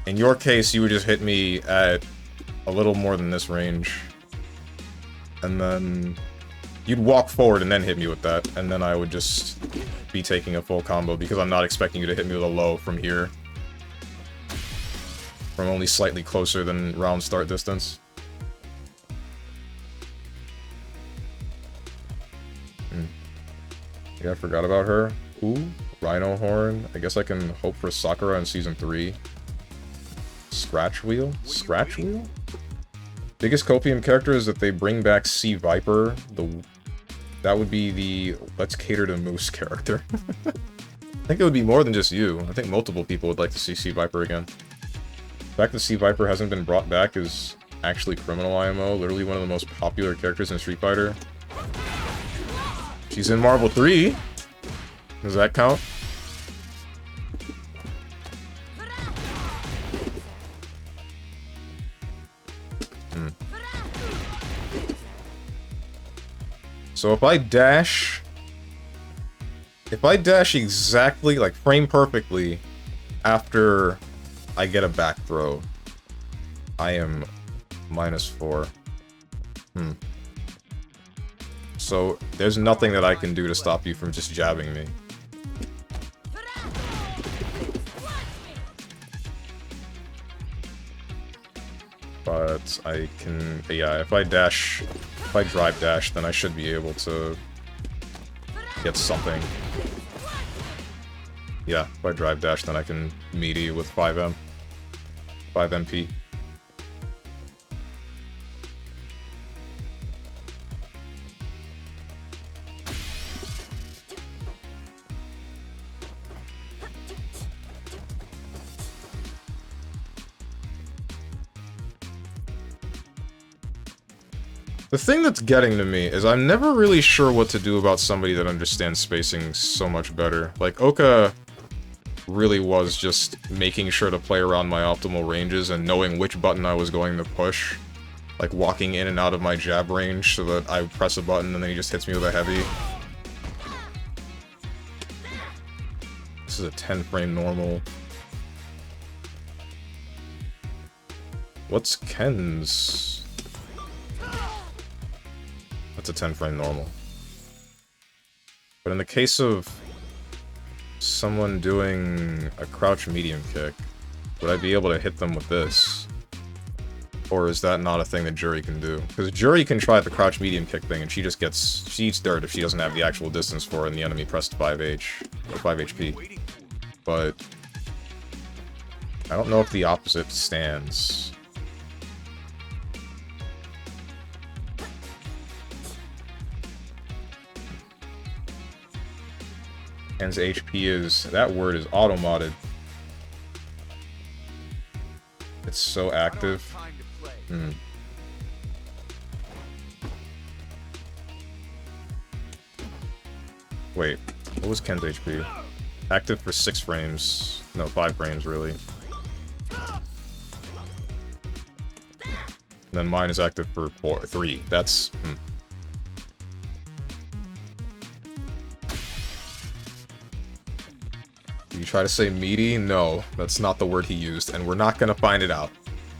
In your case, you would just hit me at a little more than this range. And then you'd walk forward and then hit me with that. And then I would just be taking a full combo because I'm not expecting you to hit me with a low from here. From only slightly closer than round start distance. Yeah, I forgot about her. Ooh, Rhino Horn. I guess I can hope for Sakura in Season 3. Scratch Wheel? Scratch Wheel? Biggest Copium character is that they bring back Sea Viper. That would be the Let's Cater to Moose character. I think it would be more than just you. I think multiple people would like to see Sea Viper again. The fact that Sea Viper hasn't been brought back is actually criminal IMO. Literally one of the most popular characters in Street Fighter. She's in Marvel 3. Does that count? So if I dash exactly, like frame perfectly after I get a back throw, I am -4. So there's nothing that I can do to stop you from just jabbing me. But I can, yeah, if I drive dash, then I should be able to get something. Yeah, if I drive dash, then I can meaty with 5 MP. The thing that's getting to me is I'm never really sure what to do about somebody that understands spacing so much better. Like, Oka really was just making sure to play around my optimal ranges and knowing which button I was going to push. Like, walking in and out of my jab range so that I press a button and then he just hits me with a heavy. This is a 10-frame normal. What's Ken's? That's a 10-frame normal. But in the case of someone doing a crouch medium kick, would I be able to hit them with this? Or is that not a thing that Jury can do? Because Jury can try the crouch medium kick thing and she eats dirt if she doesn't have the actual distance for it and the enemy pressed 5H, or 5 HP. But I don't know if the opposite stands. Ken's HP is, that word is auto-modded. It's so active. Wait, what was Ken's HP? Active for 6 frames. No, 5 frames, really. And then mine is active for 3. That's... You try to say meaty? No, that's not the word he used, and we're not gonna find it out.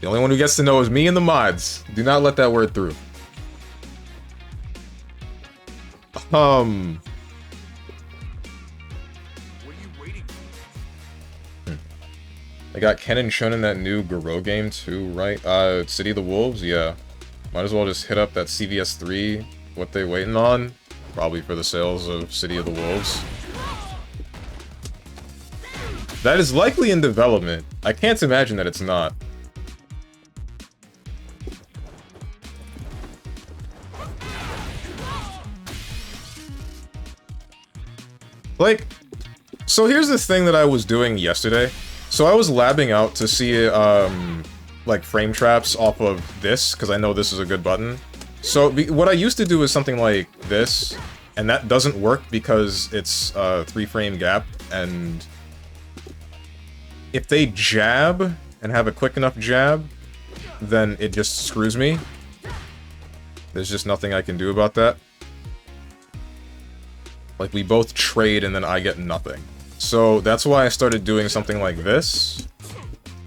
The only one who gets to know is me and the mods. Do not let that word through. What are you waiting for? I got Ken and Shun in that new Garo game too, right? City of the Wolves? Yeah. Might as well just hit up that CVS 3. What they waiting on? Probably for the sales of City of the Wolves. That is likely in development. I can't imagine that it's not. Like, so here's the thing that I was doing yesterday. So I was labbing out to see, like, frame traps off of this, because I know this is a good button. So what I used to do is something like this, and that doesn't work because it's a 3-frame gap, and if they jab and have a quick enough jab, then it just screws me. There's just nothing I can do about that. Like, we both trade and then I get nothing. So that's why I started doing something like this.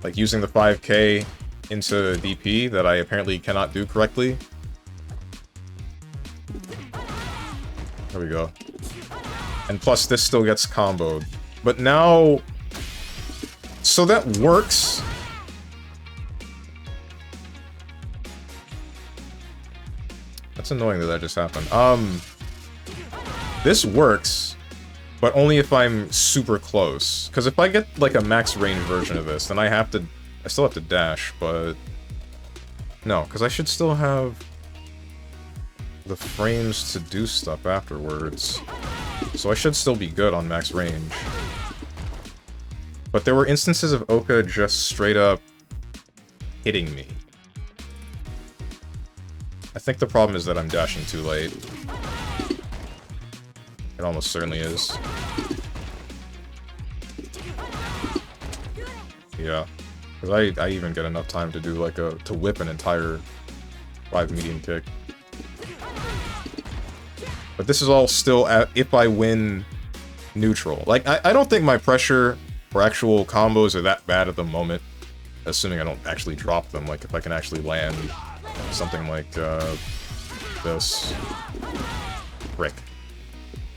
Like using the 5K into DP that I apparently cannot do correctly. There we go. And plus this still gets comboed. But now... So that works. That's annoying that that just happened. This works, but only if I'm super close. Because if I get, like, a max range version of this, then I still have to dash, but... No, because I should still have the frames to do stuff afterwards. So I should still be good on max range. But there were instances of Oka just straight up hitting me. I think the problem is that I'm dashing too late. It almost certainly is. Yeah. Because I even get enough time to do like to whip an entire 5 medium kick. But this is all still if I win neutral. Like, I don't think my pressure for actual combos are that bad at the moment. Assuming I don't actually drop them. Like, if I can actually land something like this. Frick.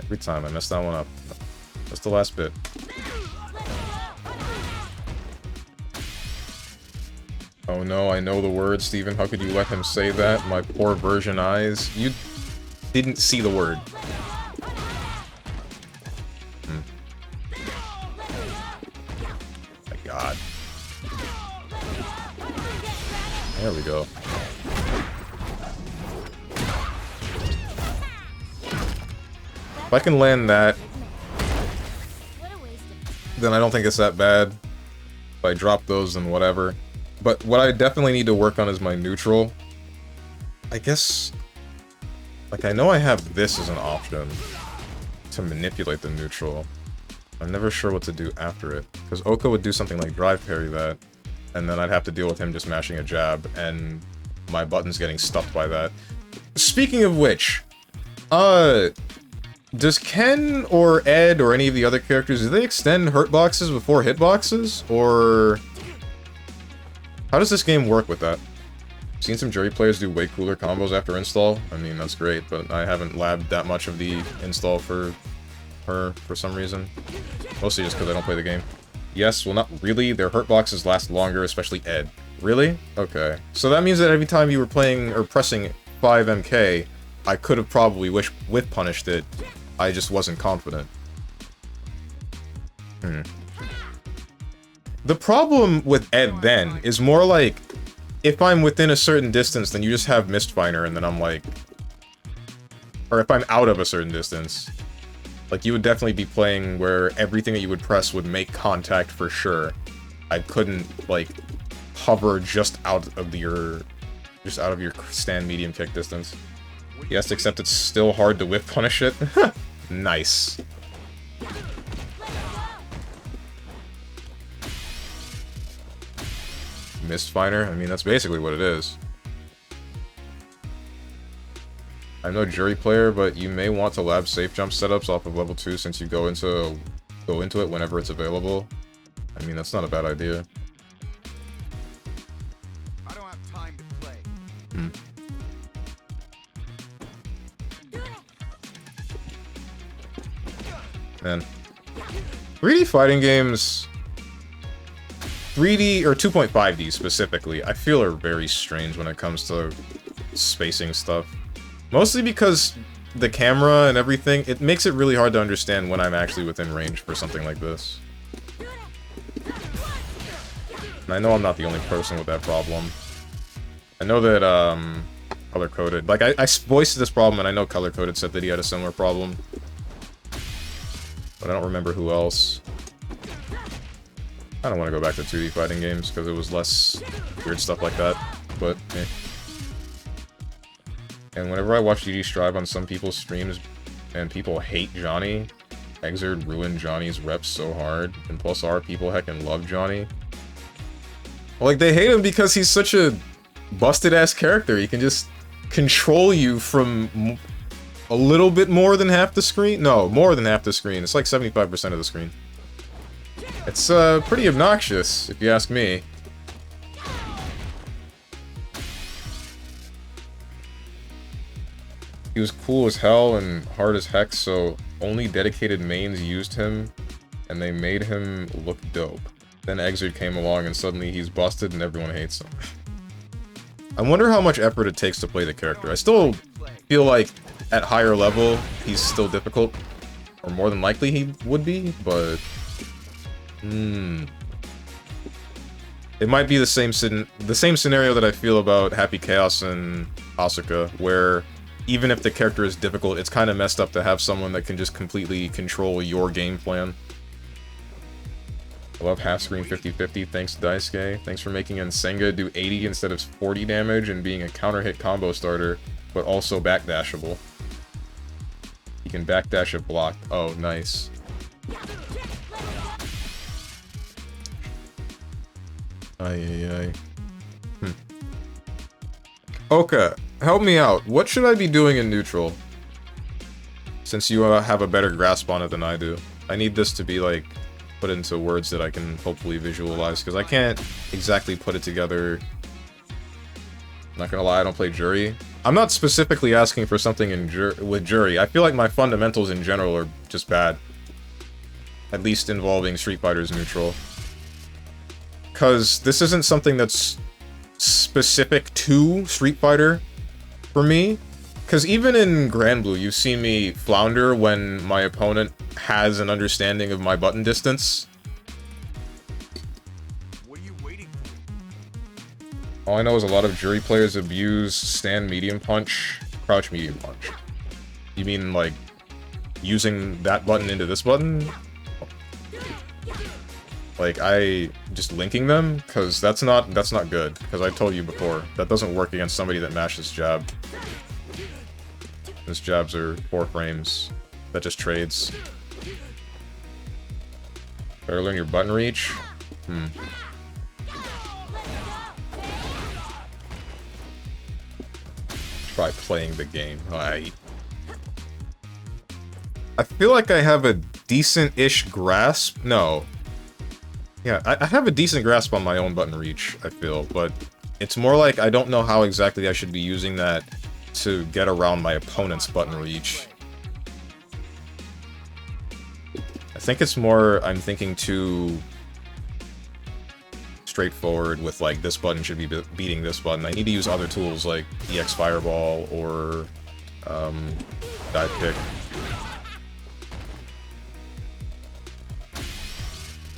Every time I mess that one up. That's the last bit. Oh no, I know the word, Steven. How could you let him say that? My poor virgin eyes. You didn't see the word. My god. There we go. If I can land that, then I don't think it's that bad. If I drop those, then whatever. But what I definitely need to work on is my neutral. I guess... Like, I know I have this as an option to manipulate the neutral. I'm never sure what to do after it. Because Oka would do something like drive parry that, and then I'd have to deal with him just mashing a jab, and my button's getting stuffed by that. Speaking of which, does Ken or Ed or any of the other characters, do they extend hurt boxes before hitboxes? Or... how does this game work with that? I've seen some jury players do way cooler combos after install. I mean, that's great, but I haven't labbed that much of the install for her for some reason. Mostly just because I don't play the game. Yes, well not really. Their hurt boxes last longer, especially Ed. Really? Okay. So that means that every time you were playing or pressing 5MK, I could have probably whiff punished it. I just wasn't confident. The problem with Ed then is more like, if I'm within a certain distance, then you just have Mistfinder, and then I'm like... or if I'm out of a certain distance. Like, you would definitely be playing where everything that you would press would make contact for sure. I couldn't, like, hover just out of your stand medium kick distance. Yes, except it's still hard to whiff punish it. Nice. Mistfinder? I mean, that's basically what it is. I'm no jury player, but you may want to lab safe jump setups off of level 2 since you go into it whenever it's available. I mean, that's not a bad idea. I don't have time to play. Man. 3D fighting games... 3D, or 2.5D specifically, I feel are very strange when it comes to spacing stuff. Mostly because the camera and everything, it makes it really hard to understand when I'm actually within range for something like this. And I know I'm not the only person with that problem. I know that, Color-Coded, like, I voiced this problem, and I know Color-Coded said that he had a similar problem. But I don't remember who else. I don't want to go back to 2D fighting games, because it was less weird stuff like that, but, eh. And whenever I watch GG Strive on some people's streams, and people hate Johnny, Exerd ruined Johnny's reps so hard, and plus our people heckin' love Johnny. Like, they hate him because he's such a busted-ass character. He can just control you from a little bit more than half the screen? No, more than half the screen. It's like 75% of the screen. It's, pretty obnoxious, if you ask me. He was cool as hell and hard as heck, so only dedicated mains used him, and they made him look dope. Then Exerd came along and suddenly he's busted and everyone hates him. I wonder how much effort it takes to play the character. I still feel like at higher level he's still difficult, or more than likely he would be, but... It might be the same scenario that I feel about Happy Chaos and Asuka, where even if the character is difficult, it's kind of messed up to have someone that can just completely control your game plan. I love half screen 50-50. Thanks, Daisuke. Thanks for making Ensenga do 80 instead of 40 damage and being a counter hit combo starter, but also backdashable. You can backdash if blocked. Oh, nice. Ay. Okay, help me out. What should I be doing in neutral? Since you have a better grasp on it than I do. I need this to be, like, put into words that I can hopefully visualize, because I can't exactly put it together. Not gonna lie, I don't play Jury. I'm not specifically asking for something with Jury. I feel like my fundamentals in general are just bad. At least involving Street Fighter's neutral. Because this isn't something that's specific to Street Fighter for me. Because even in Grand Blue, you've seen me flounder when my opponent has an understanding of my button distance. What are you waiting for? All I know is a lot of Jury players abuse stand medium punch, crouch medium punch. You mean, like, using that button into this button? Like, just linking them? Because that's not good. Because I told you before, that doesn't work against somebody that mashes jab. His jabs are 4 frames. That just trades. Better learn your button reach? Try playing the game. I feel like I have a decent-ish grasp. No. Yeah, I have a decent grasp on my own button reach, I feel, but it's more like I don't know how exactly I should be using that to get around my opponent's button reach. I think it's more I'm thinking too straightforward with, like, this button should be beating this button. I need to use other tools like EX Fireball or Dive Kick.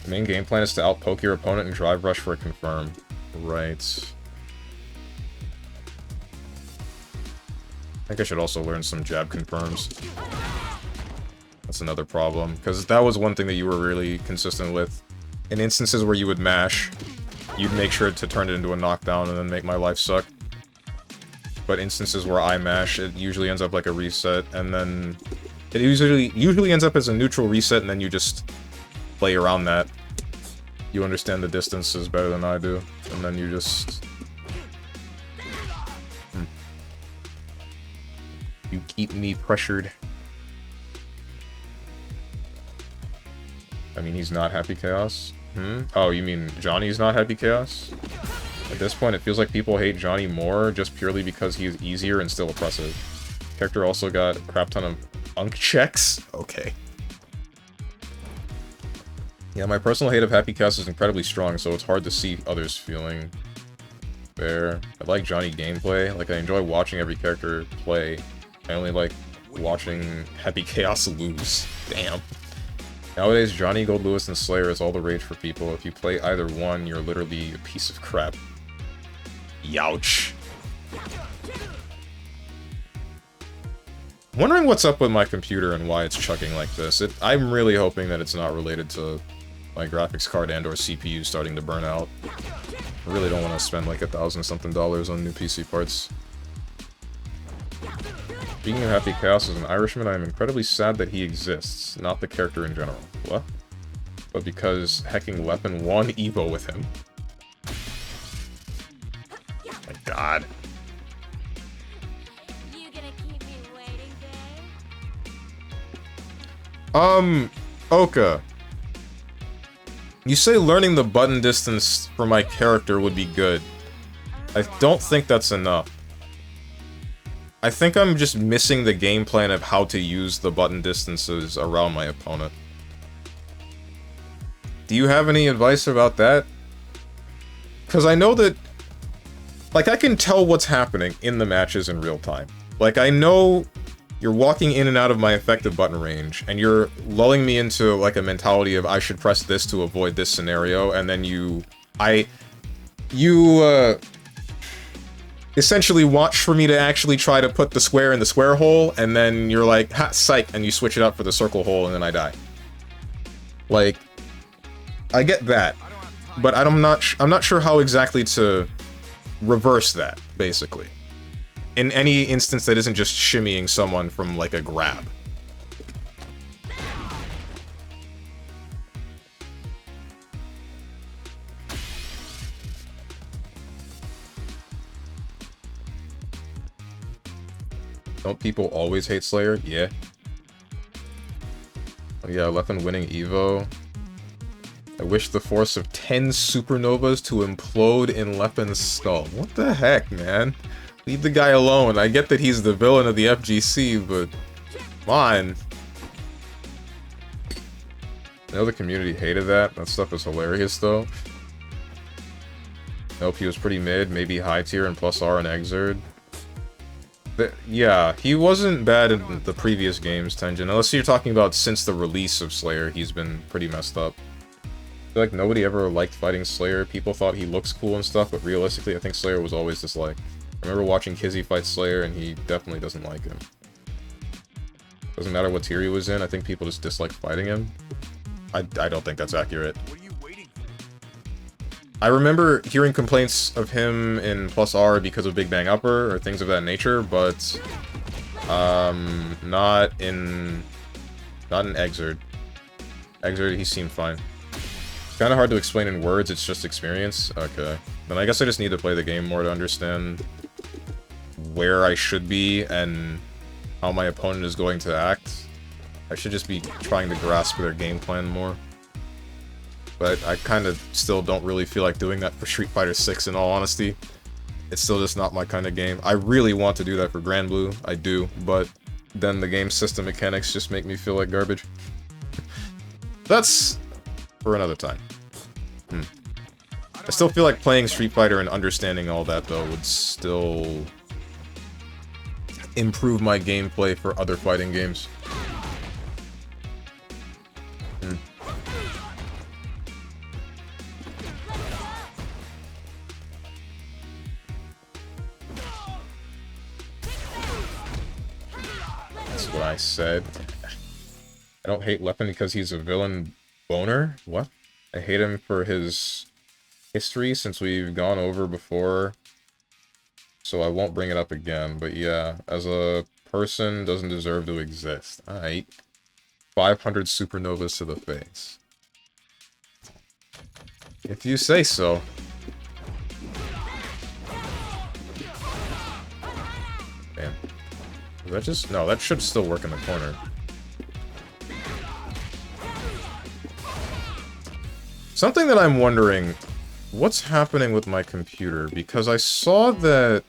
The main game plan is to outpoke your opponent and drive rush for a confirm. Right. I think I should also learn some jab confirms. That's another problem, because that was one thing that you were really consistent with. In instances where you would mash, you'd make sure to turn it into a knockdown and then make my life suck. But instances where I mash, it usually ends up like a reset, and then it usually ends up as a neutral reset, and then you just play around that. You understand the distances better than I do, and then you just... You keep me pressured. I mean, he's not Happy Chaos? Oh, you mean Johnny's not Happy Chaos? At this point, it feels like people hate Johnny more just purely because he's easier and still oppressive. Character also got a crap ton of unk checks? Okay. Yeah, my personal hate of Happy Chaos is incredibly strong, so it's hard to see others feeling. Fair. I like Johnny gameplay. Like, I enjoy watching every character play. I only like watching Happy Chaos lose. Damn. Nowadays, Johnny, Gold Lewis, and Slayer is all the rage for people. If you play either one, you're literally a piece of crap. Youch. Wondering what's up with my computer and why it's chugging like this. I'm really hoping that it's not related to my graphics card and or CPU starting to burn out. I really don't want to spend like $1,000-something on new PC parts. Speaking of Happy Chaos as an Irishman, I am incredibly sad that he exists, not the character in general. What? But because hecking Weapon won Evo with him. My god. You gonna keep me waiting, babe? Oka. You say learning the button distance for my character would be good. I don't think that's enough. I think I'm just missing the game plan of how to use the button distances around my opponent. Do you have any advice about that? Because I know that... Like, I can tell what's happening in the matches in real time. Like, I know you're walking in and out of my effective button range, and you're lulling me into, like, a mentality of I should press this to avoid this scenario, and then you essentially watch for me to actually try to put the square in the square hole, and then you're like, ha, psych, and you switch it up for the circle hole, and then I die. Like, I get that, but I'm not sure how exactly to reverse that, basically. In any instance that isn't just shimmying someone from, like, a grab. Don't people always hate Slayer? Yeah. Oh, yeah, Leffen winning Evo. I wish the force of 10 supernovas to implode in Leffen's skull. What the heck, man? Leave the guy alone. I get that he's the villain of the FGC, but... come on. I know the community hated that. That stuff is hilarious, though. Nope, he was pretty mid, maybe high tier and plus R and Exerd. Yeah, he wasn't bad in the previous games, Tenjin. Unless you're talking about since the release of Slayer, he's been pretty messed up. I feel like nobody ever liked fighting Slayer. People thought he looks cool and stuff, but realistically, I think Slayer was always disliked. I remember watching Kizzy fight Slayer, and he definitely doesn't like him. Doesn't matter what tier he was in, I think people just dislike fighting him. I don't think that's accurate. I remember hearing complaints of him in Plus R because of Big Bang Upper or things of that nature, but not in Exerd. Exerd, he seemed fine. It's kind of hard to explain in words, it's just experience. Okay. Then I guess I just need to play the game more to understand where I should be and how my opponent is going to act. I should just be trying to grasp their game plan more. But I kind of still don't really feel like doing that for Street Fighter 6 in all honesty. It's still just not my kind of game. I really want to do that for Grand Blue, I do, but then the game system mechanics just make me feel like garbage. That's for another time. I still feel like playing Street Fighter and understanding all that, though, would still improve my gameplay for other fighting games. That's what I said. I don't hate Leffen because he's a villain boner? What? I hate him for his history since we've gone over before, so I won't bring it up again, but yeah, as a person, doesn't deserve to exist. Alright. 500 supernovas to the face. If you say so. Damn. Was that just... no, that should still work in the corner. Something that I'm wondering, what's happening with my computer? Because I saw that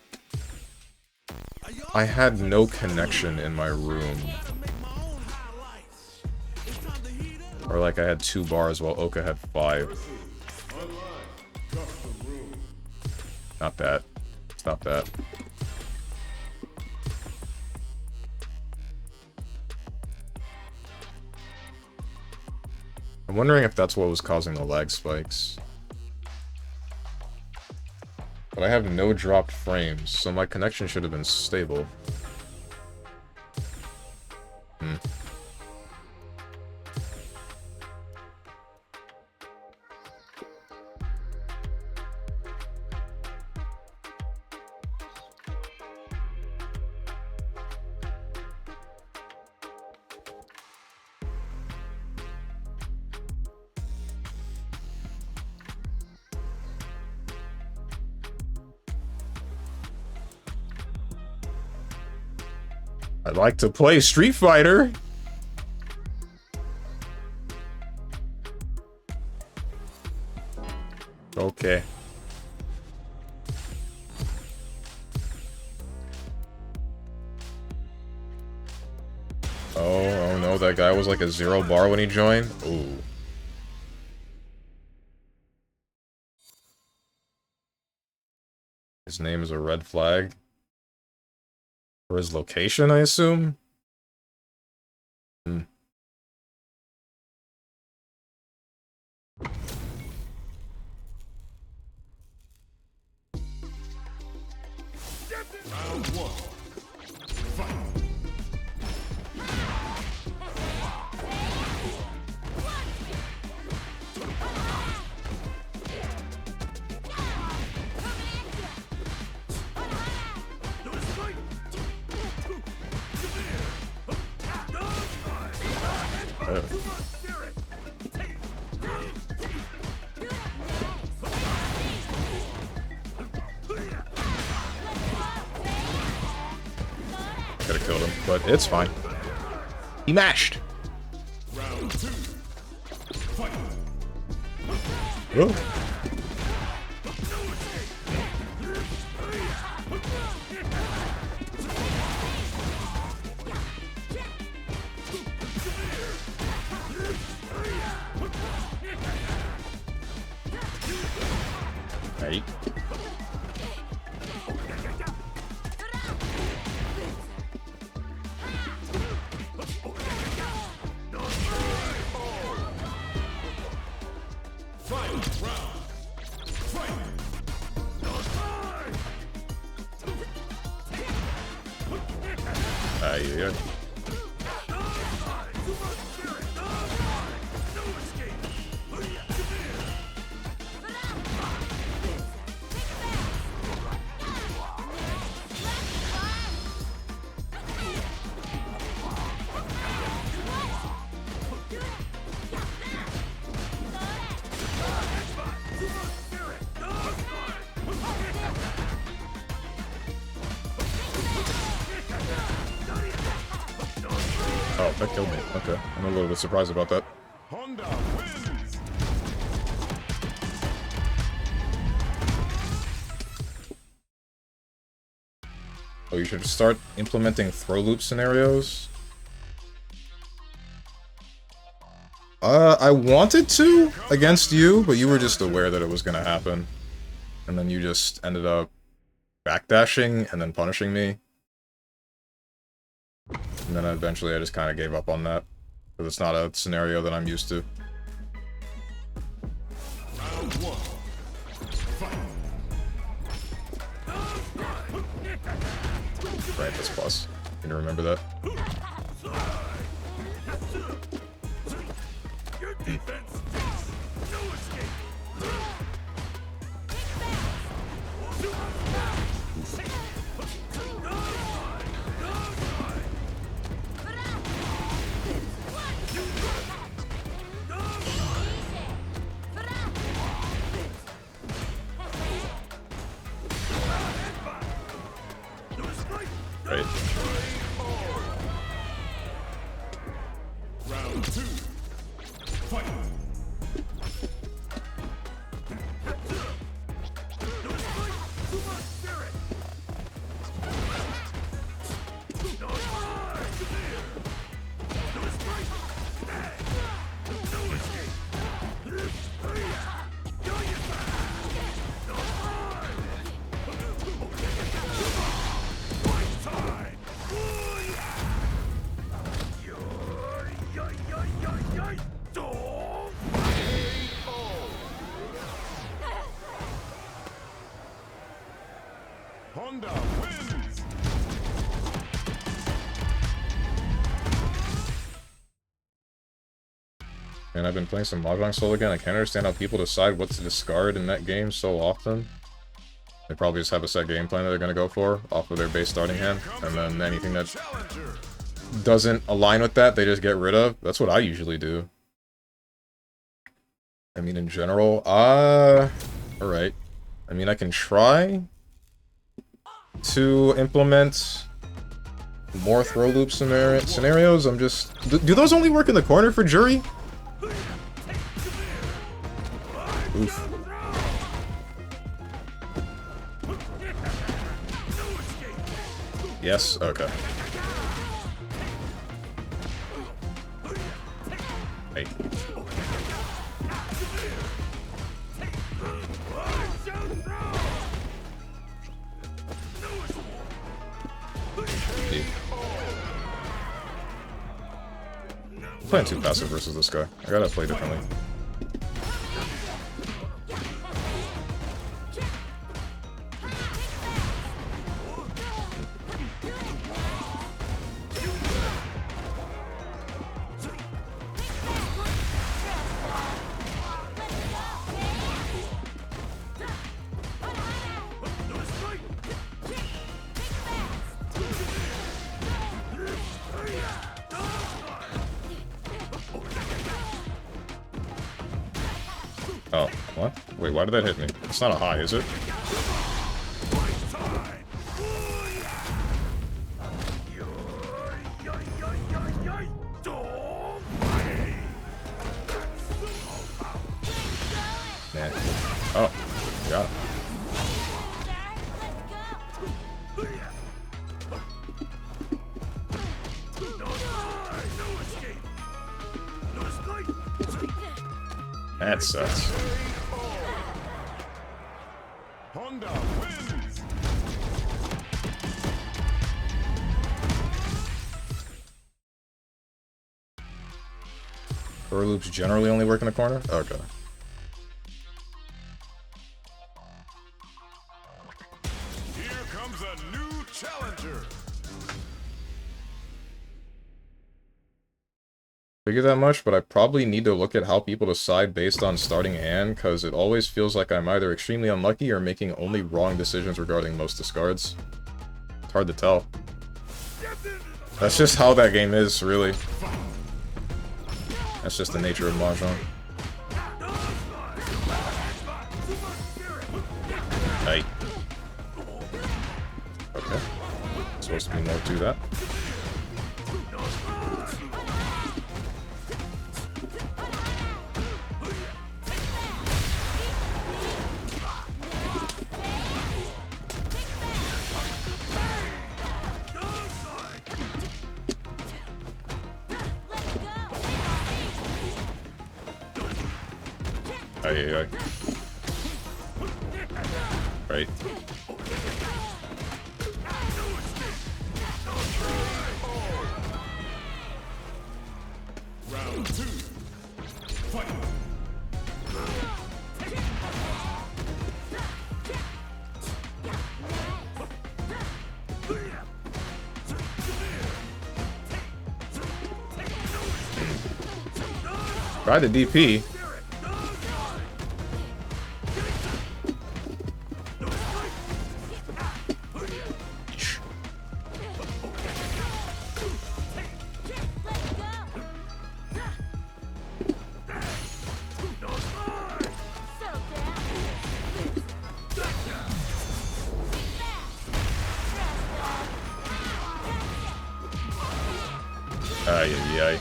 I had no connection in my room. Or like I had 2 bars while Oka had 5. Not that. Stop that. I'm wondering if that's what was causing the lag spikes. But I have no dropped frames, so my connection should have been stable. I'd like to play Street Fighter. Okay. Oh no, that guy was like a 0 bar when he joined? Ooh. His name is a red flag. For his location, I assume? Round 1. Fight. Oh. Could have killed him, but it's fine. He mashed. Round 2. Fight. Oh. Right. Final round. Fight. Yeah. Oh, that killed me. Okay. I'm a little bit surprised about that. Honda wins. Oh, you should start implementing throw loop scenarios. I wanted to against you, but you were just aware that it was gonna happen. And then you just ended up backdashing and then punishing me. And then eventually I just kind of gave up on that. Because it's not a scenario that I'm used to. Round 1. Fight. Right, that's plus. Can you remember that? Your defense. No escape. Right. Round 2. Fight. Honda wins. And I've been playing some Mahjong Soul again. I can't understand how people decide what to discard in that game so often. They probably just have a set game plan that they're going to go for off of their base starting hand. And then anything that doesn't align with that, they just get rid of. That's what I usually do. I mean, in general, alright. I mean, I can try to implement more throw loop scenarios. I'm just... Do those only work in the corner for Jury? Oof. Yes? Okay. Hey. I'm playing too passive versus this guy. I gotta play differently. Oh, what? Wait, why did that hit me? It's not a high, is it? Nah. Oh, got it. That sucks. Honda wins. For loops generally only work in the corner? Okay. Here comes a new challenger. Figure that much, but I probably need to look at how people decide based on starting hand, because it always feels like I'm either extremely unlucky or making only wrong decisions regarding most discards. It's hard to tell. That's just how that game is, really. That's just the nature of Mahjong. Hey. Okay. Supposed to be more to that. Ay. Right. Round 2. Fight. Try the DP. Ay.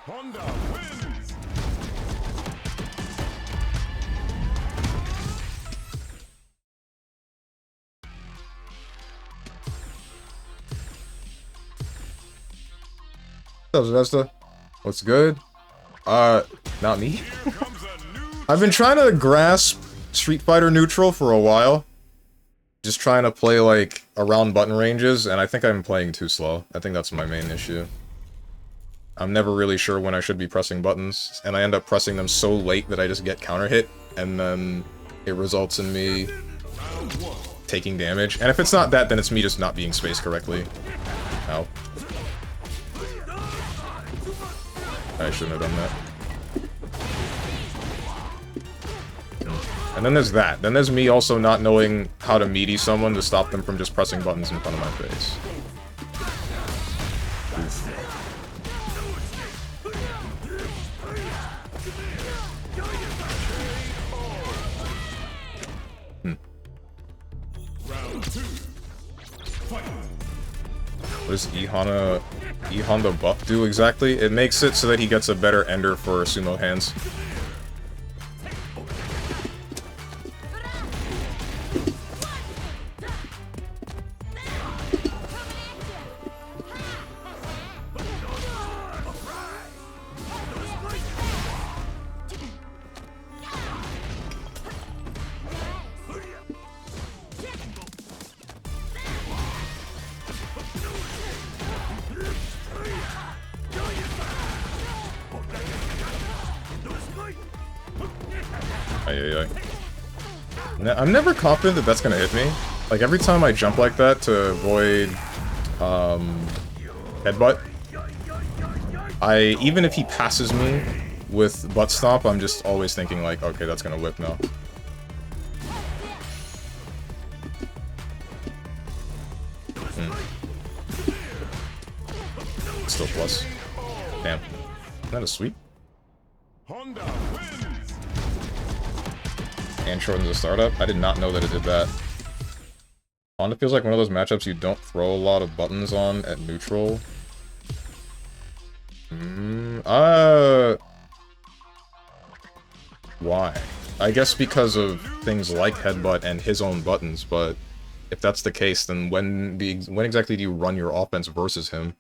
Honda wins. What's up, Zesta? What's good? Not me. Here comes a new I've been trying to grasp Street Fighter neutral for a while. Just trying to play, like, around button ranges, and I think I'm playing too slow. I think that's my main issue. I'm never really sure when I should be pressing buttons, and I end up pressing them so late that I just get counter hit, and then it results in me taking damage. And if it's not that, then it's me just not being spaced correctly. Ow. I shouldn't have done that. And then there's that. Then there's me also not knowing how to meaty someone to stop them from just pressing buttons in front of my face. Oof. round 2. Fight. What does E-Honda buff do exactly? It makes it so that he gets a better ender for sumo hands. Ay. I'm never confident that that's gonna hit me. Like, every time I jump like that to avoid, headbutt, even if he passes me with butt stomp, I'm just always thinking like, okay, that's gonna whip now. Still plus. Damn. Isn't that a sweep? Honda wins. And shortens the startup? I did not know that it did that. Honda feels like one of those matchups you don't throw a lot of buttons on at neutral. Why? I guess because of things like headbutt and his own buttons, but if that's the case, then when exactly do you run your offense versus him?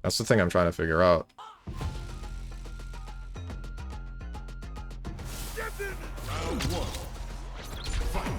That's the thing I'm trying to figure out. Round one. Fight.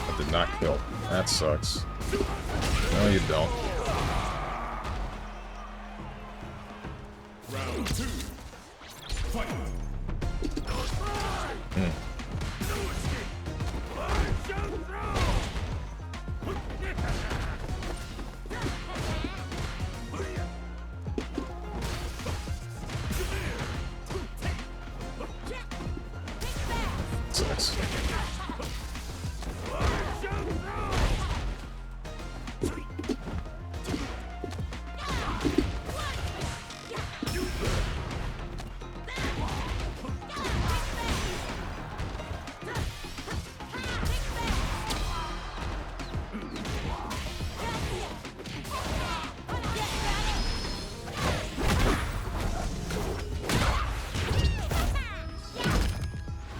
That did not kill. That sucks. No, you don't. Round two. Fight. Sucks.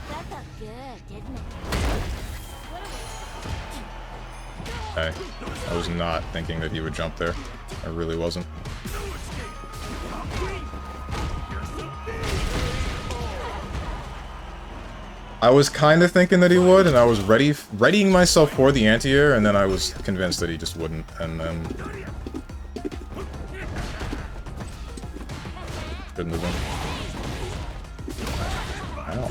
That felt good, didn't it? Hey, I was not thinking that he would jump there. I really wasn't. I was kind of thinking that he would, and I was readying myself for the anti-air, and then I was convinced that he just wouldn't, and then... Couldn't have been. Ow.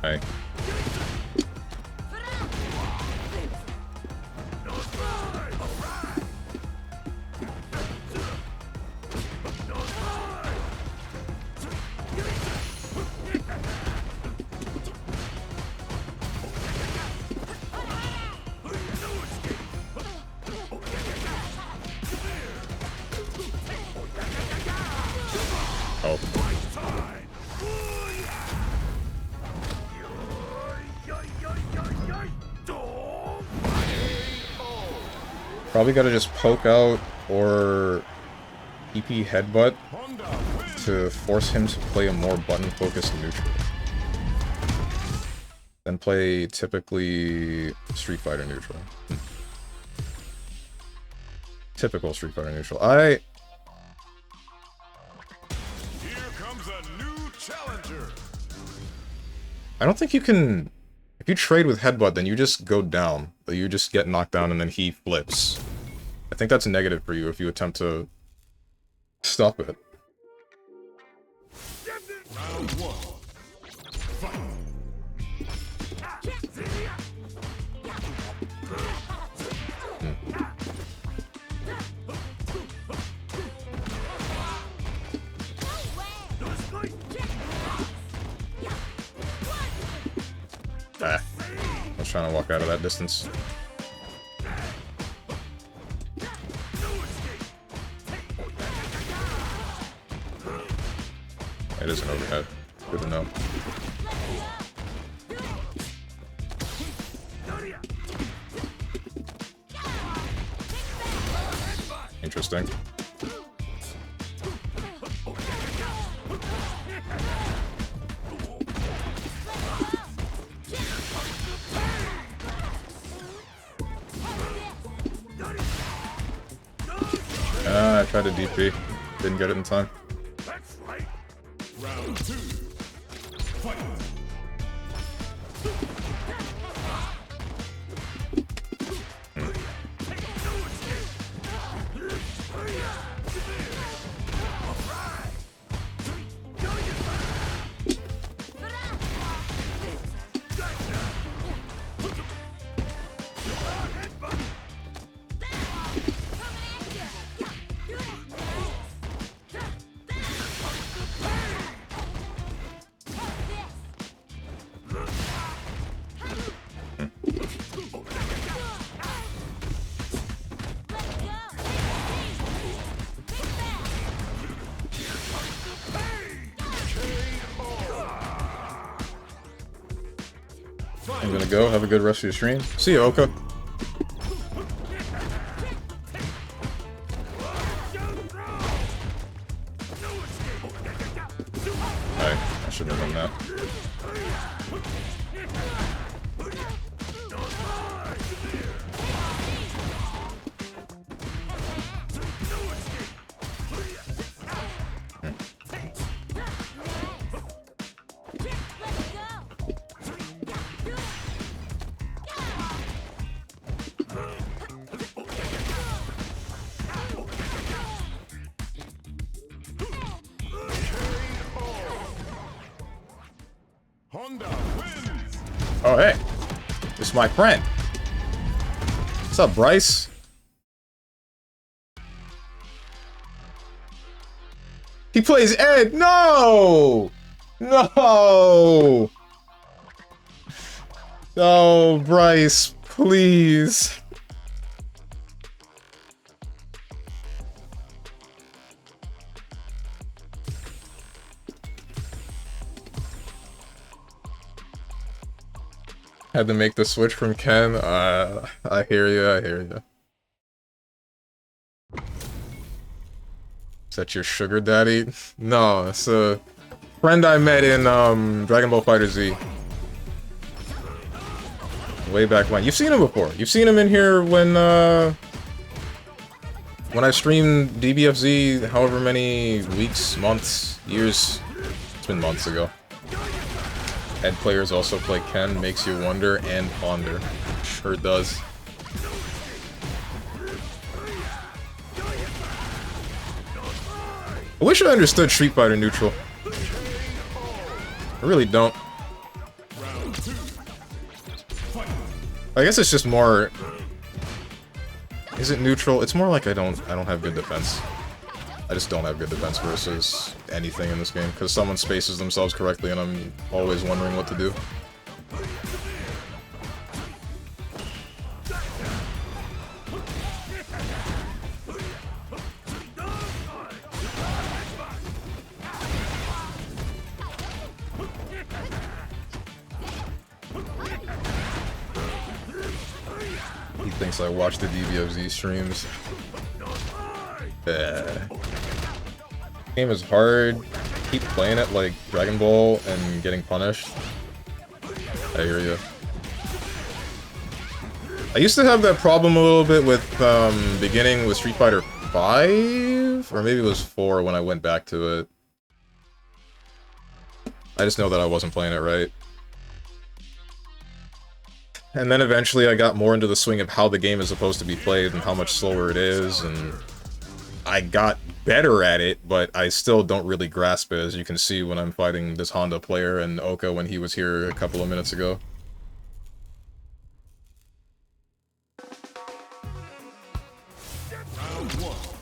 Hey. Oh. Probably gotta just poke out or EP headbutt to force him to play a more button-focused neutral. Then play typically Street Fighter neutral. Typical Street Fighter neutral. Here comes a new challenger. I don't think you can... If you trade with headbutt, then you just go down. You just get knocked down and then he flips. I think that's a negative for you if you attempt to stop it. Round one. Fight. Ah. I was trying to walk out of that distance. It is an overhead. Good to know. Interesting. I tried to DP. Didn't get it in time. That's right. Round 2. Fight. I'm gonna go. Have a good rest of your stream. See you, Oka. Hey, I shouldn't have done that. Honda wins. Oh, hey. It's my friend. What's up, Bryce? He plays Ed. No! No! No, Bryce, please. Had to make the switch from Ken. I hear you, I hear you. Is that your sugar daddy? No, it's a friend I met in Dragon Ball FighterZ. Way back when. You've seen him before. You've seen him in here when I streamed DBFZ however many weeks, months, years. It's been months ago. Ed players also play Ken, makes you wonder and ponder. Sure does. I wish I understood Street Fighter neutral. I really don't. I guess it's just more... Is it neutral? It's more like I don't have good defense. I just don't have good defense versus anything in this game, because someone spaces themselves correctly and I'm always wondering what to do. He thinks I watch the DBFZ streams. Game is hard. Keep playing it like Dragon Ball and getting punished. I hear you. I used to have that problem a little bit with beginning with Street Fighter 5, or maybe it was 4 when I went back to it. I just know that I wasn't playing it right. And then eventually I got more into the swing of how the game is supposed to be played and how much slower it is, and I got better at it, but I still don't really grasp it, as you can see when I'm fighting this Honda player and Oka when he was here a couple of minutes ago.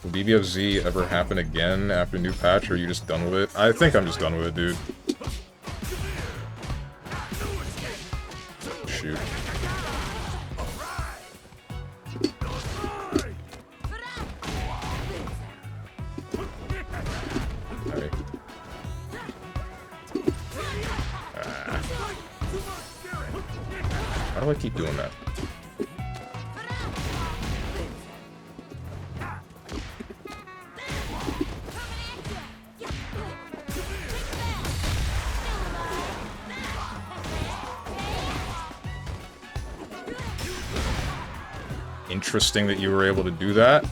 Will BBFZ ever happen again after new patch, or are you just done with it? I think I'm just done with it, dude. Shoot. How do I keep doing that? Interesting that you were able to do that.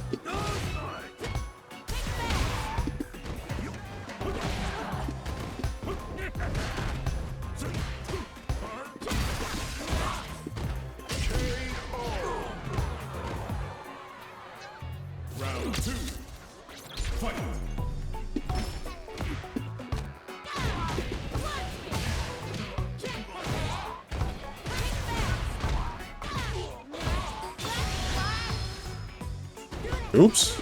Round 2. Fight. Oops.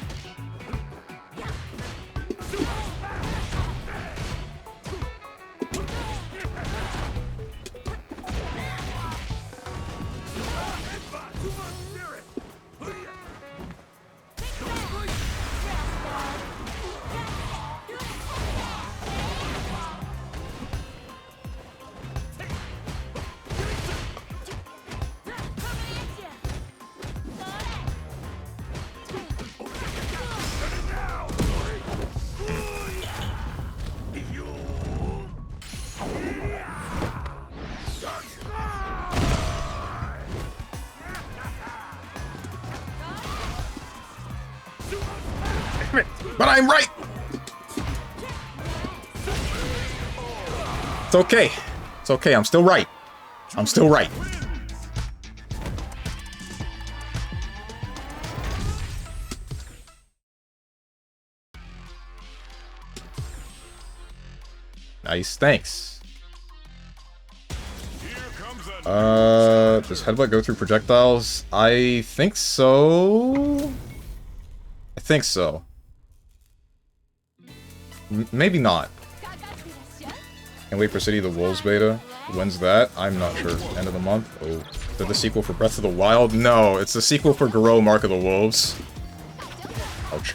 But I'm right! It's okay. It's okay, I'm still right. I'm still right. Nice, thanks. Does headbutt go through projectiles? I think so. I think so. Maybe not. Can't wait for City of the Wolves beta. When's that? I'm not sure. End of the month? Oh. Is it the sequel for Breath of the Wild? No, it's the sequel for Garou Mark of the Wolves. Ouch.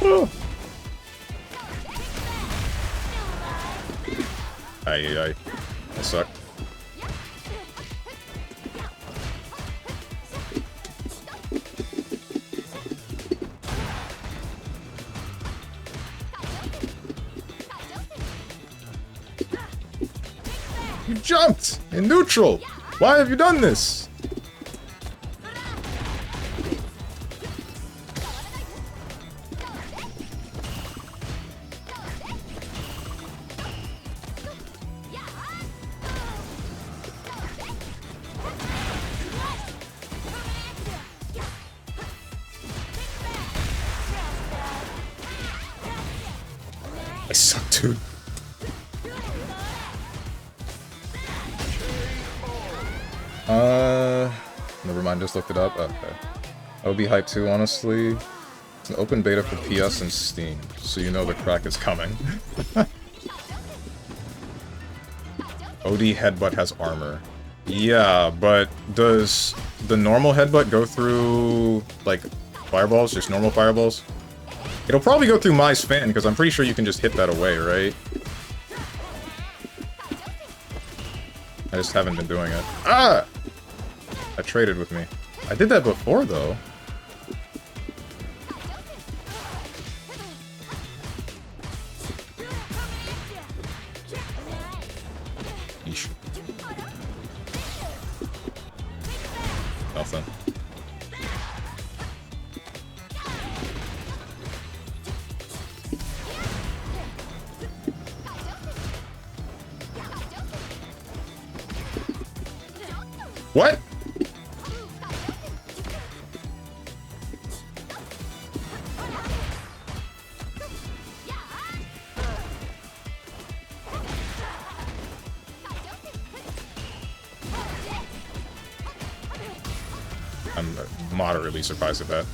Oh. Aye. I suck. You jumped! In neutral! Why have you done this? I suck, dude. Never mind, just looked it up. Okay. I would be hyped too, honestly. It's an open beta for PS and Steam, so you know the crack is coming. OD headbutt has armor. Yeah, but does the normal headbutt go through, like, fireballs? Just normal fireballs? It'll probably go through my fan, because I'm pretty sure you can just hit that away, right? I just haven't been doing it. Ah! I traded with me. I did that before, though. Yeesh. Nothing. What? I'm moderately surprised at that.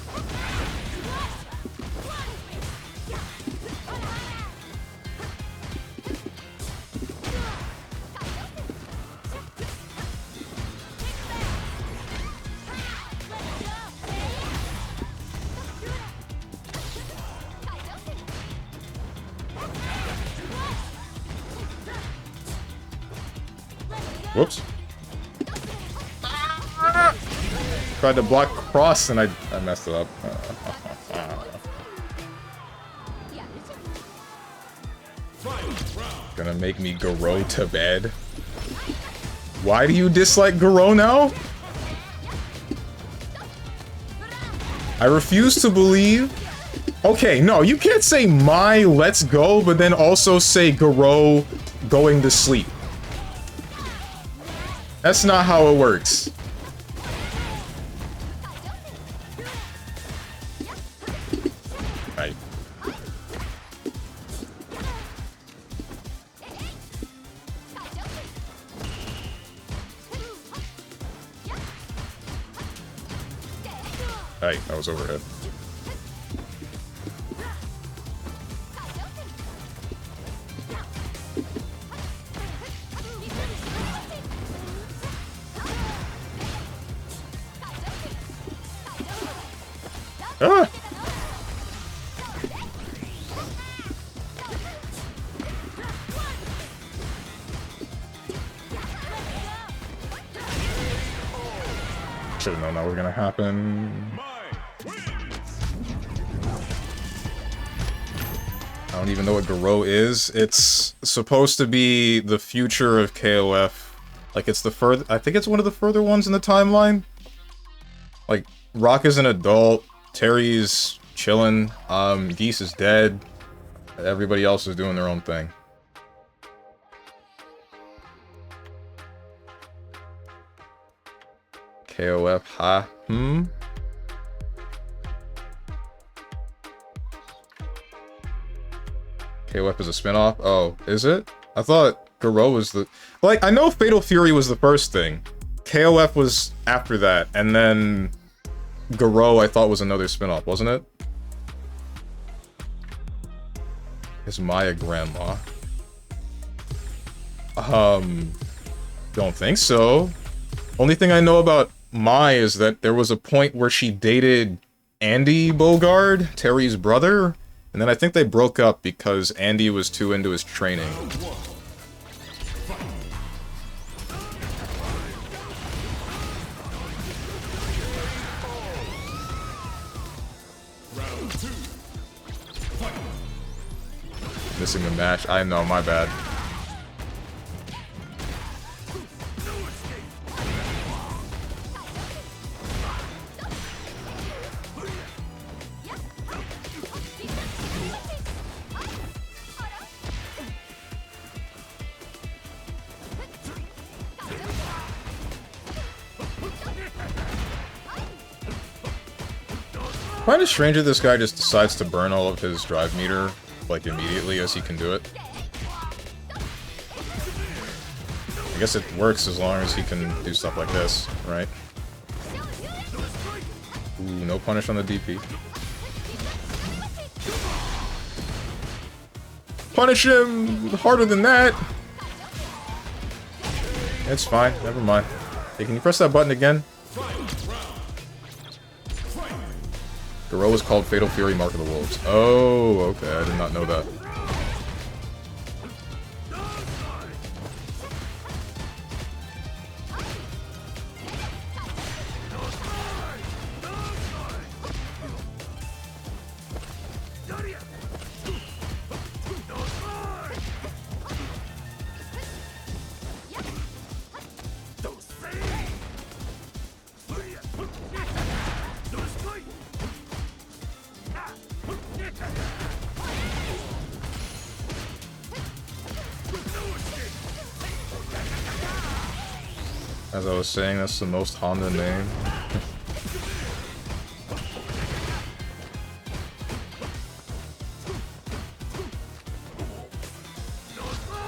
Whoops. Tried to block cross and I messed it up. Gonna make me Garo to bed. Why do you dislike Garo now? I refuse to believe. Okay, no, you can't say my let's go, but then also say Garo going to sleep. That's not how it works. Right. Hey, that was overhead. Ah! Should've known that was gonna happen. I don't even know what Garo is. It's supposed to be the future of KOF. Like, it's the further... I think it's one of the further ones in the timeline. Like, Rock is an adult, Terry's chilling, Geese is dead, everybody else is doing their own thing. KOF, ha? KOF is a spinoff? Oh, is it? I thought Garo was the... Like, I know Fatal Fury was the first thing. KOF was after that, and then Garo I thought was another spinoff, wasn't it? Is Maya grandma? Don't think so. Only thing I know about Mai is that there was a point where she dated Andy Bogard, Terry's brother, and then I think they broke up because Andy was too into his training. Missing the match. I know, my bad. Find it strange that this guy just decides to burn all of his drive meter, like, immediately as he can do it. I guess it works as long as he can do stuff like this, right? Ooh, no punish on the DP. Punish him harder than that! It's fine, never mind. Hey, can you press that button again? Garo is called Fatal Fury Mark of the Wolves. Oh, okay, I did not know that. As I was saying, that's the most Honda name.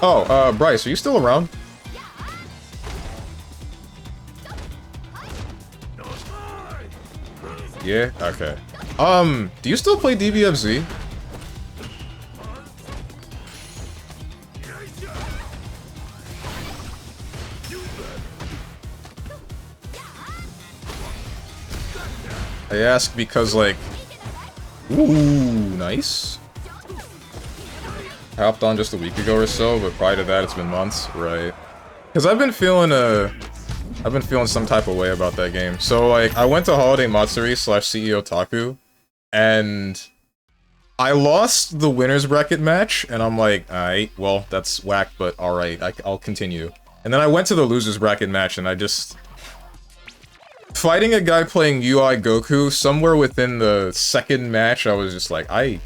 Oh, Bryce, are you still around? Yeah? Okay. Do you still play DBFZ? I ask because, like... Ooh, nice. I hopped on just a week ago or so, but prior to that it's been months. Right. Because I've been feeling some type of way about that game. So like, I went to Holiday Matsuri / CEO Taku, and I lost the winner's bracket match, and I'm like, alright, well, that's whack, but alright, I'll continue. And then I went to the loser's bracket match, and I just... Fighting a guy playing UI Goku, somewhere within the second match, I was just like, I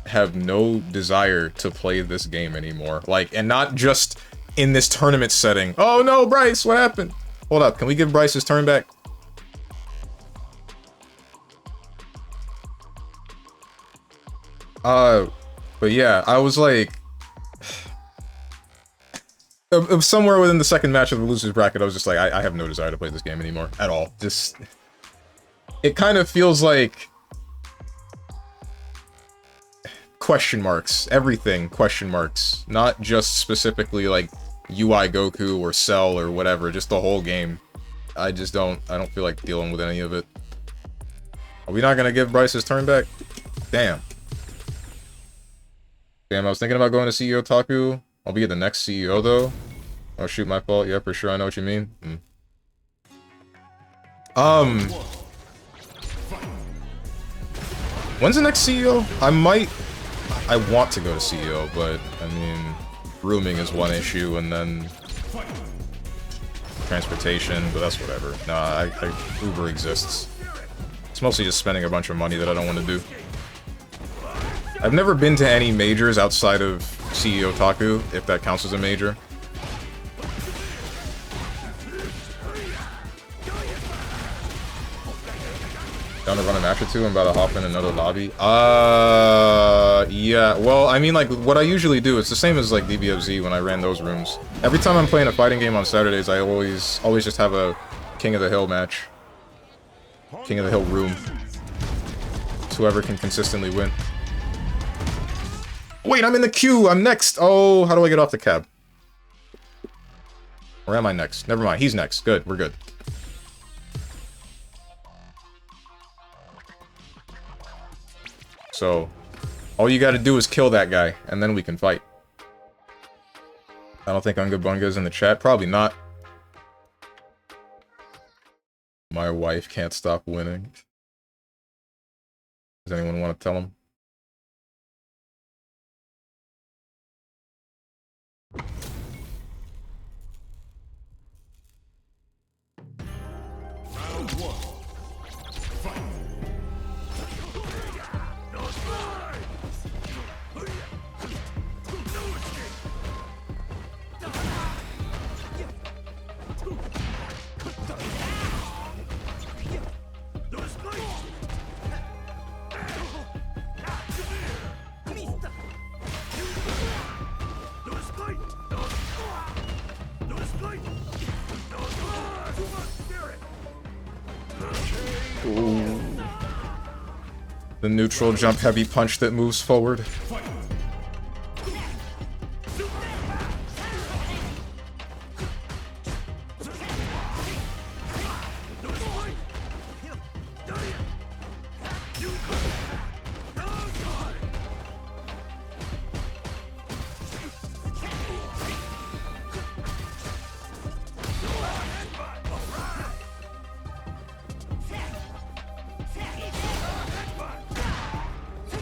have no desire to play this game anymore. Like, and not just in this tournament setting. Oh no, Bryce, what happened? Hold up, can we give Bryce his turn back? But yeah, I was like... somewhere within the second match of the loser's bracket, I was just like, I have no desire to play this game anymore. At all. Just... It kind of feels like... question marks. Everything question marks. Not just specifically like UI Goku or Cell or whatever, just the whole game. I don't feel like dealing with any of it. Are we not gonna give Bryce his turn back? Damn. Damn, I was thinking about going to CEO Taku. I'll be the next CEO though. Oh shoot, my fault. Yeah, for sure, I know what you mean. When's the next CEO? I want to go to CEO, but I mean, rooming is one issue, and then transportation, but that's whatever. Nah, Uber exists. It's mostly just spending a bunch of money that I don't want to do. I've never been to any majors outside of CEO Taku, if that counts as a major. Down to run a match or two, I'm about to hop in another lobby. Yeah, well, I mean, like, what I usually do, it's the same as, like, DBFZ when I ran those rooms. Every time I'm playing a fighting game on Saturdays, I always just have a King of the Hill match. King of the Hill room. It's whoever can consistently win. Wait, I'm in the queue! I'm next! Oh, how do I get off the cab? Or am I next? Never mind, he's next. Good, we're good. So, all you gotta do is kill that guy, and then we can fight. I don't think Unga Bunga's in the chat. Probably not. My wife can't stop winning. Does anyone want to tell him? Round one. Fight. Ooh. The neutral jump heavy punch that moves forward.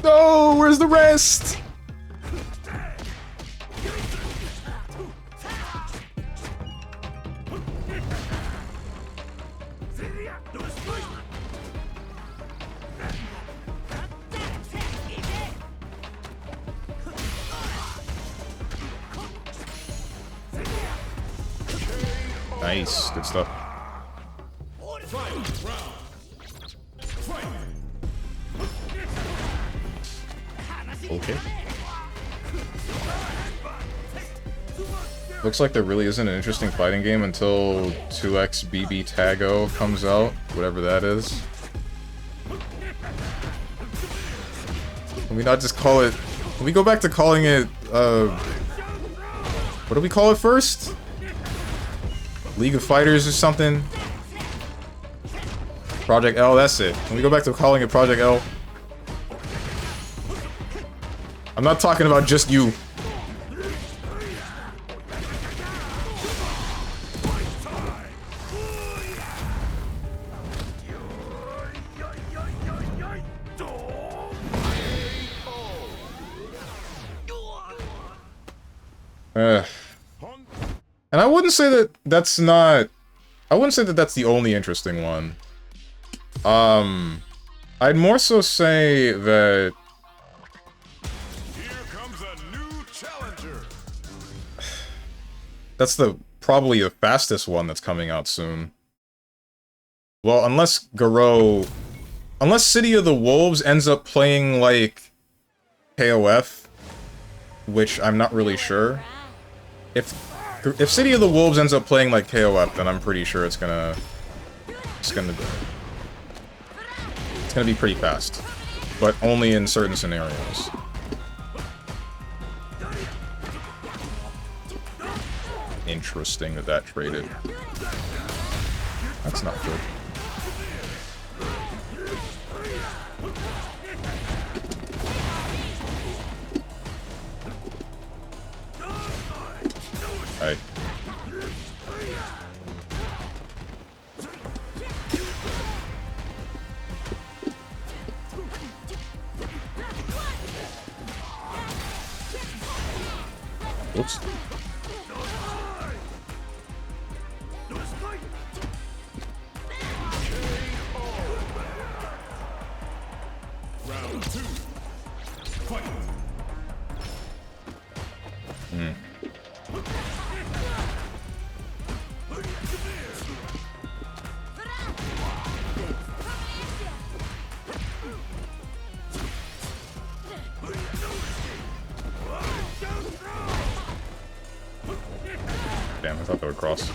No, where's the rest? Nice, good stuff. Okay. Looks like there really isn't an interesting fighting game until 2x BB Tago comes out, whatever that is. Can we not just call it... Can we go back to calling it, what do we call it first? League of Fighters or something? Project L, that's it. Can we go back to calling it Project L? I'm not talking about just you. And I wouldn't say that that's not... I wouldn't say that that's the only interesting one. I'd more so say that... Here comes a new challenger. That's probably the fastest one that's coming out soon. Well, unless Garou... Unless City of the Wolves ends up playing, like, KOF, which I'm not really sure. If City of the Wolves ends up playing like KOF, then I'm pretty sure it's gonna be pretty fast. But only in certain scenarios. Interesting that traded. That's not good. Right. Oops. Round 2. Fight. Damn, I thought they would cross.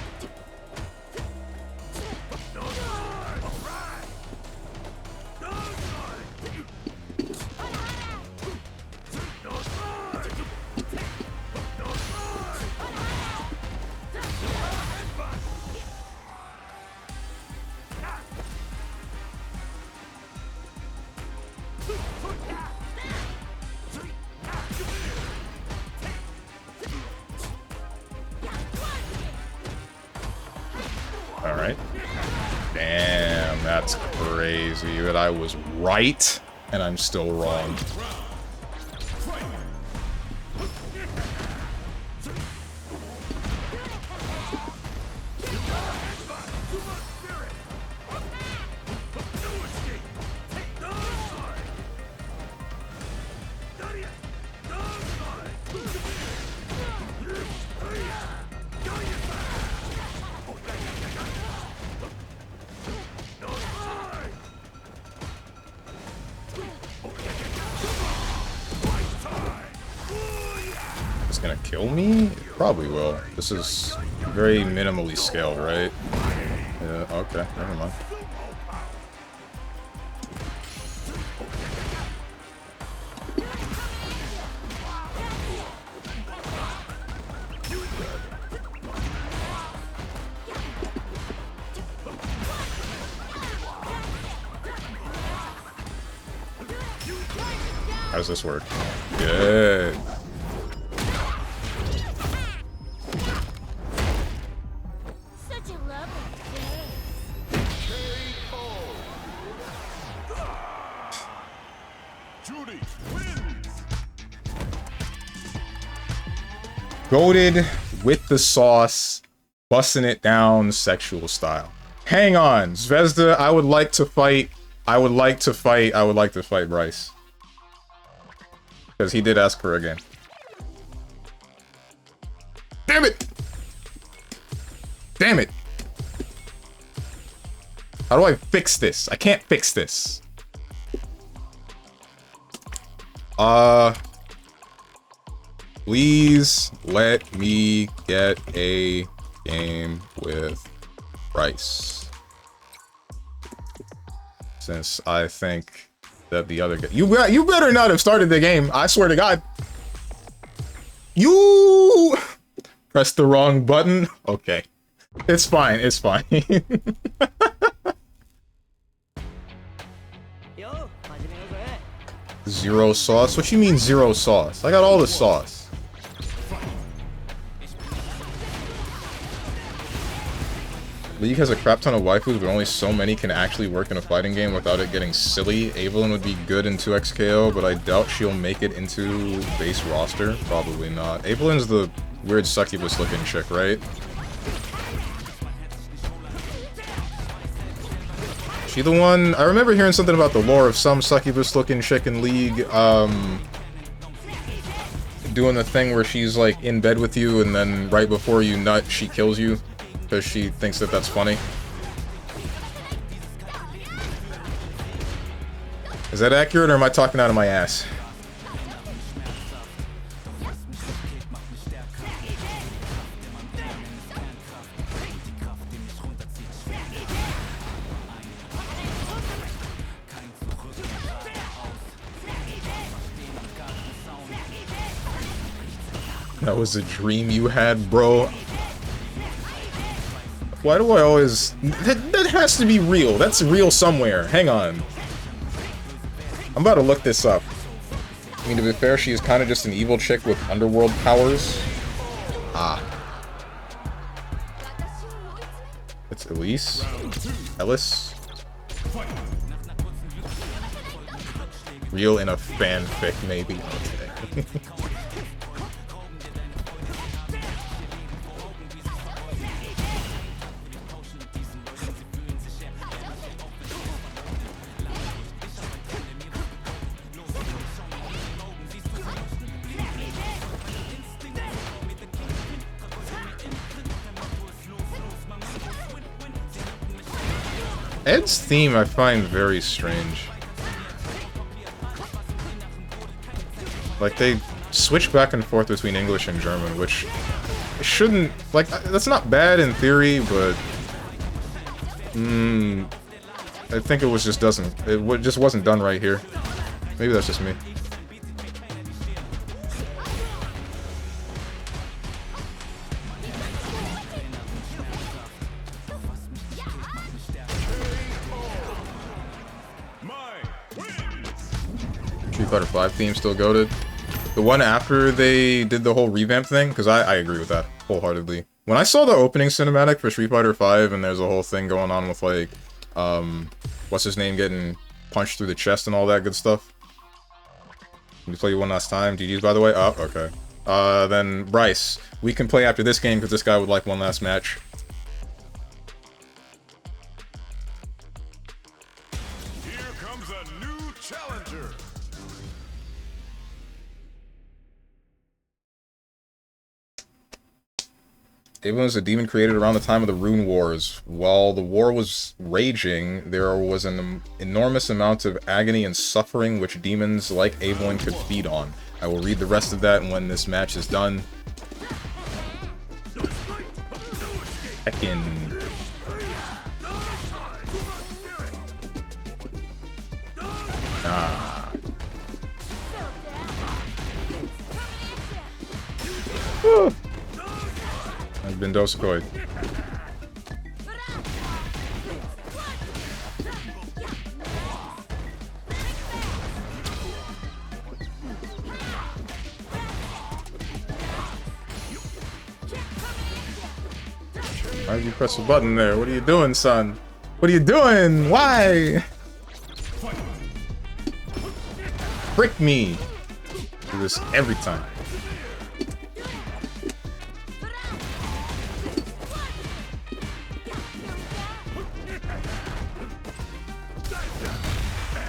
Alright. Damn, that's crazy that I was right and I'm still wrong. It's gonna kill me? It probably will. This is very minimally scaled, right? Yeah, okay, never mind. How does this work? Good. Such a lovely face. Judy wins. Goated with the sauce, busting it down sexual style. Hang on, Zvezda, I would like to fight Bryce. Because he did ask for a game. Damn it! Damn it! How do I fix this? I can't fix this. Please let me get a game with Bryce. Since I think that the other guy... You better not have started the game, I swear to God. You pressed the wrong button? Okay. It's fine, it's fine. Zero sauce? What you mean zero sauce? I got all the sauce. League has a crap ton of waifus, but only so many can actually work in a fighting game without it getting silly. Evelyn would be good in 2xKO, but I doubt she'll make it into base roster. Probably not. Evelyn's the weird succubus looking chick, right? She the one... I remember hearing something about the lore of some succubus looking chick in League, doing the thing where she's like in bed with you and then right before you nut, she kills you. Because she thinks that that's funny. Is that accurate, or am I talking out of my ass? That was a dream you had, bro. Why do I always... That has to be real. That's real somewhere. Hang on. I'm about to look this up. I mean, to be fair, she is kind of just an evil chick with underworld powers. Ah. It's Elise? Ellis? Real in a fanfic, maybe. Okay. Ed's theme I find very strange. Like, they switch back and forth between English and German, which shouldn't... Like, that's not bad in theory, but... I think it was just doesn't... It just wasn't done right here. Maybe that's just me. Street Fighter 5 theme still goated. The one after they did the whole revamp thing, because I agree with that wholeheartedly. When I saw the opening cinematic for Street Fighter 5 and there's a whole thing going on with like, what's his name getting punched through the chest and all that good stuff. Let me play you one last time. GG's by the way. Oh, okay. Then Bryce, we can play after this game because this guy would like one last match. Here comes a new challenger. Evelyn was a demon created around the time of the Rune Wars. While the war was raging, there was an enormous amount of agony and suffering which demons like Evelyn could feed on. I will read the rest of that when this match is done. Heckin'. Ah. I've been Dosakoi. Why did you press the button there? What are you doing, son? What are you doing? Why? Frick me. Do this every time.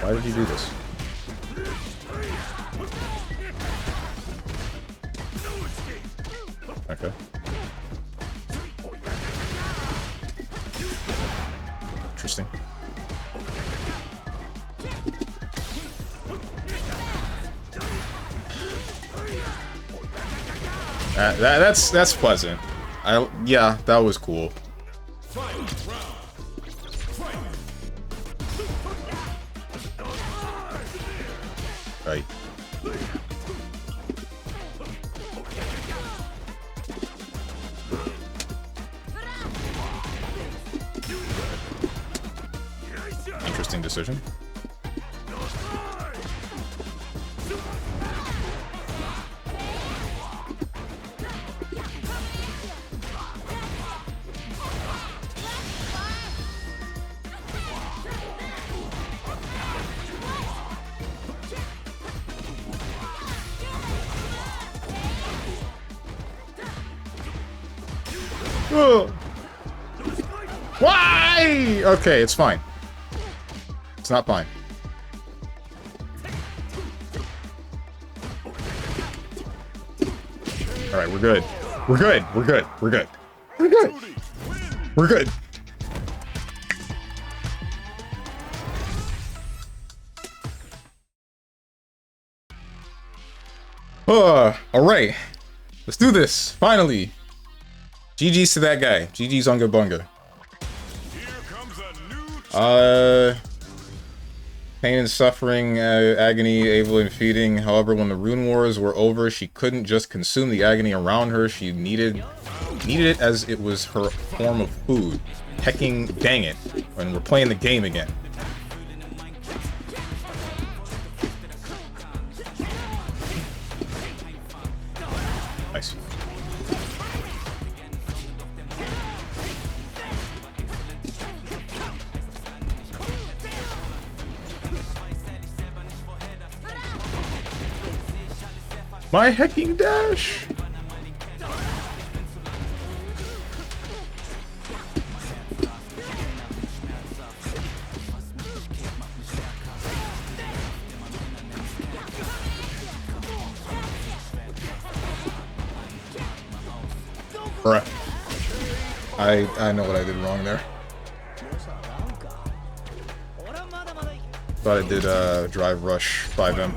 Why did you do this? Okay. Interesting. That's pleasant. Yeah, that was cool. Right. Interesting decision. Ugh. Why? Okay, it's fine. It's not fine. Alright, we're good. We're good. We're good. We're good. We're good. We're good. Alright. Let's do this. Finally. GG's to that guy. GG's Unga Bunga. Pain and suffering, agony, Evelyn feeding. However, when the Rune Wars were over, she couldn't just consume the agony around her. She needed it as it was her form of food. Hecking dang it. When we're playing the game again. Nice. My hecking dash! Bruh. I know what I did wrong there. Thought I did drive rush 5M.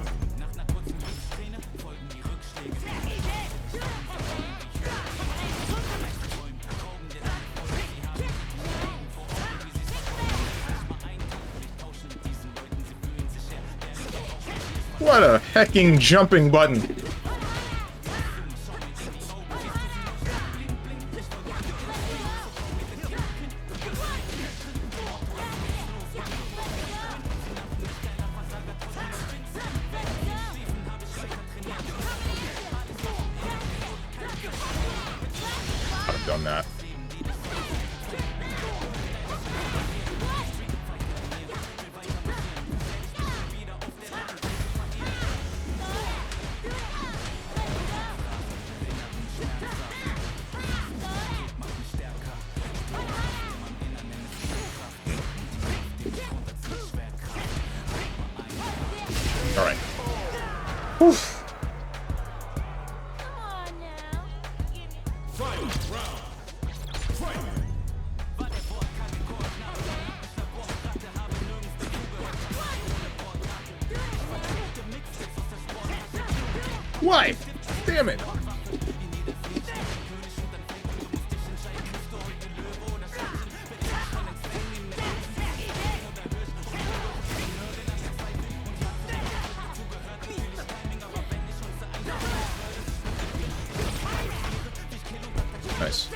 What a hecking jumping button. I've done that. All right. Whew. Come on now. Final round. Fight. Why? Damn it. Nice.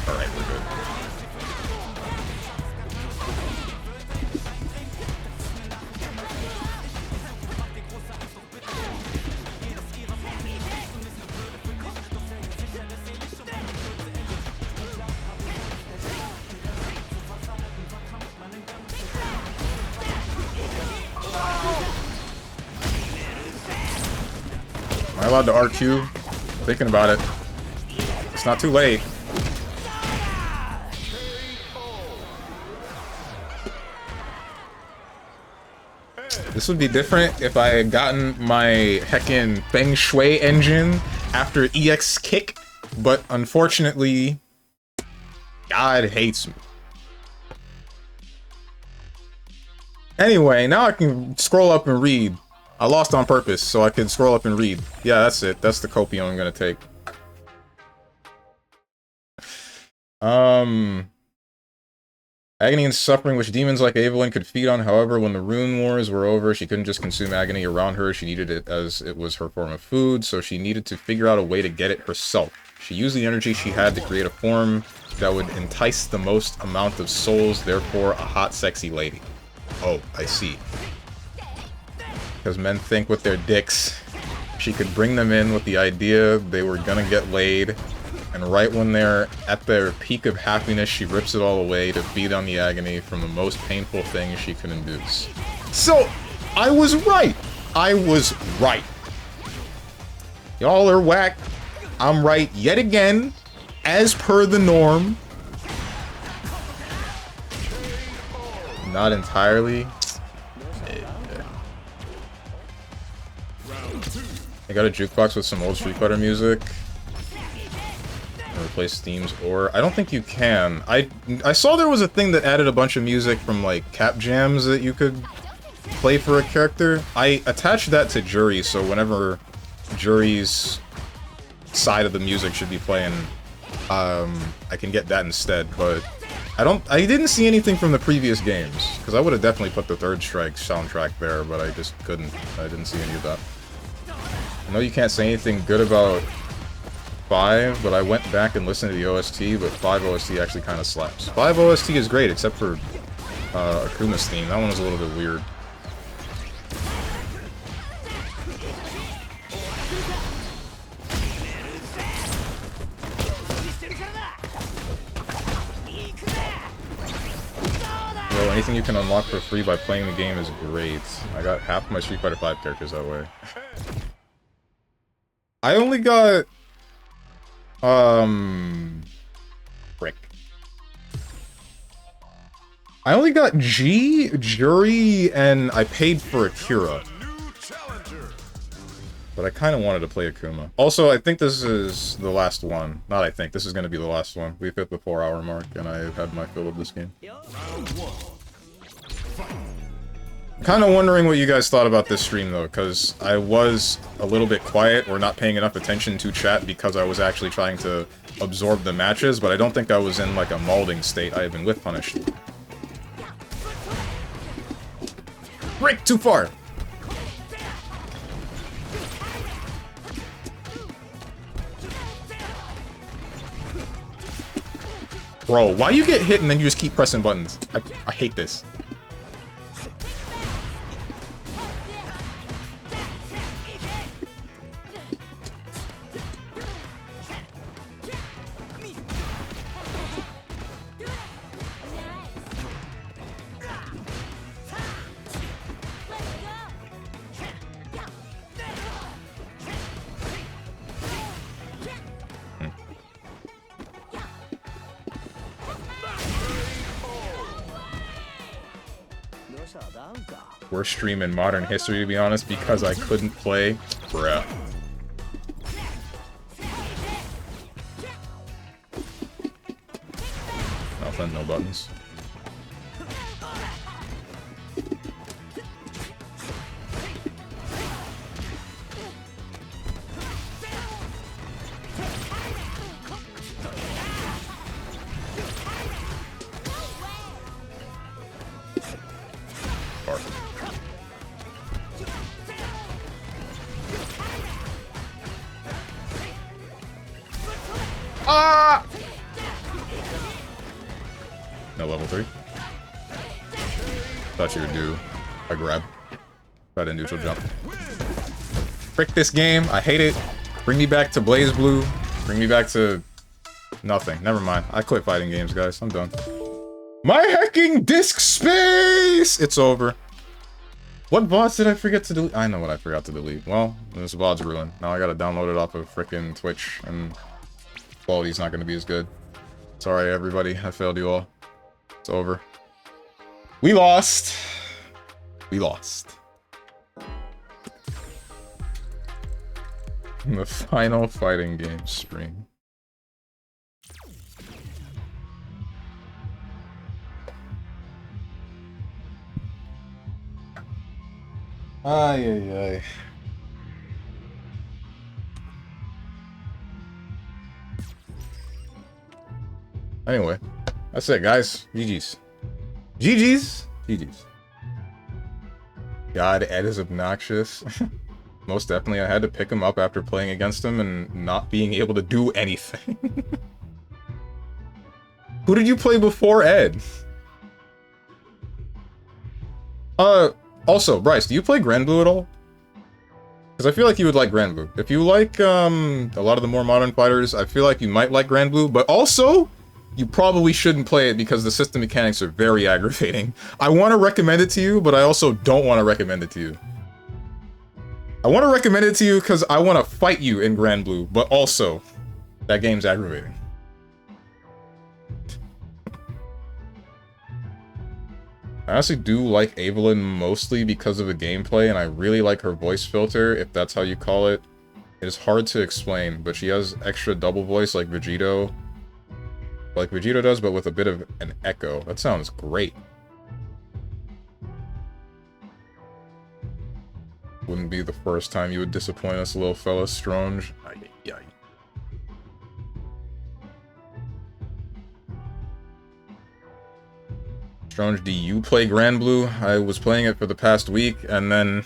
Alright, we're good. Am I allowed to RQ? Thinking about it. It's not too late. This would be different if I had gotten my heckin' Feng Shui engine after EX kick, but unfortunately, God hates me. Anyway, now I can scroll up and read. I lost on purpose, so I can scroll up and read. Yeah, that's it. That's the copium I'm gonna take. Agony and suffering, which demons like Evelyn could feed on. However, when the Rune Wars were over, she couldn't just consume agony around her. She needed it as it was her form of food, so she needed to figure out a way to get it herself. She used the energy she had to create a form that would entice the most amount of souls, therefore a hot, sexy lady. Oh, I see. Because men think with their dicks. She could bring them in with the idea they were gonna get laid, and right when they're at their peak of happiness, she rips it all away to feed on the agony from the most painful thing she could induce. So, I was right! I was right. Y'all are whack. I'm right yet again, as per the norm. Not entirely. I got a jukebox with some old Street Fighter music. Replace themes, or I don't think you can. I saw there was a thing that added a bunch of music from like cap jams that you could play for a character. I attached that to Jury, so whenever Jury's side of the music should be playing, I can get that instead. But I didn't see anything from the previous games, because I would have definitely put the Third Strike soundtrack there, but I just couldn't. I didn't see any of that. I know you can't say anything good about 5, but I went back and listened to the OST, but 5 OST actually kind of slaps. 5 OST is great, except for Akuma's theme. That one was a little bit weird. Well, anything you can unlock for free by playing the game is great. I got half of my Street Fighter 5 characters that way. I only got... frick. I only got G, Jury, and I paid for Akira. But I kind of wanted to play Akuma. Also, I think this is the last one. Not I think, this is going to be the last one. We've hit the 4-hour mark, and I've had my fill of this game. Kind of wondering what you guys thought about this stream, though, because I was a little bit quiet or not paying enough attention to chat because I was actually trying to absorb the matches, but I don't think I was in, like, a mauling state. I have been whip punished. Break too far! Bro, why you get hit and then you just keep pressing buttons? I hate this. Worst stream in modern history, to be honest, because I couldn't play. Bruh. Nothing, no buttons. Ah! No level 3. Thought you would do a grab. That in neutral jump. Frick this game. I hate it. Bring me back to Blaze Blue. Bring me back to nothing. Never mind. I quit fighting games, guys. I'm done. My hacking disk space! It's over. What VODs did I forget to delete? I know what I forgot to delete. Well, this VOD's ruined. Now I gotta download it off of frickin' Twitch, and quality's not gonna be as good. Sorry, everybody. I failed you all. It's over. We lost. We lost. The final fighting game stream. Ay, ay, ay. Anyway, that's it, guys. GG's. GG's. GG's. God, Ed is obnoxious. Most definitely, I had to pick him up after playing against him and not being able to do anything. Who did you play before Ed? Also, Bryce, do you play Grand Blue at all? Because I feel like you would like Grand Blue. If you like, a lot of the more modern fighters, I feel like you might like Grand Blue, but also, you probably shouldn't play it because the system mechanics are very aggravating. I want to recommend it to you, but I also don't want to recommend it to you. I want to recommend it to you because I want to fight you in Grand Blue, but also, that game's aggravating. I honestly do like Evelyn mostly because of the gameplay, and I really like her voice filter, if that's how you call it. It is hard to explain, but she has extra double voice like Vegito does, but with a bit of an echo. That sounds great. Wouldn't be the first time you would disappoint us, little fella, Strange. Strange, do you play Grand Blue? I was playing it for the past week, and then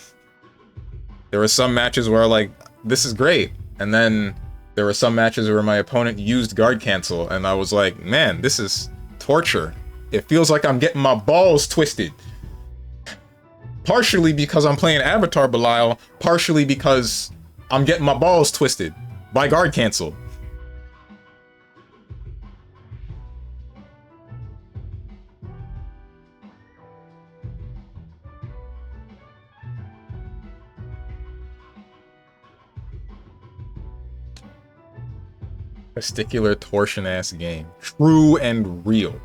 there were some matches where like, this is great, and then there were some matches where my opponent used guard cancel, and I was like, man, this is torture. It feels like I'm getting my balls twisted. Partially because I'm playing Avatar Belial, partially because I'm getting my balls twisted by guard cancel. Testicular torsion-ass game. True and real.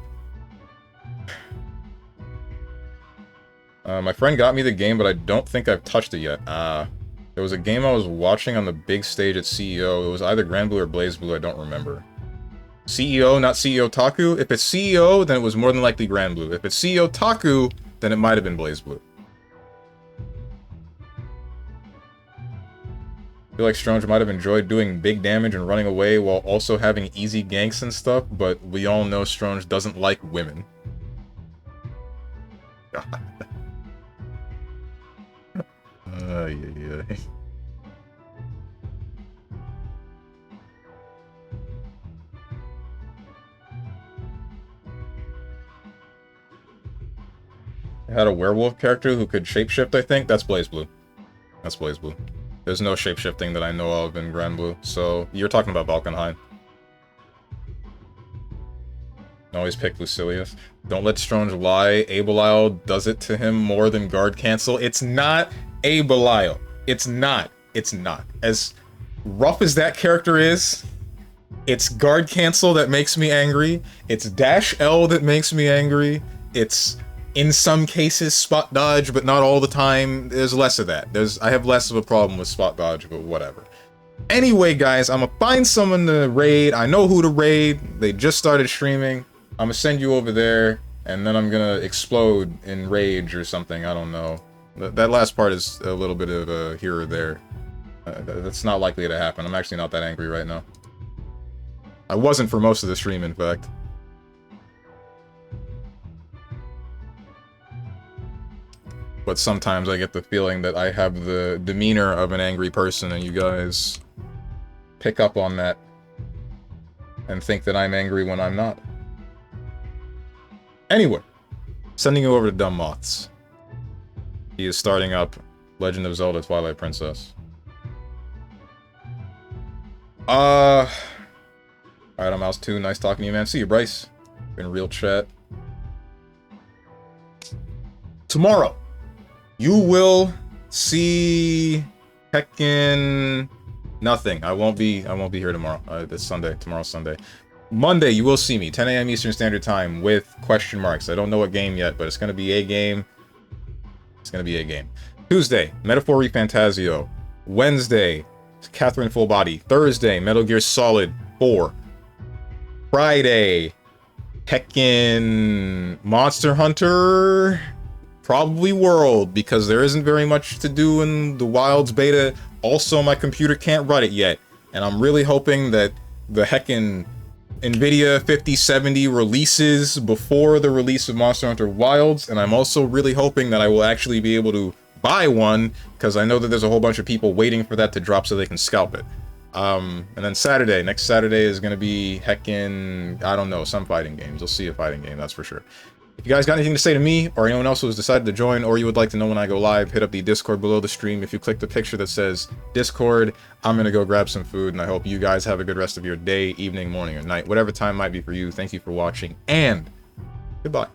My friend got me the game, but I don't think I've touched it yet. There was a game I was watching on the big stage at CEO. It was either Grand Blue or Blaze Blue, I don't remember. CEO, not CEO Taku? If it's CEO, then it was more than likely Grand Blue. If it's CEO Taku, then it might have been Blaze Blue. I feel like Strange might have enjoyed doing big damage and running away while also having easy ganks and stuff, but we all know Strange doesn't like women. God. Yeah. I had a werewolf character who could shapeshift, I think. That's Blaze Blue. That's Blaze Blue. There's no shapeshifting that I know of in Grand Blue, so you're talking about Valkenheim. Always pick Lucilius. Don't let Strange lie. Abelial does it to him more than guard cancel. It's not Abelial. It's not. It's not. As rough as that character is, it's guard cancel that makes me angry. It's dash L that makes me angry. It's, in some cases, spot dodge, but not all the time. There's less of that. I have less of a problem with spot dodge, but whatever. Anyway, guys, I'm gonna find someone to raid. I know who to raid. They just started streaming. I'm gonna send you over there, and then I'm gonna explode in rage or something. I don't know. That last part is a little bit of a here or there. That's not likely to happen. I'm actually not that angry right now. I wasn't for most of the stream, in fact. But sometimes I get the feeling that I have the demeanor of an angry person, and you guys pick up on that and think that I'm angry when I'm not. Anyway, sending you over to Dumb Moths. He is starting up Legend of Zelda Twilight Princess. Alright, I'm Mouse 2. Nice talking to you, man. See you, Bryce. Been real chat. Tomorrow, you will see heckin' nothing. I won't be here tomorrow. It's Sunday. Tomorrow's Sunday. Monday, you will see me, 10 a.m. Eastern Standard Time with question marks. I don't know what game yet, but it's gonna be a game. It's gonna be a game. Tuesday, Metaphor Refantasio. Wednesday, Catherine Full Body. Thursday, Metal Gear Solid 4. Friday, heckin' Monster Hunter. Probably World, because there isn't very much to do in the Wilds beta. Also, my computer can't run it yet, and I'm really hoping that the heckin' NVIDIA 5070 releases before the release of Monster Hunter Wilds, and I'm also really hoping that I will actually be able to buy one, because I know that there's a whole bunch of people waiting for that to drop so they can scalp it. And then Saturday, next Saturday is gonna be heckin', I don't know, some fighting games. You'll see a fighting game, that's for sure. If you guys got anything to say to me, or anyone else who has decided to join, or you would like to know when I go live, hit up the Discord below the stream. If you click the picture that says Discord, I'm gonna go grab some food, and I hope you guys have a good rest of your day, evening, morning, or night, whatever time might be for you. Thank you for watching, and goodbye.